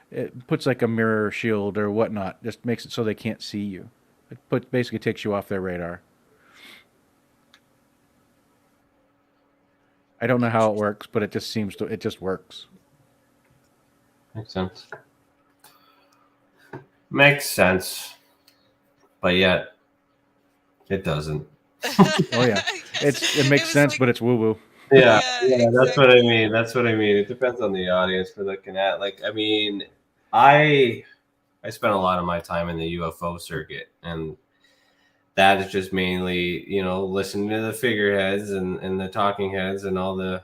it puts like a mirror shield or whatnot. Just makes it so they can't see you. It basically takes you off their radar. I don't know how it works, but it just works. Makes sense. But yet, it doesn't. Oh yeah, it makes sense, but it's woo woo. Yeah, exactly. That's what I mean. It depends on the audience we're looking at. I spent a lot of my time in the UFO circuit, and that is just mainly, listening to the figureheads and the talking heads and all the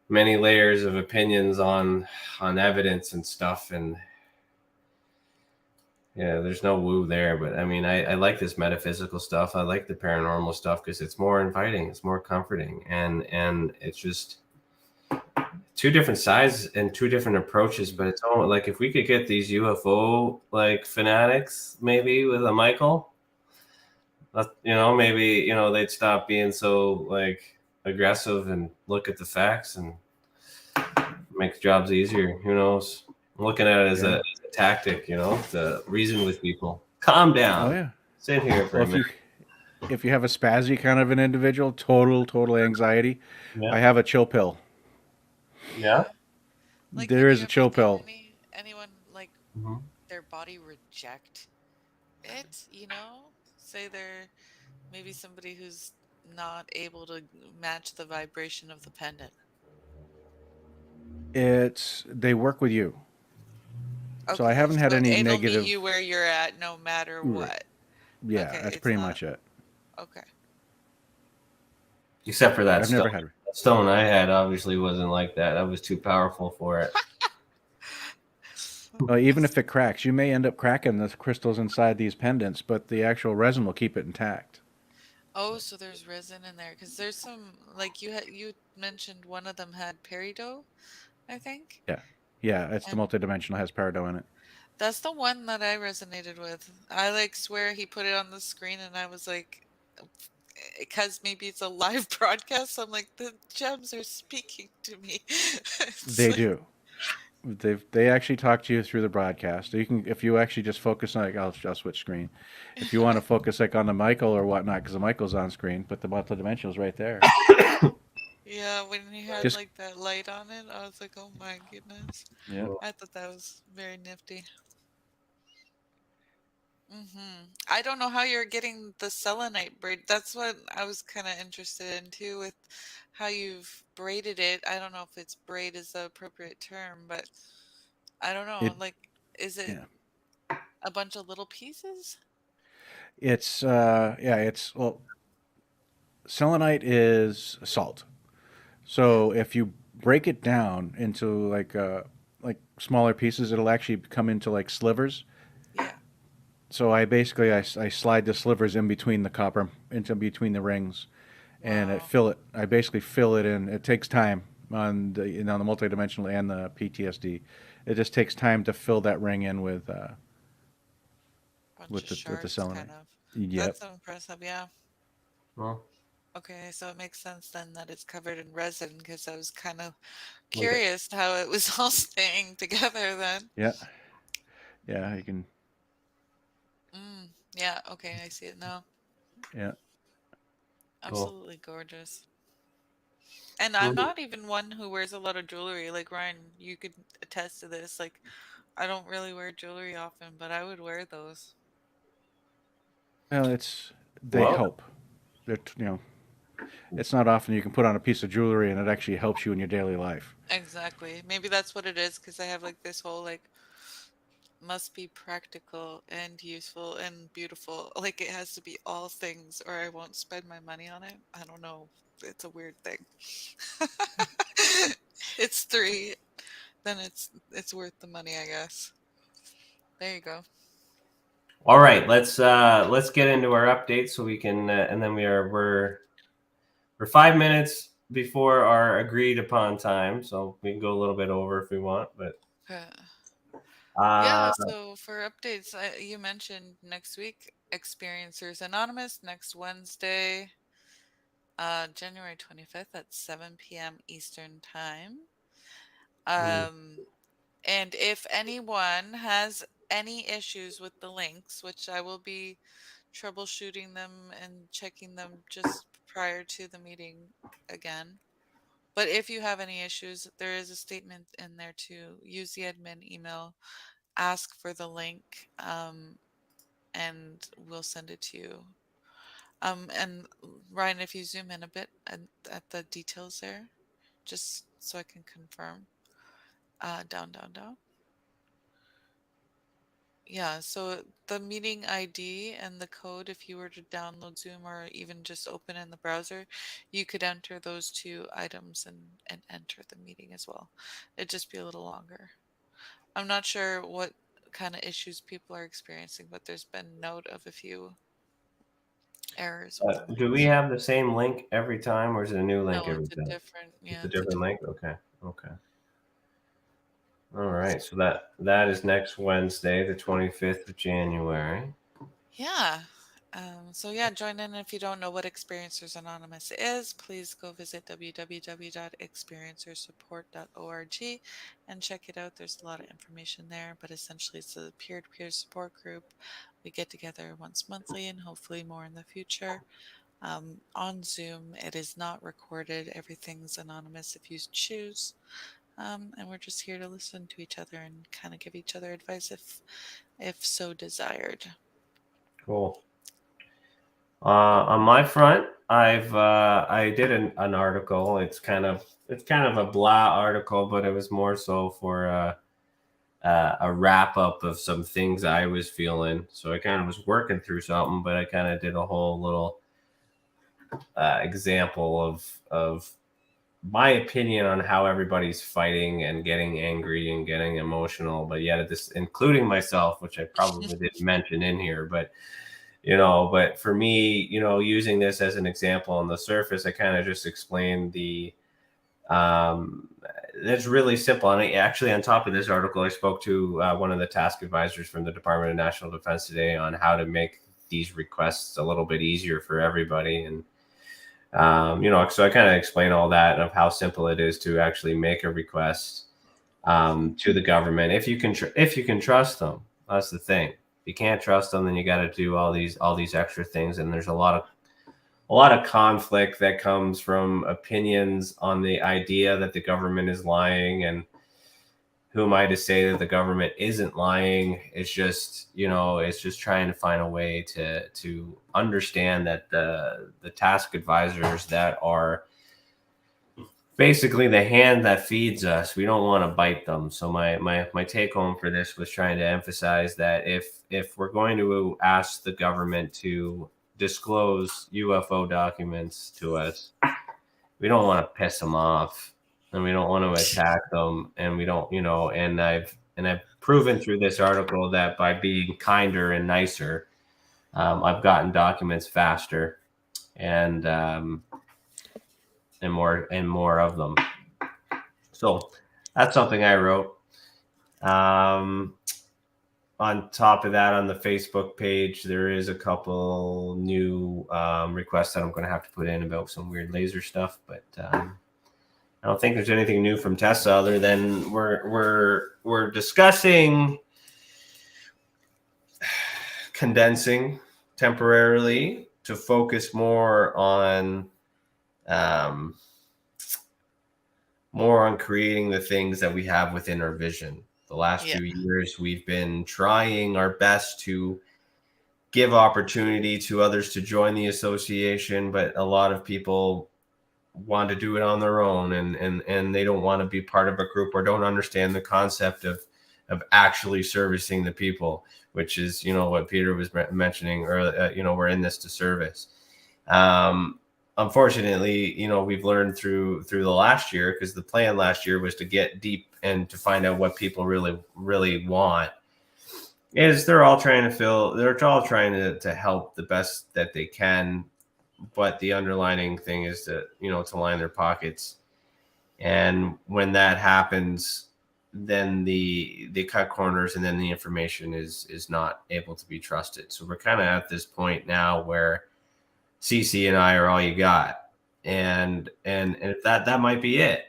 many layers of opinions on evidence and stuff. And there's no woo there, but I mean, I like this metaphysical stuff. I like the paranormal stuff because it's more inviting, it's more comforting, and it's just two different sides and two different approaches. But it's all like, if we could get these UFO fanatics, maybe with a Michael, maybe they'd stop being so aggressive and look at the facts and make jobs easier. Who knows? I'm looking at it as a tactic, to reason with people. Calm down. Oh yeah. Sit here for a minute. If you have a spazzy kind of an individual, total anxiety, I have a chill pill. Yeah. There is a chill pill. Anyone their body reject it? Say they're maybe somebody who's not able to match the vibration of the pendant. They work with you. Okay, so I haven't had any it'll negative. meet you where you're at, no matter what. Yeah, okay, that's pretty much it. Okay. Except for that I've stone. never had. The stone I had obviously wasn't like that. I was too powerful for it. Well, even if it cracks, you may end up cracking the crystals inside these pendants, but the actual resin will keep it intact. Oh, so there's resin in there, because there's some, like you mentioned one of them had peridot, I think. Yeah, it's the multidimensional, has peridot in it. That's the one that I resonated with. I like swear he put it on the screen and I was like, because maybe it's a live broadcast. I'm like, the gems are speaking to me. It's They like, do. They actually talk to you through the broadcast. You can, if you actually just focus on, like, I'll switch screen. If you want to focus like on the Michael or whatnot, because the Michael's on screen, but the multidimensional's right there. yeah, when he had Just like that light on it, I was like, oh my goodness. yeah, I thought that was very nifty. I don't know how you're getting the selenite braid. That's what I was kind of interested in too, with how you've braided it. I don't know if it's braid is the appropriate term, but I don't know. it Like, is it yeah, a bunch of little pieces? it's yeah, it's well, selenite is salt. Yeah, So if you break it down into like smaller pieces, it'll actually come into like slivers. yeah. So I slide the slivers in between the copper, into between the rings, and Wow. I basically fill it in. It takes time on the, you know, the multidimensional and the PTSD. It just takes time to fill that ring in Bunch of with the shards, selenite. kind of. Yep. That's so impressive. Yeah. Well, Okay, so it makes sense then that it's covered in resin because I was kind of look at curious how it was all staying together then. Yeah. Yeah. You can. Yeah, okay, I see it now. Yeah. cool. Absolutely gorgeous. And I'm not even one who wears a lot of jewelry. Like Ryan, you could attest to this. Like, I don't really wear jewelry often, but I would wear those. Well, it's they Well, help. You know, it's not often you can put on a piece of jewelry and it actually helps you in your daily life. Exactly. Maybe that's what it is because I have like this whole like must be practical and useful and beautiful. Like it has to be all things or I won't spend my money on it. I don't know. It's a weird thing. It's three, then it's worth the money, I guess. There you go. all right. Let's get into our update so we can, and then we're 5 minutes before our agreed upon time, so we can go a little bit over if we want. But Uh, uh, yeah, so for updates, you mentioned next week, Experiencers Anonymous, next Wednesday, January 25th at 7 p.m. Eastern Time. Um, and if anyone has any issues with the links, which I will be troubleshooting them and checking them just prior to the meeting again. But if you have any issues, there is a statement in there to use the admin email, ask for the link, and we'll send it to you. And Ryan, if you zoom in a bit at the details there, just so I can confirm. Down, down, down. Yeah, so the meeting ID and the code, if you were to download Zoom or even just open in the browser, you could enter those two items and enter the meeting as well. It'd just be a little longer. I'm not sure what kind of issues people are experiencing, but there's been note of a few errors with the do we links. have the same link every time, or is it a new link No, every it's a time? different, It's yeah, a it's a different different. link. Okay. Okay. All right. So that is next Wednesday, the 25th of January. Yeah. So yeah, join in. If you don't know what Experiencers Anonymous is, please go visit www.experiencersupport.org and check it out. There's a lot of information there, but essentially it's a peer-to-peer support group. We get together once monthly and hopefully more in the future. On Zoom, it is not recorded. Everything's anonymous if you choose. And we're just here to listen to each other and kind of give each other advice if so desired. Cool. On my front, I did an article. It's kind of a blah article, but it was more so for a wrap up of some things I was feeling. So I kind of was working through something, but I kind of did a whole little example of my opinion on how everybody's fighting and getting angry and getting emotional, but yet at this, including myself, which I probably didn't mention in here, but but for me, using this as an example on the surface, I kind of just explained the it's really simple. And actually, on top of this article, I spoke to one of the task advisors from the Department of National Defense today on how to make these requests a little bit easier for everybody. And, so I kind of explain all that of how simple it is to actually make a request to the government. If you can trust them, that's the thing. If you can't trust them, then you got to do all these extra things. And there's a lot of conflict that comes from opinions on the idea that the government is lying, and who am I to say that the government isn't lying? It's just, it's just trying to find a way to understand that the task advisors that are basically the hand that feeds us, we don't want to bite them. So my take home for this was trying to emphasize that if we're going to ask the government to disclose UFO documents to us, we don't want to piss them off, and we don't want to attack them, and we don't, and I've proven through this article that by being kinder and nicer, I've gotten documents faster, and more of them. So that's something I wrote. On top of that, on the Facebook page, there is a couple new requests that I'm going to have to put in about some weird laser stuff, but I don't think there's anything new from Tessa other than we're discussing condensing temporarily to focus more on creating the things that we have within our vision. The last few years, we've been trying our best to give opportunity to others to join the association, but a lot of people want to do it on their own, and they don't want to be part of a group or don't understand the concept of actually servicing the people, which is, what Peter was mentioning, or, we're in this to service. Unfortunately, we've learned through the last year, because the plan last year was to get deep and to find out what people really, really want, is they're all trying to help the best that they can. But the underlining thing is to line their pockets. And when that happens, then they cut corners, and then the information is not able to be trusted. So we're kind of at this point now where CC and I are all you got. And if that might be it.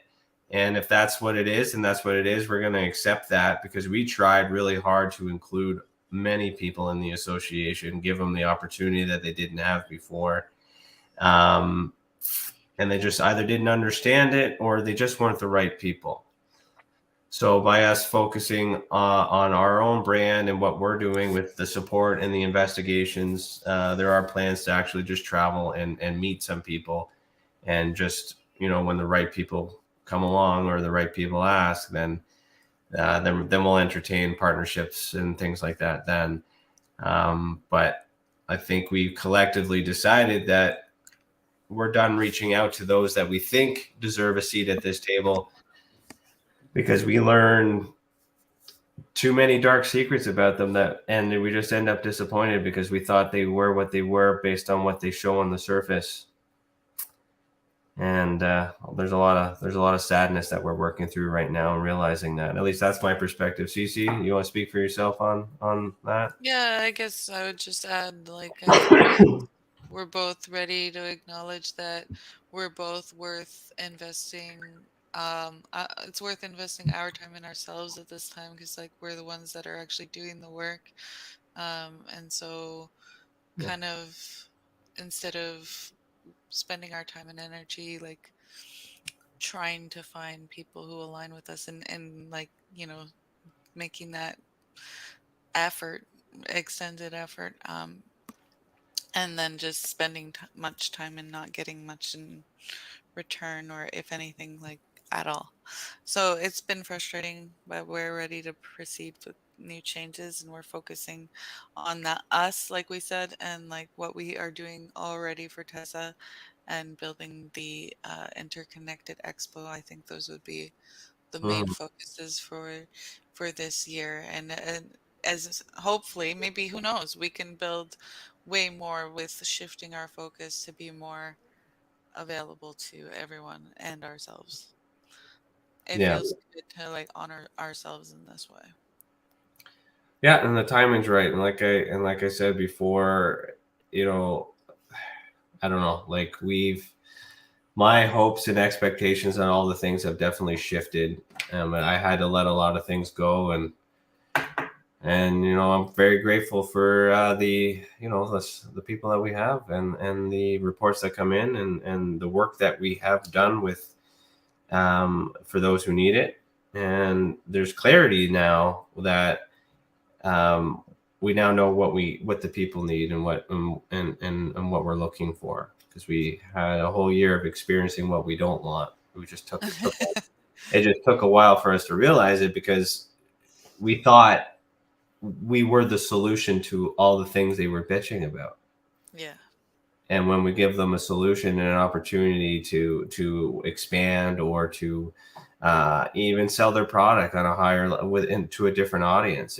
And if that's what it is, and that's what it is, we're going to accept that, because we tried really hard to include many people in the association, give them the opportunity that they didn't have before. And they just either didn't understand it, or they just weren't the right people. So by us focusing on our own brand and what we're doing with the support and the investigations, there are plans to actually just travel and meet some people, and just, when the right people come along or the right people ask, then we'll entertain partnerships and things like that then. But I think we collectively decided that we're done reaching out to those that we think deserve a seat at this table, because we learn too many dark secrets about them, and we just end up disappointed because we thought they were what they were based on what they show on the surface. And there's a lot of sadness that we're working through right now, and realizing that. At least that's my perspective. Cece, you want to speak for yourself on that? Yeah, I guess I would just add, I think we're both ready to acknowledge that we're both worth investing. It's worth investing our time in ourselves at this time, because we're the ones that are actually doing the work. And so kind of, instead of spending our time and energy trying to find people who align with us, and making that extended effort, and then just spending much time and not getting much in return, or if anything, at all. So it's been frustrating, but we're ready to proceed with new changes, and we're focusing on us, like we said, and what we are doing already for Tessa, and building the interconnected expo. I think those would be the main focuses for this year, and as hopefully, maybe, who knows, we can build way more with shifting our focus to be more available to everyone and ourselves. it Yeah. feels good to like honor ourselves in this way. Yeah, and the timing's right. And like I said before, you know, I don't know, like my hopes and expectations on all the things have definitely shifted. And I had to let a lot of things go, and you know, I'm very grateful for the the people that we have, and the reports that come in, and the work that we have done with for those who need it. And there's clarity now that we now know what the people need, and and what we're looking for, because we had a whole year of experiencing what we don't want. It just took a while for us to realize it, because we thought we were the solution to all the things they were bitching about. Yeah. And when we give them a solution and an opportunity to expand, or to even sell their product on a higher to a different audience,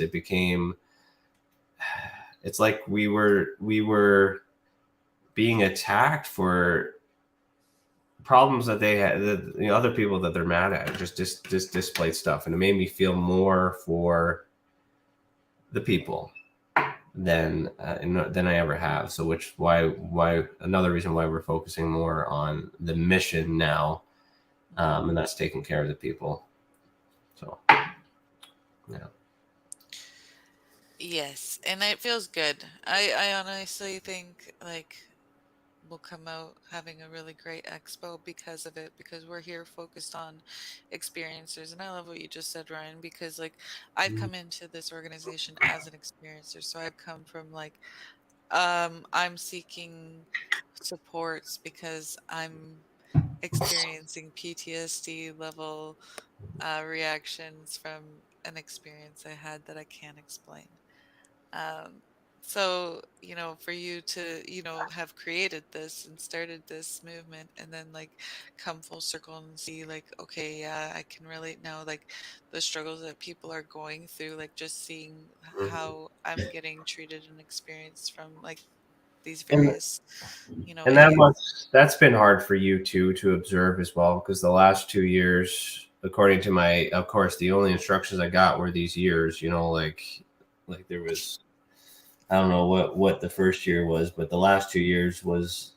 it's like we were being attacked for problems that they had, the other people that they're mad at, just displayed stuff, and it made me feel more for the people than I ever have. So why another reason why we're focusing more on the mission now, and that's taking care of the people. So yeah. Yes, and it feels good. I honestly think like we'll come out having a really great expo because of it, because we're here focused on experiencers. And I love what you just said, Ryan, because like I've come into this organization as an experiencer. So I've come from like I'm seeking supports because I'm experiencing PTSD level reactions from an experience I had that I can't explain. Um, so, for you to, have created this and started this movement and then like come full circle and see like, okay, yeah, I can relate now, like the struggles that people are going through, like just seeing how I'm getting treated and experienced from like these and various, and idiots. that's been hard for you too to observe as well, because the last 2 years, according to my, of course, the only instructions I got were these years, like there was, I don't know what the first year was, but the last 2 years was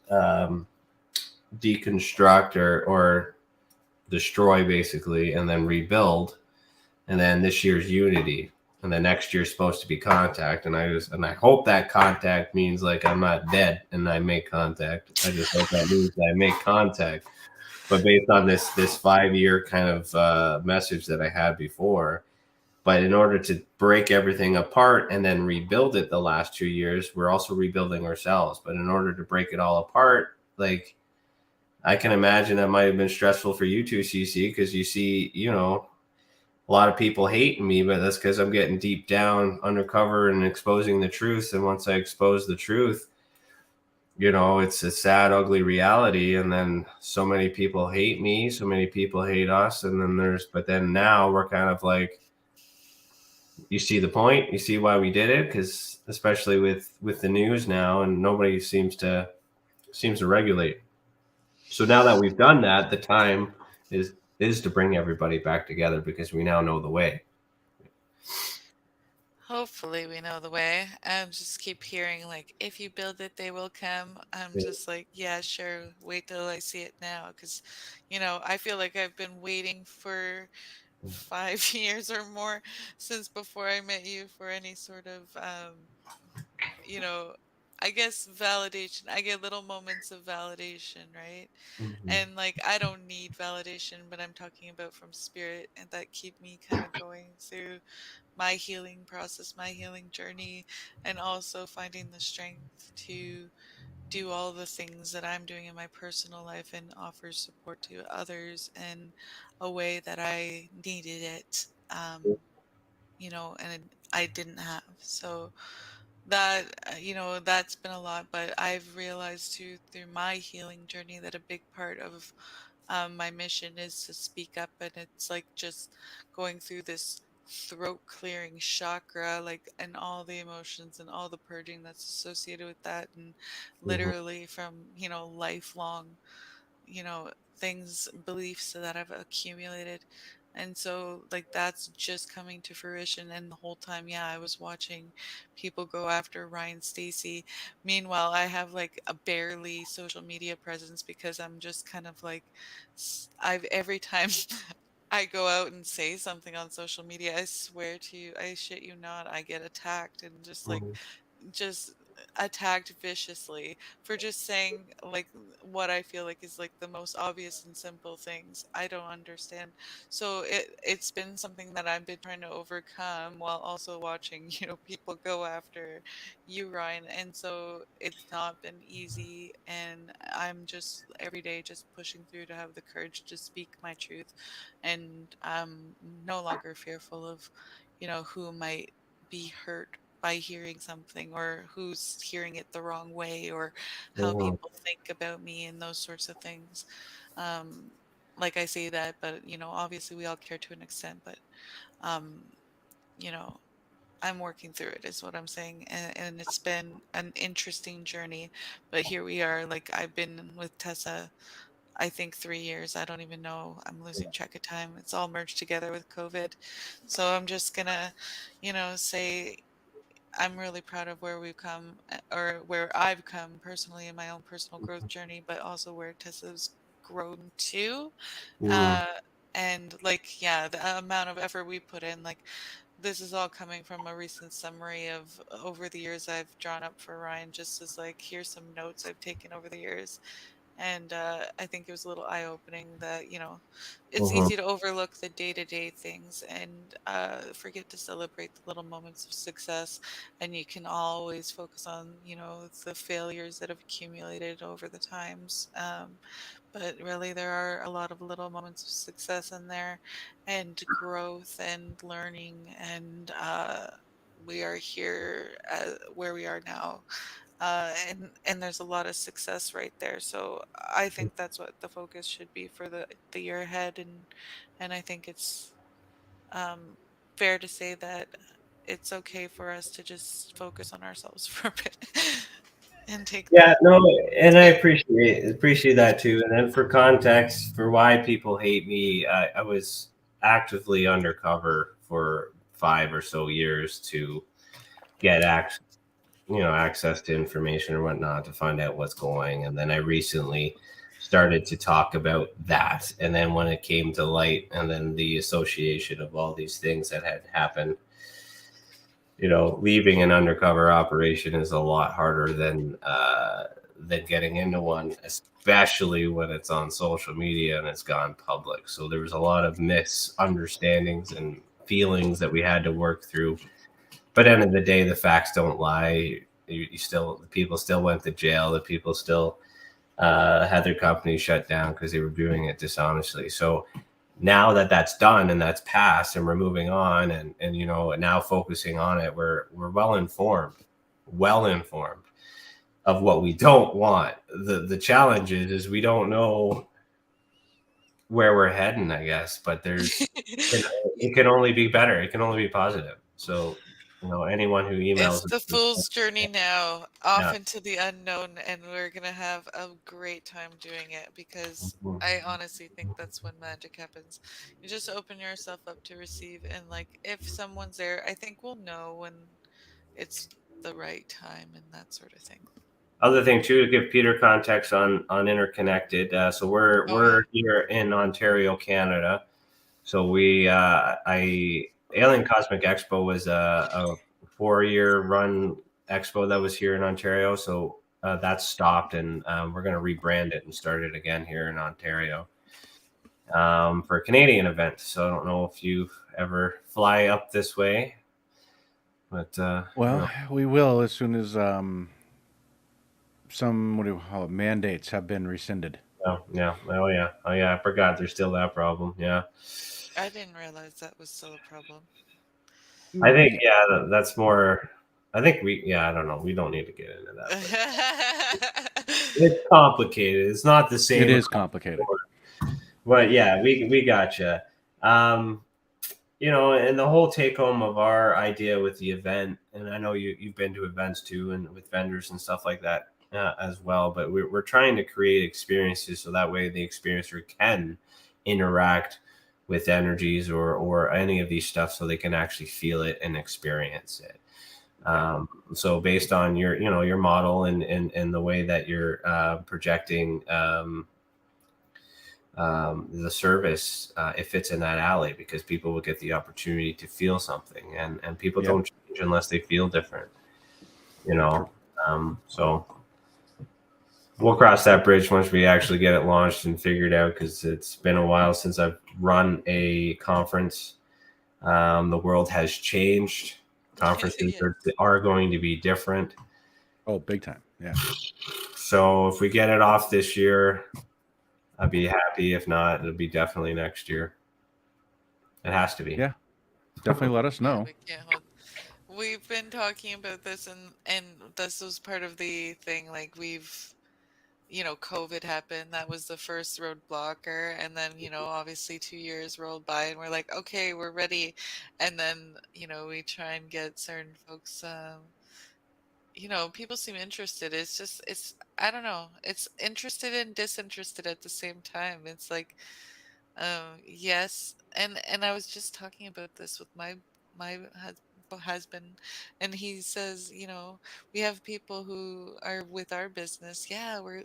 deconstruct, or destroy basically, and then rebuild. And then this year's unity, and the next year's supposed to be contact. And I hope that contact means like I'm not dead and I make contact. I just hope that means that I make contact. But based on this 5 year kind of message that I had before, but in order to break everything apart and then rebuild it the last 2 years, we're also rebuilding ourselves. But in order to break it all apart, like, I can imagine that might have been stressful for you too, CC, because you see, a lot of people hating me, but that's because I'm getting deep down undercover and exposing the truth. And once I expose the truth, it's a sad, ugly reality. And then so many people hate me, so many people hate us. And then but then now we're kind of like, you see the point, you see why we did it, because especially with the news now, and nobody seems to regulate. So now that we've done that, the time is to bring everybody back together, because we now know the way. Hopefully we know the way. I just keep hearing like, if you build it, they will come. I'm just like, yeah, sure. Wait till I see it now, because, I feel like I've been waiting for 5 years or more since before I met you for any sort of, you know, I guess validation. I get little moments of validation, right? Mhm. And like, I don't need validation, but I'm talking about from spirit and that keep me kind of going through my healing process, my healing journey, and also finding the strength to do all the things that I'm doing in my personal life and offer support to others in a way that I needed it, and I didn't have. So that, that's been a lot, but I've realized too through my healing journey that a big part of my mission is to speak up, and it's like just going through this throat clearing chakra, like, and all the emotions and all the purging that's associated with that, and Mhm. literally from lifelong, things, beliefs that I've accumulated. And so, like, that's just coming to fruition. And the whole time, yeah, I was watching people go after Ryan Stacey. Meanwhile, I have like a barely social media presence because I'm just kind of like, I've every time I go out and say something on social media, I swear to you, I shit you not, I get attacked and just attacked viciously for just saying like what I feel like is like the most obvious and simple things. I don't understand. So it's been something that I've been trying to overcome while also watching, people go after you, Ryan. And so it's not been easy, and I'm just every day just pushing through to have the courage to speak my truth, and I'm no longer fearful of, who might be hurt by hearing something, or who's hearing it the wrong way, or how Mhm. people think about me and those sorts of things. Um, like I say that, but obviously we all care to an extent, but um, you know, I'm working through it is what I'm saying. And it's been an interesting journey, but here we are. Like I've been with Tessa, I think 3 years. I don't even know. I'm losing track of time. It's all merged together with COVID. So I'm just gonna, say I'm really proud of where we've come, or where I've come personally in my own personal growth journey, but also where Tessa's grown too. Mhm. Uh, and like, yeah, the amount of effort we put in, like, this is all coming from a recent summary of over the years I've drawn up for Ryan, just as like, here's some notes I've taken over the years. And I think it was a little eye opening that, it's Mhm. easy to overlook the day to day things and forget to celebrate the little moments of success. And you can always focus on, the failures that have accumulated over the times. But really, there are a lot of little moments of success in there, and growth and learning. And we are here where we are now, and there's a lot of success right there. So I think that's what the focus should be for the year ahead, and I think it's um, fair to say that it's okay for us to just focus on ourselves for a bit and take Yeah, that no, and I space. appreciate that too. And then for context, for why people hate me, I was actively undercover for 5 or so years to get access to information or whatnot to find out what's going. And then I recently started to talk about that. And then when it came to light, and then the association of all these things that had happened, leaving an undercover operation is a lot harder than getting into one, especially when it's on social media and it's gone public. So there was a lot of misunderstandings and feelings that we had to work through. But at the end of the day, the facts don't lie. The people still went to jail. The people still had their company shut down because they were doing it dishonestly. So now that that's done and that's passed and we're moving on, and now focusing on it, we're well informed of what we don't want. The challenge is we don't know where we're heading, I guess, but it can only be better. It can only be positive. So anyone who It's emails the fool's journey now, off yeah. into the unknown, and we're gonna have a great time doing it, because I honestly think that's when magic happens. You just open yourself up to receive, and like if someone's there, I think we'll know when it's the right time and that sort of thing. Other thing too, to give Peter context on interconnected. So we're Oh yeah. we're here in Ontario, Canada. So Alien Cosmic Expo was a 4-year run expo that was here in Ontario. So that's stopped, and we're going to rebrand it and start it again here in Ontario for a Canadian event. So I don't know if you ever fly up this way, but Well, we will as soon as some, what do you call it, mandates have been rescinded. oh yeah. I forgot there's still that problem. Yeah. I didn't realize that was still a problem. I think that's more. I think I don't know. We don't need to get into that. It's complicated. It's not the It same. is complicated. But yeah, we gotcha. Um, and the whole take home of our idea with the event, and I know you've been to events too, and with vendors and stuff like that as well. But we're trying to create experiences so that way the experiencer can interact with energies or any of these stuff, so they can actually feel it and experience it. So based on your model and the way that you're projecting the service, it fits in that alley, because people will get the opportunity to feel something, and people don't change unless they feel different, so we'll cross that bridge once we actually get it launched and figured out, because it's been a while since I've run a conference. The world has changed. Conferences are going to be different. Oh, big time. Yeah. So if we get it off this year, I'd be happy. If not, it'll be definitely next year. It has to be. Yeah. Definitely let us know. We've been talking about this, and this was part of the thing. Like, COVID happened. That was the first roadblocker. And then, obviously 2 years rolled by and we're like, okay, we're ready. And then, we try and get certain folks, people seem interested. It's I don't know. It's interested and disinterested at the same time. It's like, yes. And I was just talking about this with my husband, and he says, we have people who are with our business,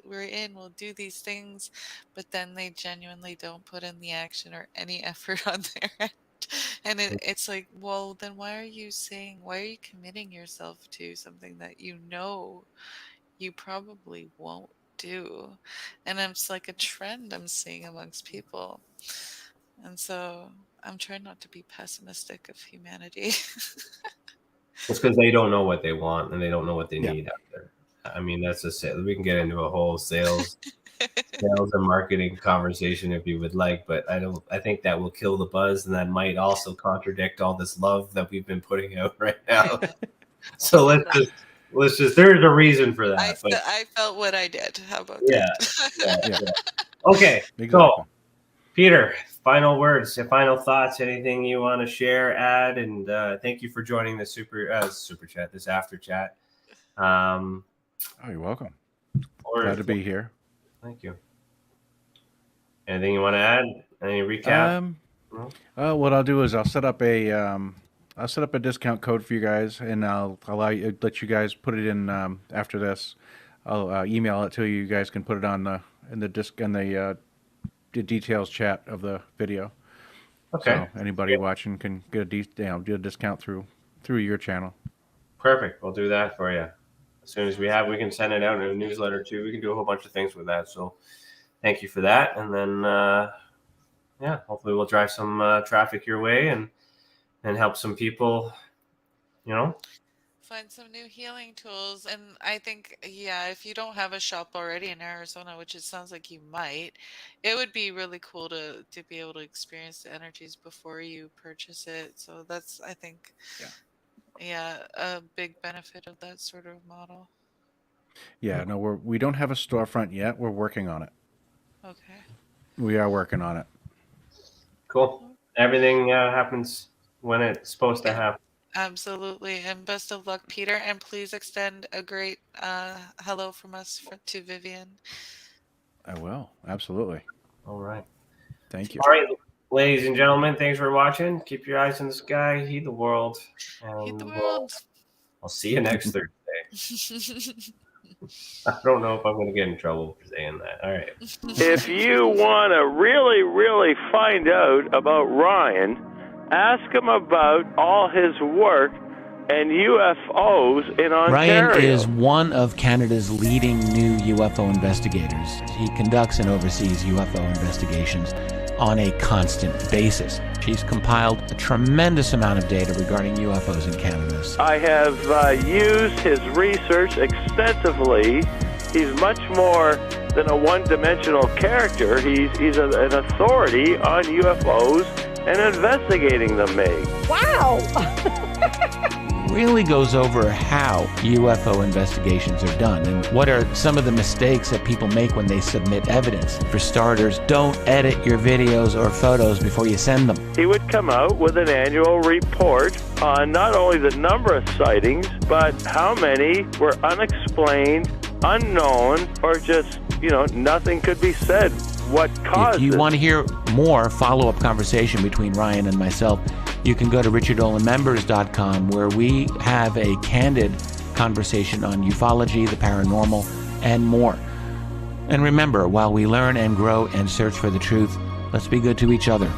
we're in, we'll do these things, but then they genuinely don't put in the action or any effort on their end. And it's like, well, then why are you committing yourself to something that you probably won't do? And it's like a trend I'm seeing amongst people. And so I'm trying not to be pessimistic of humanity. It's because they don't know what they want and they don't know what they need out there. I mean, that's just it. We can get into a whole sales and marketing conversation if you would like, but I think that will kill the buzz, and that might also contradict all this love that we've been putting out right now. So let's just there's a reason for that. I felt what I did. How about that? Yeah. Okay. Exactly. So Peter, final words, final thoughts, anything you want to share, add, and thank you for joining the super chat, this after chat. You're welcome. Glad to be here. Thank you. Anything you want to add? Any recap? What I'll do is I'll set up a discount code for you guys, and I'll let you guys put it in after this. I'll email it to you. You guys can put it on the details chat of the video. Okay. So anybody watching can get a discount through your channel. Perfect. We'll do that for you. As soon as we can send it out in a newsletter too. We can do a whole bunch of things with that. So thank you for that. And then, hopefully we'll drive some traffic your way and help some people, find some new healing tools. And I think, if you don't have a shop already in Arizona, which it sounds like you might, it would be really cool to be able to experience the energies before you purchase it. So that's, I think, a big benefit of that sort of model. Yeah, no, we don't have a storefront yet. We're working on it. Okay. We are working on it. Cool. Everything happens when it's supposed to happen. Absolutely. And best of luck, Peter. And please extend a great hello from us to Vivian. I will. Absolutely. All right. Thank you. All right, ladies and gentlemen, thanks for watching. Keep your eyes in the sky. Heed the world. Heed the world. I'll see you next Thursday. I don't know if I'm going to get in trouble for saying that. All right. If you want to really, really find out about Ryan, ask him about all his work and UFOs in Ontario. Ryan is one of Canada's leading new UFO investigators. He conducts and oversees UFO investigations on a constant basis. He's compiled a tremendous amount of data regarding UFOs in Canada. I have used his research extensively. He's much more than a one-dimensional character. He's an authority on UFOs and investigating them, Meg. Wow! Really goes over how UFO investigations are done and what are some of the mistakes that people make when they submit evidence. For starters, don't edit your videos or photos before you send them. He would come out with an annual report on not only the number of sightings, but how many were unexplained, unknown, or just, nothing could be said. what caused If you it. want to hear more follow-up conversation between Ryan and myself, you can go to richardolanmembers.com, where we have a candid conversation on ufology, the paranormal, and more. And remember, while we learn and grow and search for the truth, let's be good to each other.